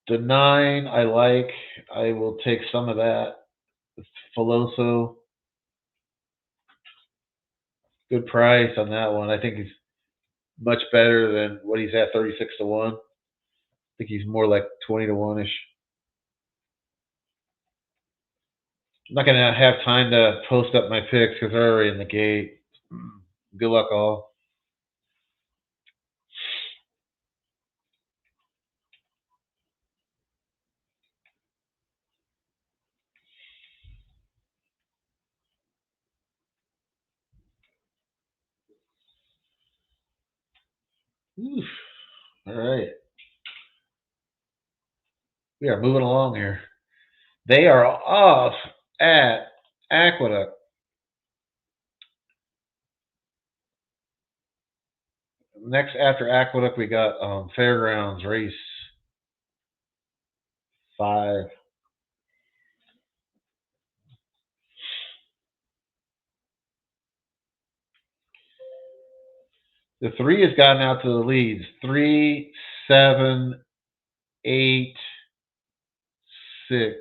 The 9, I like. I will take some of that. It's Filoso. Good price on that one. I think he's much better than what he's at, 36 to 1. I think he's more like 20 to 1 ish. I'm not going to have time to post up my picks because they're already in the gate. Good luck, all. Oof. All right. We are moving along here. They are off at Aqueduct. Next after Aqueduct, we got Fairgrounds race 5. The 3 has gotten out to the leads. 3, 7, 8, 6.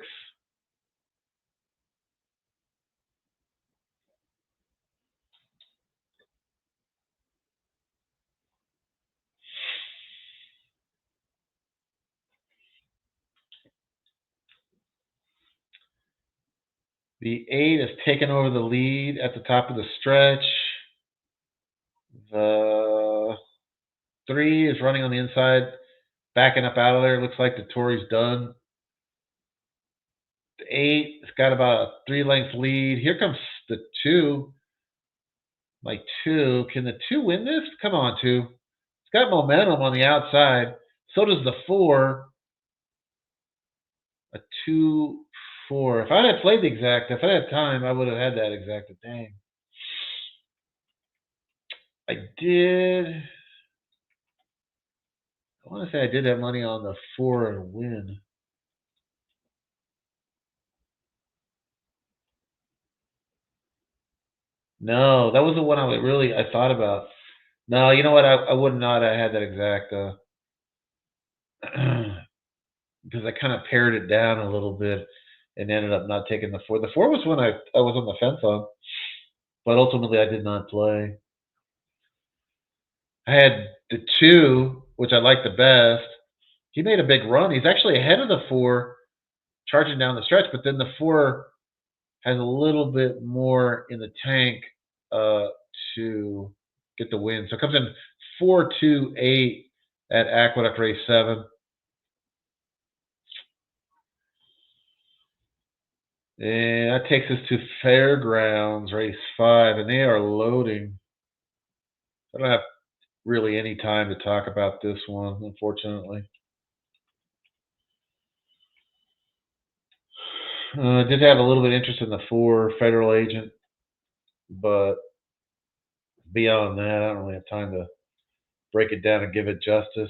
The 8 has taken over the lead at the top of the stretch. The 3 is running on the inside, backing up out of there. Looks like the Tory's done. The 8 has got about a 3-length lead. Here comes the 2. My 2. Can the 2 win this? Come on, 2. It's got momentum on the outside. So does the 4. A 2, 4. If I had played the exact, if I had time, I would have had that exact. Dang. I did. I want to say I did have money on the 4 and win. No, that was the one I thought about. No, you know what? I would not have had that exact because I kind of pared it down a little bit and ended up not taking the 4. The 4 was one I was on the fence on, but ultimately I did not play. I had the 2, which I liked the best. He made a big run. He's actually ahead of the 4, charging down the stretch, but then the 4 has a little bit more in the tank to get the win. So it comes in 4-2-8 at Aqueduct race 7. And that takes us to Fairgrounds race 5, and they are loading. I don't have really any time to talk about this one, unfortunately. I did have a little bit of interest in the 4 Federal Agent, but beyond that, I don't really have time to break it down and give it justice.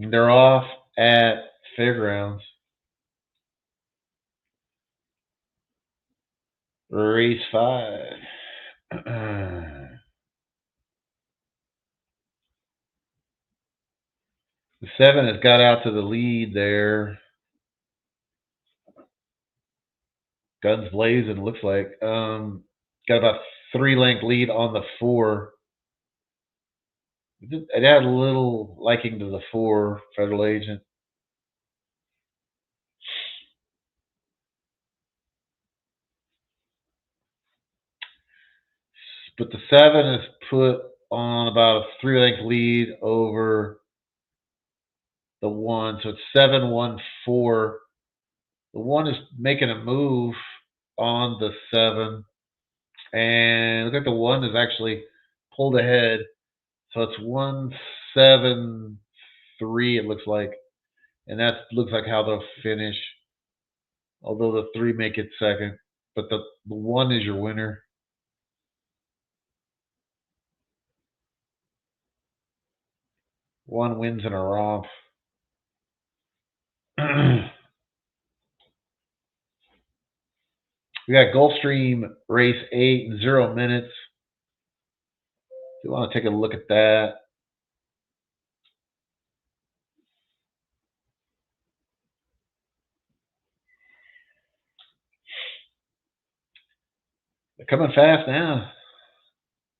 They're off at Fairgrounds. Race 5. The 7 has got out to the lead there. Guns blazing, looks like. Got about 3-length lead on the 4. It had a little liking to the 4 Federal Agent. But the 7 is put on about a 3-length lead over the 1. So it's 7-1-4. The 1 is making a move on the 7. And look at the 1 is actually pulled ahead. So it's 1-7-3, it looks like. And that looks like how they'll finish. Although the 3 make it second. But the 1 is your winner. One wins in a romp. We got Gulfstream race 8 in 0 minutes. If you want to take a look at that. They're coming fast now,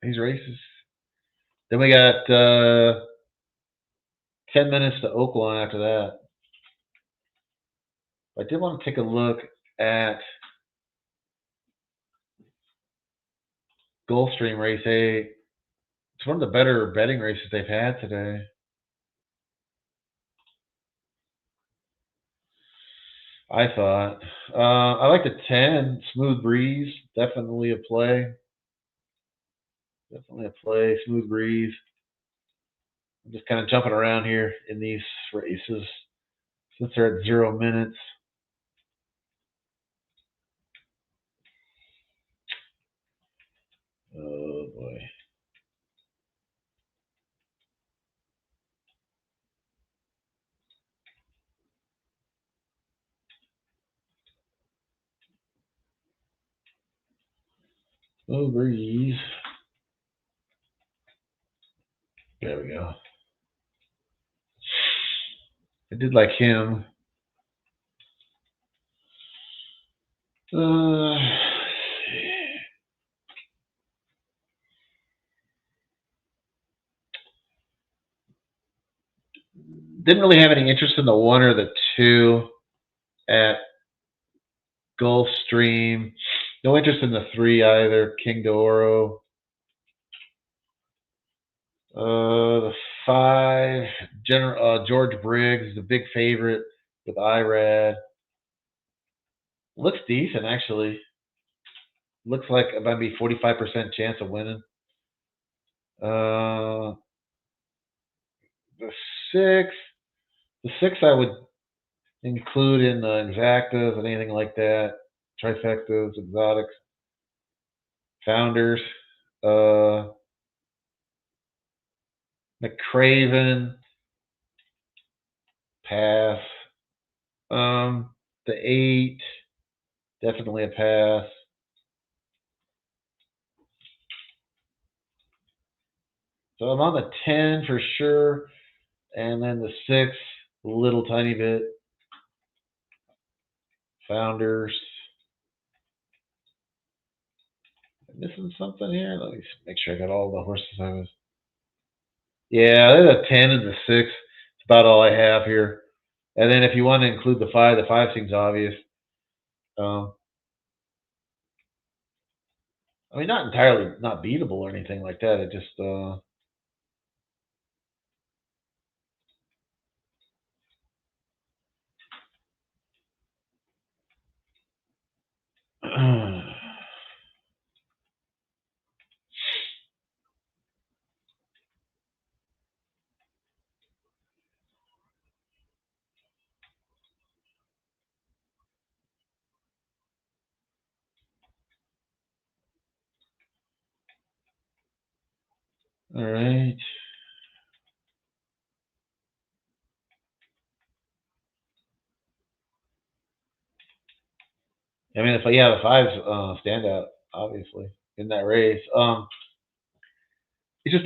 these races. Then we got 10 minutes to Oaklawn after that. I did want to take a look at Gulfstream race 8. It's one of the better betting races they've had today. I thought. I like the 10, Smooth Breeze. Definitely a play. Definitely a play, Smooth Breeze. I'm just kind of jumping around here in these races since they're at 0 minutes. Oh boy. Smooth Breeze. There we go. I did like him. Didn't really have any interest in the 1 or the 2 at Gulfstream. No interest in the 3 either, King d'Oro. The 5, George Briggs, the big favorite with IRAD. Looks decent, actually. Looks like it might be 45% chance of winning. The 6 I would include in the exactas and anything like that. Trifectas, exotics, founders. McCraven, pass. The 8, definitely a pass. So I'm on the 10 for sure, and then the 6, a little tiny bit. Founders. Am I missing something here? Let me make sure I got all the horses I was. Yeah, there's a 10 and the 6. It's about all I have here. And then if you want to include the 5 seems obvious. I mean, not entirely not beatable or anything like that. It just all right. I mean, the 5's stand out obviously in that race. It's just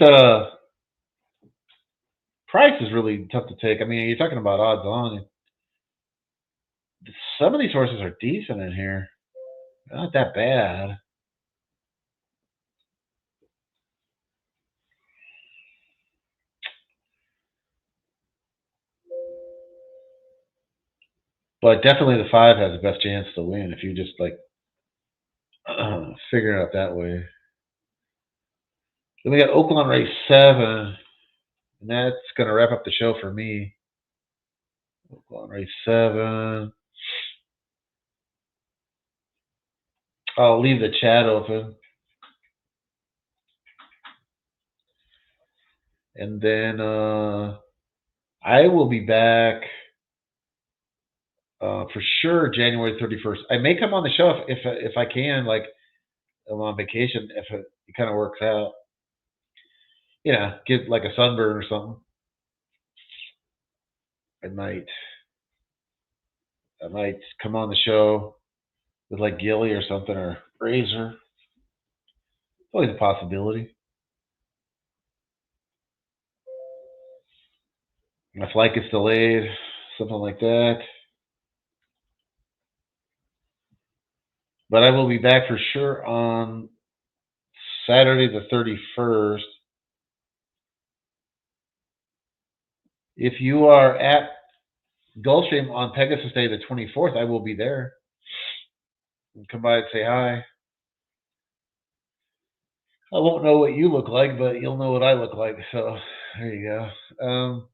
price is really tough to take. I mean, you're talking about odds on. Some of these horses are decent in here. Not that bad. But definitely the 5 has the best chance to win if you just like figure it out that way. Then we got Oaklawn race 7, and that's going to wrap up the show for me. Oaklawn race 7. I'll leave the chat open. And then I will be back for sure January 31st. I may come on the show if I can, like I'm on vacation, if it kind of works out. You know, get like a sunburn or something. I might come on the show with like Gilly or something, or Razor. It's always a possibility. My flight gets delayed, something like that. But I will be back for sure on Saturday the 31st. If you are at Gulfstream on Pegasus Day the 24th, I will be there. Come by and say hi. I won't know what you look like, but you'll know what I look like. So there you go.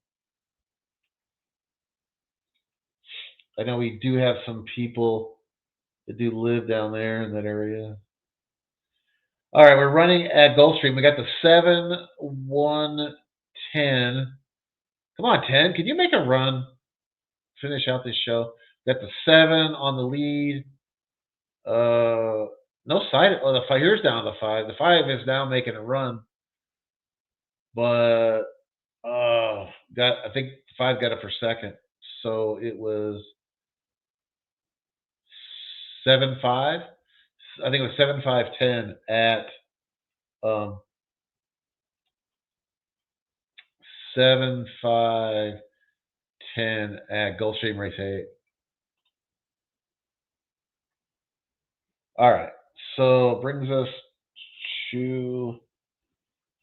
I know we do have some people that do live down there in that area. All right, we're running at Gulfstream. We got the 7, 1, 10. Come on, 10. Can you make a run? Finish out this show. We got the 7 on the lead. No side. Oh, the 5. Here's down the 5. The 5 is now making a run, but I think the 5 got it for second. So it was 7-5. I think it was 7-5-10 at 7-5-10 at Gulfstream race 8. All right, so it brings us to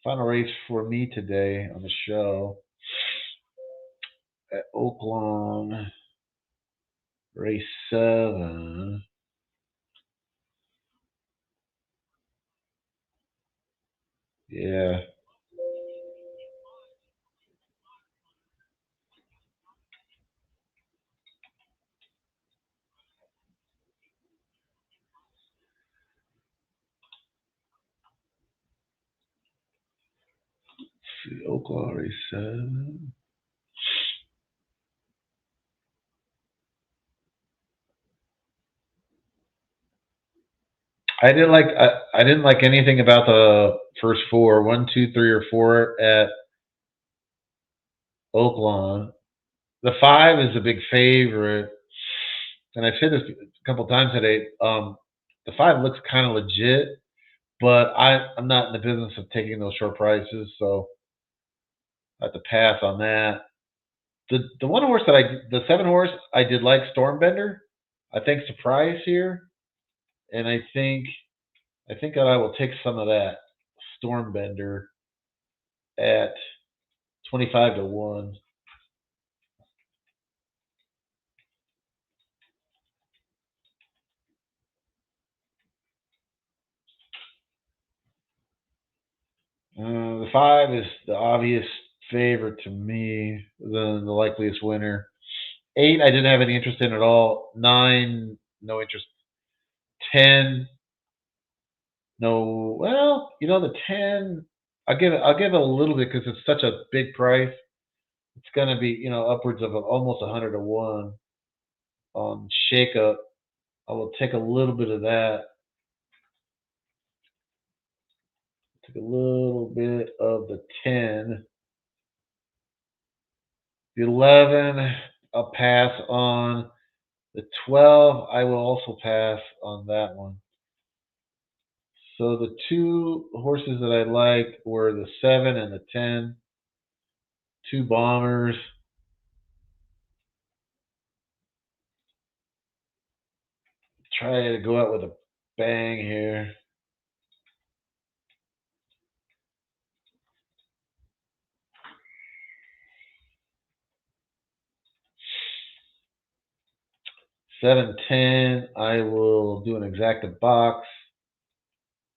final race for me today on the show at Oaklawn race 7. Yeah. Let's see, Oaklawn race 7. I didn't like anything about the first 4, 1, 2, 3, or 4 at Oaklawn. The 5 is a big favorite, and I've said this a couple times today. The 5 looks kind of legit, but I'm not in the business of taking those short prices, so I have to pass on that. The one horse the 7 horse, I did like Stormbender. I think surprise here, and I think that I will take some of that Stormbender at 25-1. The 5 is the obvious favorite to me, the likeliest winner. 8, I didn't have any interest in at all. 9, no interest. 10, no. Well, the 10, I'll give it a little bit because it's such a big price. It's going to be upwards of almost 100-1 on shakeup. I will take a little bit of that. Take a little bit of the 10. The 11, I'll pass on. The 12, I will also pass on that one. So the 2 horses that I liked were the 7 and the 10. 2 bombers. Try to go out with a bang here. Seven, 10, I will do an exacta box.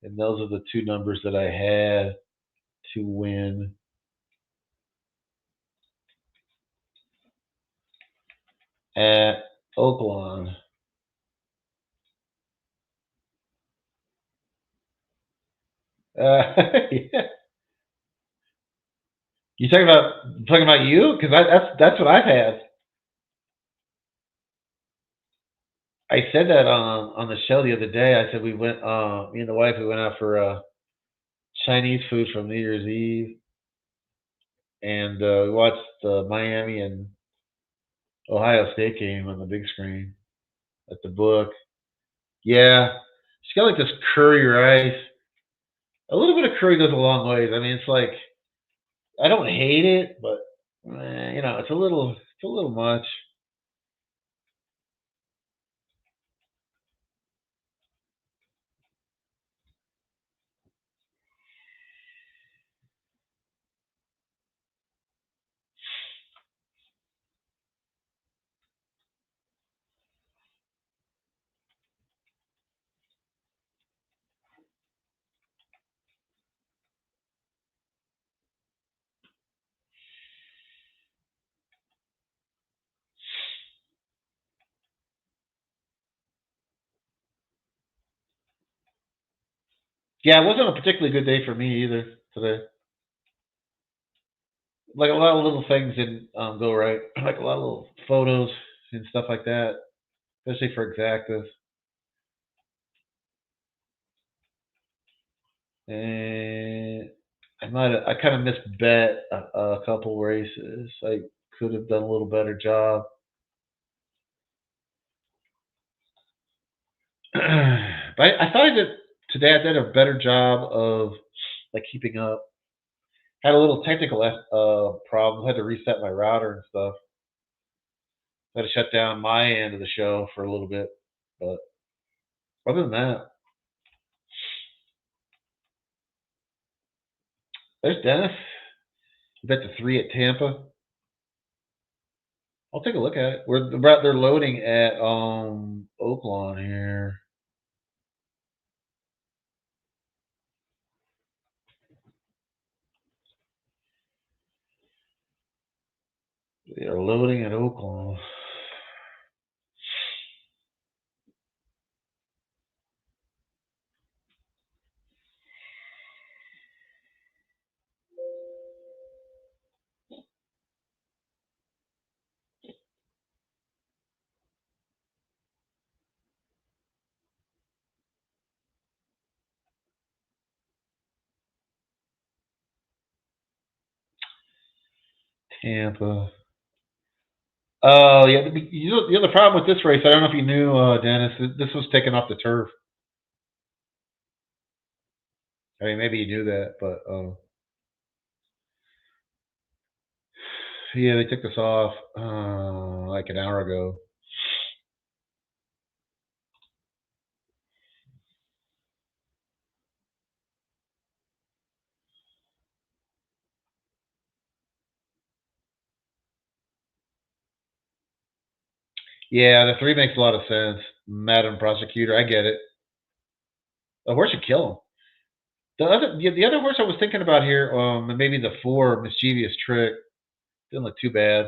And those are the 2 numbers that I had. to win. At Oaklawn. Yeah. You talking about you? Because that's what I've had. I said that on the show the other day. I said we went. Me and the wife, we went out for Chinese food from New Year's Eve, and we watched the Miami and Ohio State game on the big screen at the book. Yeah, she's got like this curry rice. A little bit of curry goes a long ways. I mean, it's like I don't hate it, but it's a little much. Yeah, it wasn't a particularly good day for me either today. Like a lot of little things didn't go right. Like a lot of little photos and stuff like that, especially for exactas. And I kind of misbet a couple races. I could have done a little better job. But I thought I did today. I did a better job of like keeping up. Had a little technical problem. Had to reset my router and stuff. Had to shut down my end of the show for a little bit. But other than that, there's Dennis. You bet the 3 at Tampa. I'll take a look at it. They're loading at Oaklawn here. They are loading at Oaklawn. Tampa. Oh yeah, the problem with this race. I don't know if you knew, Dennis. This was taken off the turf. I mean, maybe you knew that, but yeah, they took this off like an hour ago. Yeah, the 3 makes a lot of sense. Madam Prosecutor, I get it. The horse should kill him. The other horse I was thinking about here, and maybe the 4 Mischievous Trick didn't look too bad.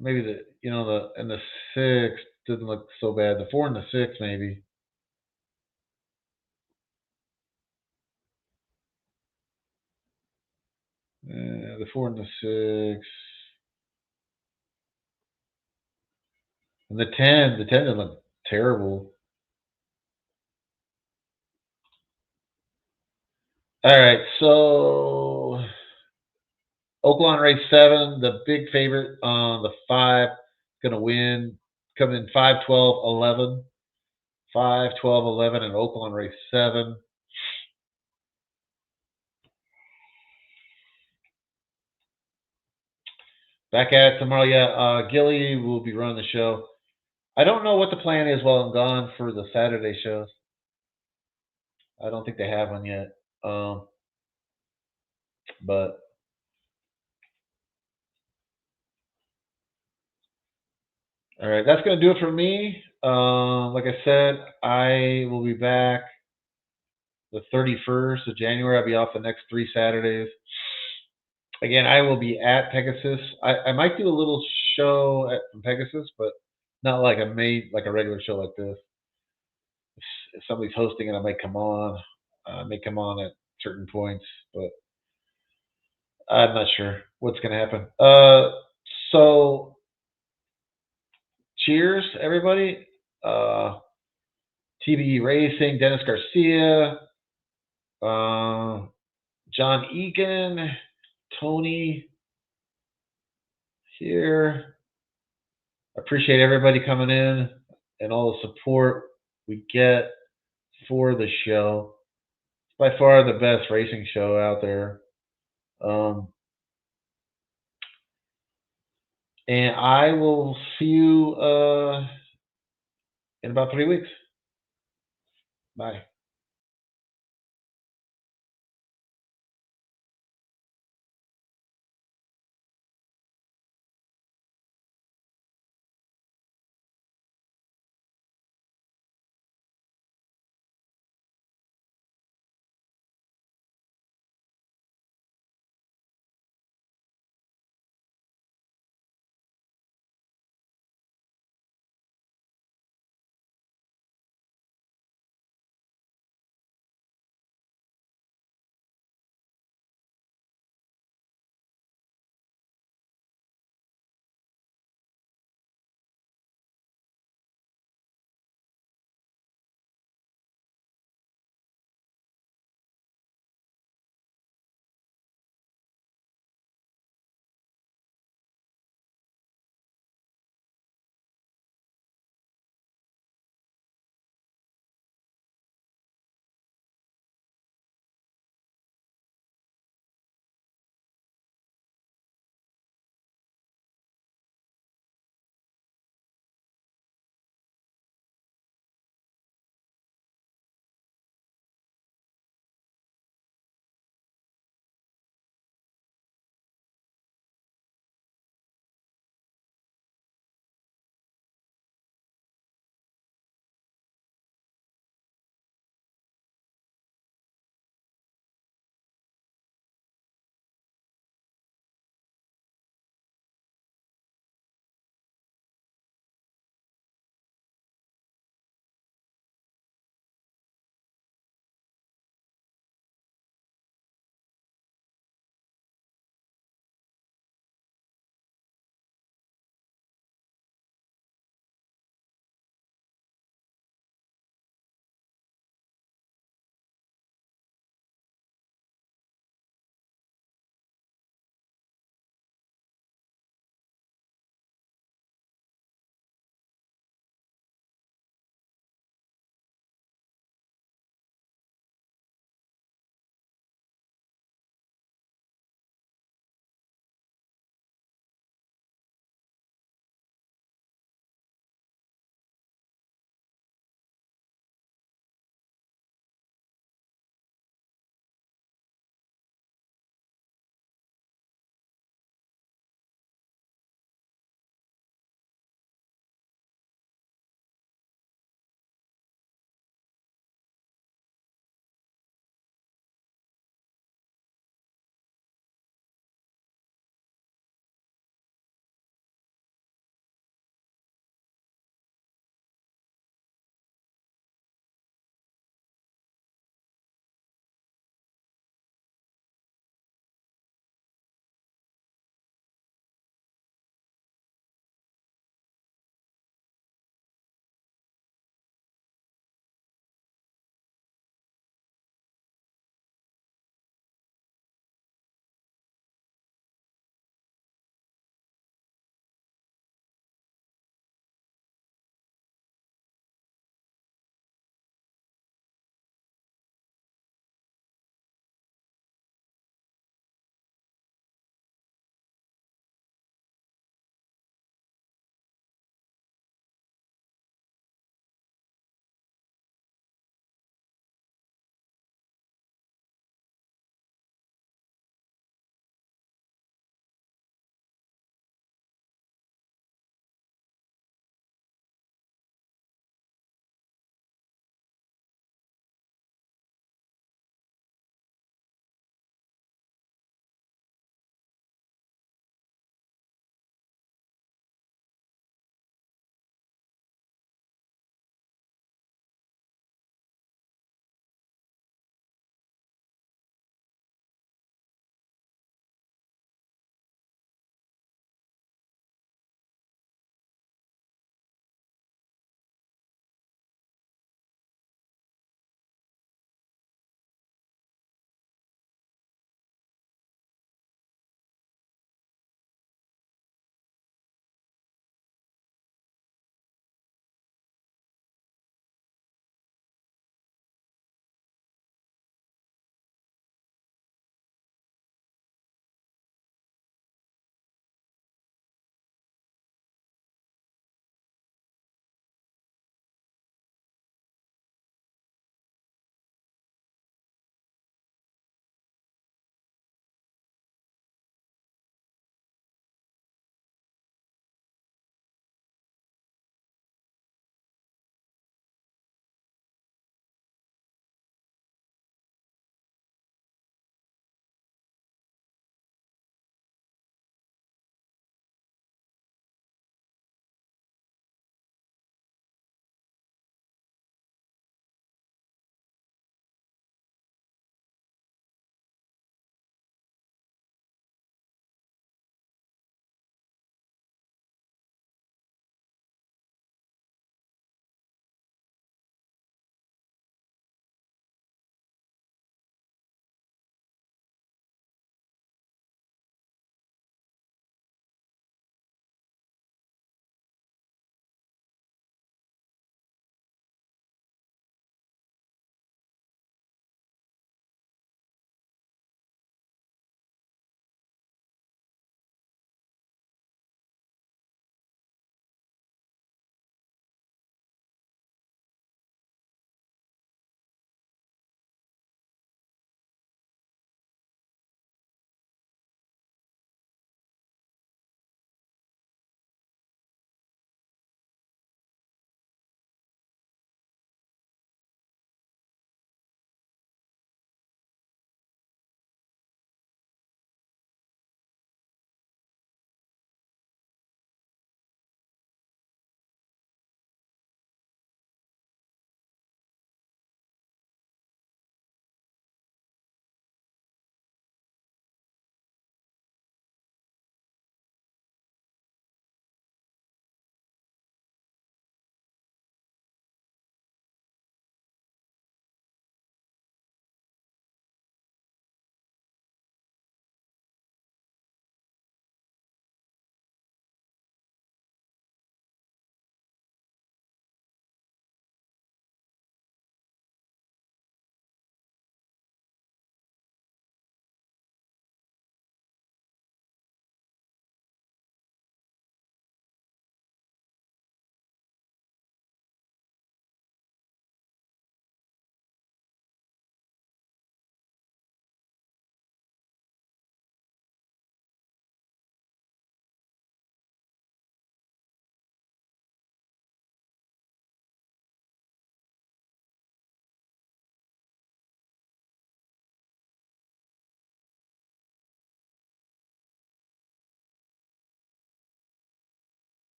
Maybe the 6 didn't look so bad. The 4 and the 6 maybe. The 4 and the 6. And the 10 didn't look terrible. All right, so Oaklawn race 7, the big favorite on the 5, going to win, coming in 5, 12, 11. 5, 12, 11, and Oaklawn race 7. Back at it tomorrow. Yeah, Gilly will be running the show. I don't know what the plan is while I'm gone for the Saturday shows. I don't think they have one yet. But all right, that's going to do it for me. Like I said, I will be back the 31st of January. I'll be off the next 3 Saturdays. Again, I will be at Pegasus. I might do a little show from Pegasus, but not like a regular show like this. If somebody's hosting it, I might come on. I may come on at certain points, but I'm not sure what's going to happen. So cheers, everybody. TBE Racing, Dennis Garcia, John Egan, Tony here. I appreciate everybody coming in and all the support we get for the show. It's by far the best racing show out there. And I will see you in about 3 weeks. Bye.